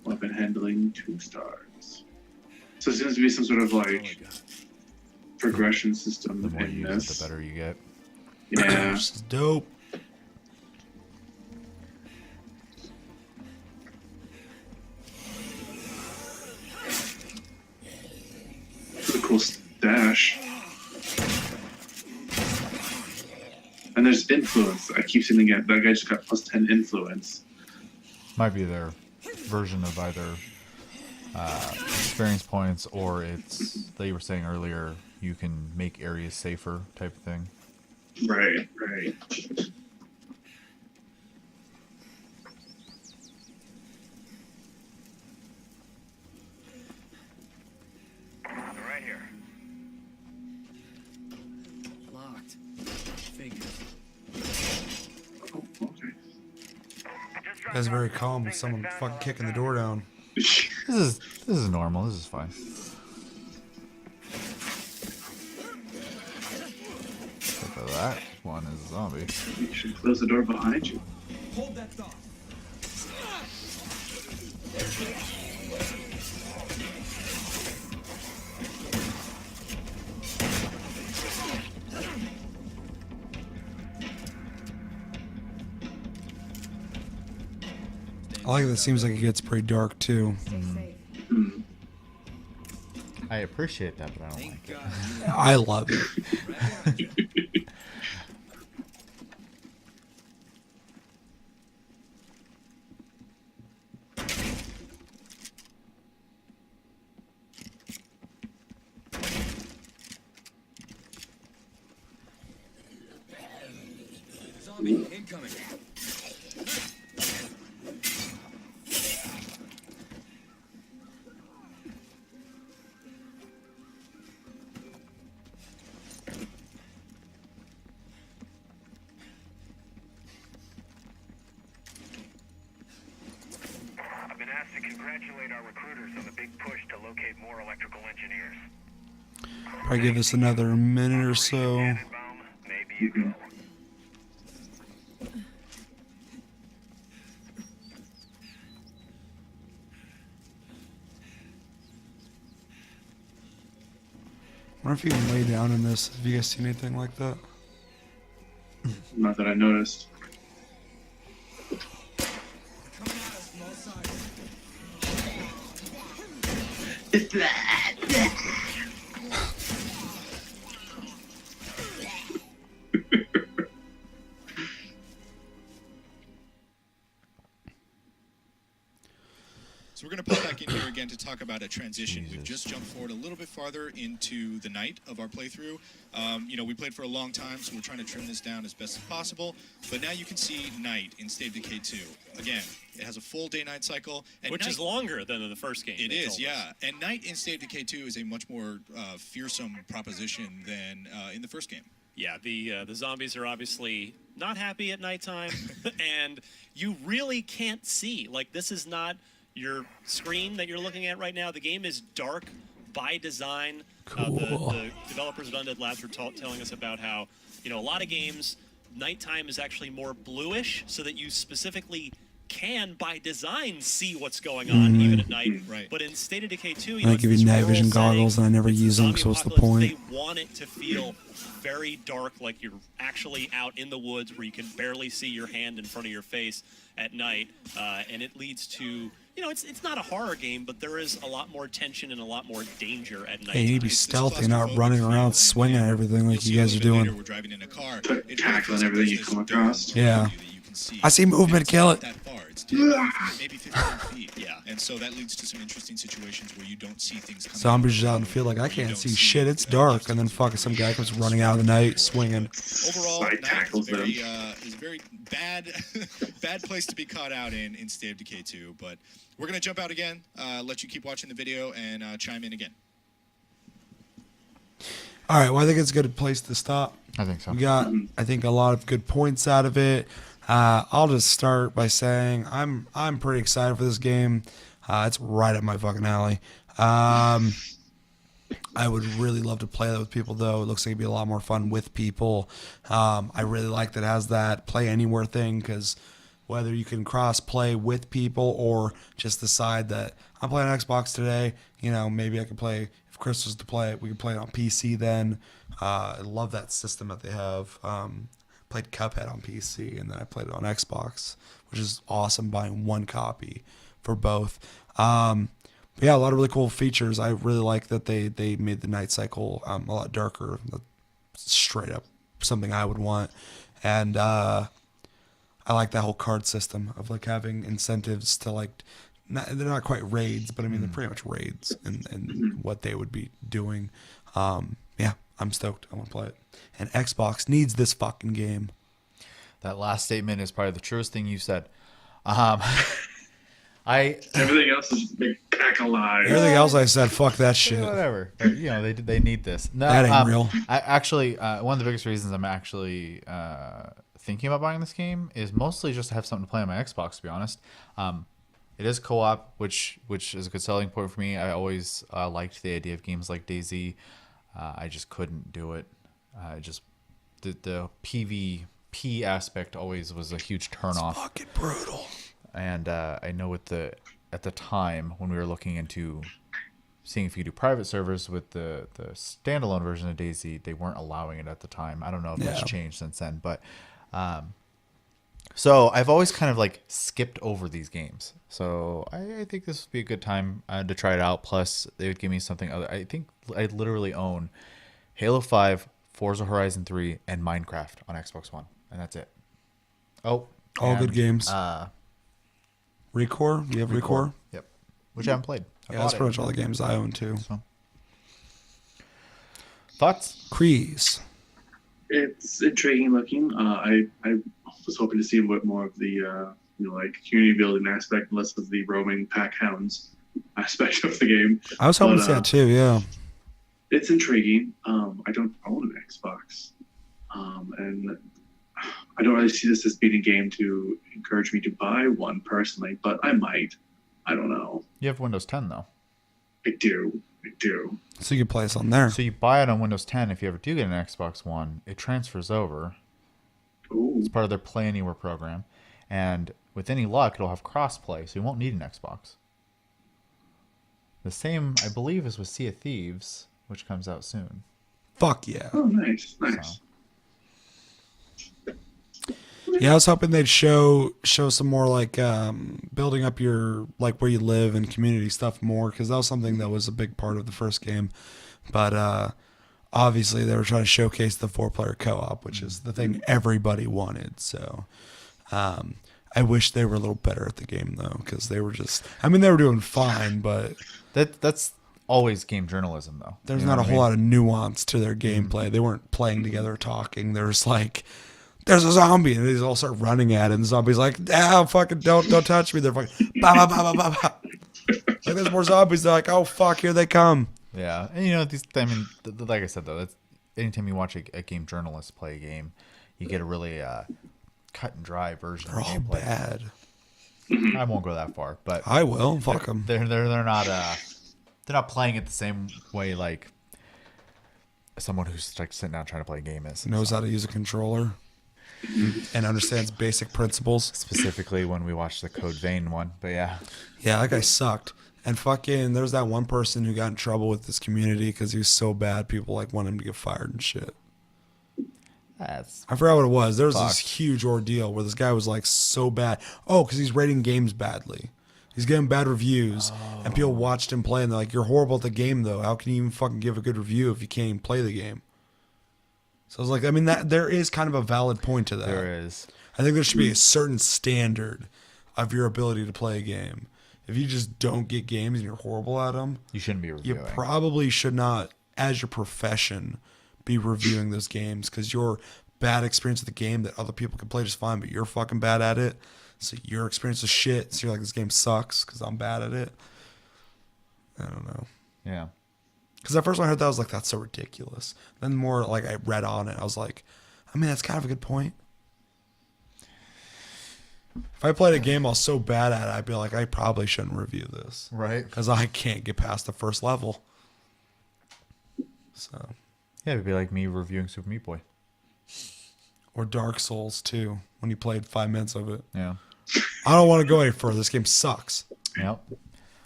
Weapon handling 2 stars. So it seems to be some sort of like progression system The more you in use it, this. the better you get. Yeah. This is dope. It's a cool stash. And there's influence. I keep seeing that guy just got plus 10 influence. Might be their version of either experience points, or it's that you were saying earlier, you can make areas safer type of thing. Right, right. Right here. Locked. Figures. Oh, okay. Just That's very calm with someone fucking kicking the door down. This is normal. This is fine. Except for that one is a zombie. You should close the door behind you. Hold that thought. I like that. It seems like it gets pretty dark too. I appreciate that, but I don't like it. I love it. Zombie incoming. I've been asked to congratulate our recruiters on the big push to locate more electrical engineers. Probably give us another minute or so. Tannenbaum, maybe you go. I wonder if you can lay down in this. Have you guys seen anything like that? Not that I noticed. Coming at us from all sides. So we're going to pop back in here again to talk about a transition. We've just jumped forward a little bit farther into the night of our playthrough. We played for a long time, so we're trying to trim this down as best as possible. But now you can see night in State of Decay 2. Again, it has a full day-night cycle. And Which is longer than in the first game. It they is, told yeah. us. And night in State of Decay 2 is a much more fearsome proposition than in the first game. Yeah, the zombies are obviously not happy at nighttime, and you really can't see. Like, this is not your screen that you're looking at right now. The game is dark by design. Cool. The developers at Undead Labs were telling us about how, a lot of games, nighttime is actually more bluish, so that you specifically can, by design, see what's going on even at night. Right. But in State of Decay 2, I give you night vision goggles and I never use them, so what's the point? They want it to feel very dark, like you're actually out in the woods where you can barely see your hand in front of your face at night, and it leads to, it's not a horror game, but there is a lot more tension and a lot more danger at night. Hey, you need to be stealthy, not running around swinging at everything like you guys are doing. We're driving in a car. Tackling everything you come across. Yeah. I see movement, kill it. That far. It's 10, maybe 15 feet. Yeah. And so that leads to some interesting situations where you don't see things coming. Zombies just out in the field like, I can't see shit, it's dark. And then fucking some guy comes running out of the night, swinging. Overall, Side tackles them. is a very bad bad place to be caught out in State of Decay 2. But we're going to jump out again, let you keep watching the video, and chime in again. All right, well, I think it's a good place to stop. I think so. We got, I think, a lot of good points out of it. I'll just start by saying I'm pretty excited for this game. It's right up my fucking alley. I would really love to play that with people, though. It looks like it'd be a lot more fun with people. I really like that it has that play anywhere thing, because whether you can cross play with people or just decide that I'm playing on Xbox today, maybe I can play, if Chris was to play it, we can play it on PC then. I love that system that they have. Played Cuphead on PC, and then I played it on Xbox, which is awesome, buying one copy for both. But yeah, a lot of really cool features. I really like that they made the night cycle a lot darker. Straight up something I would want. And I like that whole card system of like having incentives to like, they're not quite raids, but I mean, they're pretty much raids and what they would be doing. Yeah, I'm stoked. I want to play it. And Xbox needs this fucking game. That last statement is probably the truest thing you said. Everything else is a big pack of lies. Everything else I said, fuck that shit. Whatever. They need this. No, That ain't real. I actually, one of the biggest reasons I'm actually thinking about buying this game is mostly just to have something to play on my Xbox, to be honest. It is co-op, which is a good selling point for me. I always liked the idea of games like DayZ. I just couldn't do it. The PvP aspect always was a huge turnoff. It's fucking brutal. And I know at the time when we were looking into seeing if you do private servers with the standalone version of DayZ, they weren't allowing it at the time. I don't know if that's changed since then, but so I've always kind of like skipped over these games. So I think this would be a good time to try it out. Plus, they would give me something other. I think I literally own Halo 5, Forza Horizon 3, and Minecraft on Xbox One, and that's it. Oh, all good games. Recore? You have Recore? Yep. Which I haven't played. That's pretty much all the games I own too. So. Thoughts? Kreese. It's intriguing looking. I was hoping to see a bit more of the like community building aspect, less of the roaming pack hounds aspect of the game. I was hoping to see that too. Yeah. It's intriguing. I don't own an Xbox, and I don't really see this as being a game to encourage me to buy one personally, but I might. I don't know. You have Windows 10 though. I do. So you can play this on there. So you buy it on Windows 10. If you ever do get an Xbox One, it transfers over. Ooh. It's part of their Play Anywhere program. And with any luck, it'll have cross-play, so you won't need an Xbox. The same, I believe, is with Sea of Thieves, which comes out soon. Fuck yeah. Oh, nice. So. Yeah, I was hoping they'd show some more like building up your like where you live and community stuff more, because that was something that was a big part of the first game. But obviously they were trying to showcase the 4-player co-op, which is the thing everybody wanted. So I wish they were a little better at the game though, because they were just, I mean, they were doing fine, but that's always game journalism though. There's not a whole lot of nuance to their gameplay. They weren't playing together, talking. There's like, there's a zombie, and they all start running at it, and the zombie's like, fucking don't touch me. They're fucking, bah, bah, bah, bah, bah. Like, there's more zombies. They're like, oh, fuck, here they come. Yeah, and these, I mean, like I said, though, that's anytime you watch a game journalist play a game, you get a really cut and dry version They're of all gameplay. bad. I won't go that far, but I will. Fuck them. They're not playing it the same way like someone who's like sitting down trying to play a game is. Knows how to use a controller and understands basic principles. Specifically when we watched the Code Vein one, but yeah. Yeah, that guy sucked. And fucking, there's that one person who got in trouble with this community because he was so bad. People like want him to get fired and shit. I forgot what it was. There was this huge ordeal where this guy was like so bad. Oh, because he's rating games badly. He's getting bad reviews, and people watched him play, and they're like, "You're horrible at the game, though. How can you even fucking give a good review if you can't even play the game?" So I was like, I mean, that there is kind of a valid point to that. There is. I think there should be a certain standard of your ability to play a game. If you just don't get games and you're horrible at them, you shouldn't be reviewing. You probably should not, as your profession, be reviewing those games, because your bad experience of the game that other people can play just fine, but you're fucking bad at it. So your experience is shit. So you're like, this game sucks because I'm bad at it. I don't know. Yeah. Because at first when I heard that, I was like, that's so ridiculous. Then the more like I read on it, I was like, I mean, that's kind of a good point. If I played a game I was so bad at it, I'd be like, I probably shouldn't review this. Right. Because I can't get past the first level. So. Yeah, it'd be like me reviewing Super Meat Boy. Or Dark Souls 2, when you played 5 minutes of it. Yeah. I don't want to go any further. This game sucks. Yep.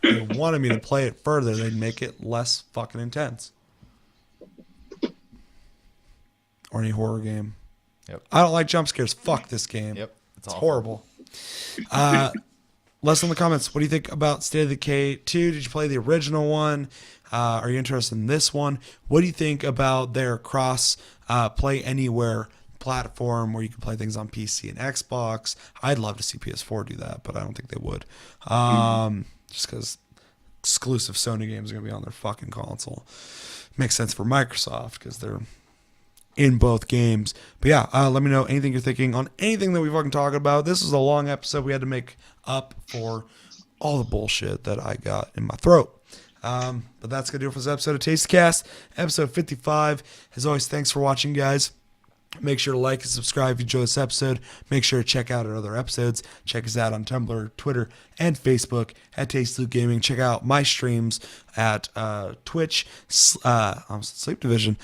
If they wanted me to play it further, they'd make it less fucking intense. Or any horror game. Yep. I don't like jump scares. Fuck this game. Yep. It's horrible. Let us know in the comments. What do you think about State of Decay 2? Did you play the original one? Are you interested in this one? What do you think about their cross play anywhere platform where you can play things on PC and Xbox? I'd love to see PS4 do that, but I don't think they would. Just because exclusive Sony games are going to be on their fucking console. Makes sense for Microsoft because they're in both games. But yeah, let me know anything you're thinking on anything that we fucking talking about. This is a long episode. We had to make up for all the bullshit that I got in my throat. But that's going to do it for this episode of Taste Cast, episode 55. As always, thanks for watching, guys. Make sure to like and subscribe if you enjoy this episode. Make sure to check out our other episodes. Check us out on Tumblr, Twitter, and Facebook at Tasty Loot Gaming. Check out my streams at Twitch, Sleep Division,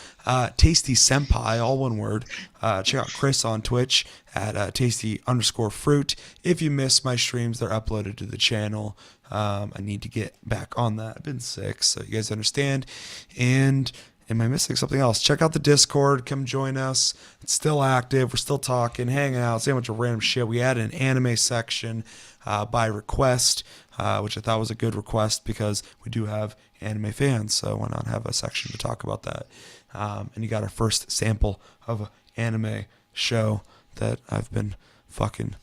Tasty Senpai, all one word. Check out Chris on Twitch at Tasty_fruit. If you miss my streams, they're uploaded to the channel. I need to get back on that. I've been sick, so you guys understand. And am I missing something else? Check out the Discord. Come join us. It's still active. We're still talking, hanging out, saying a bunch of random shit. We added an anime section by request, which I thought was a good request because we do have anime fans. So why not have a section to talk about that? And you got our first sample of an anime show that I've been fucking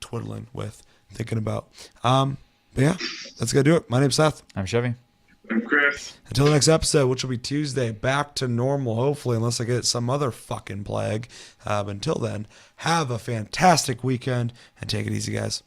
twiddling with, thinking about. But yeah, that's going to do it. My name's Seth. I'm Chevy. I'm Chris. Until the next episode, which will be Tuesday, back to normal, hopefully, unless I get some other fucking plague. But until then, have a fantastic weekend and take it easy, guys.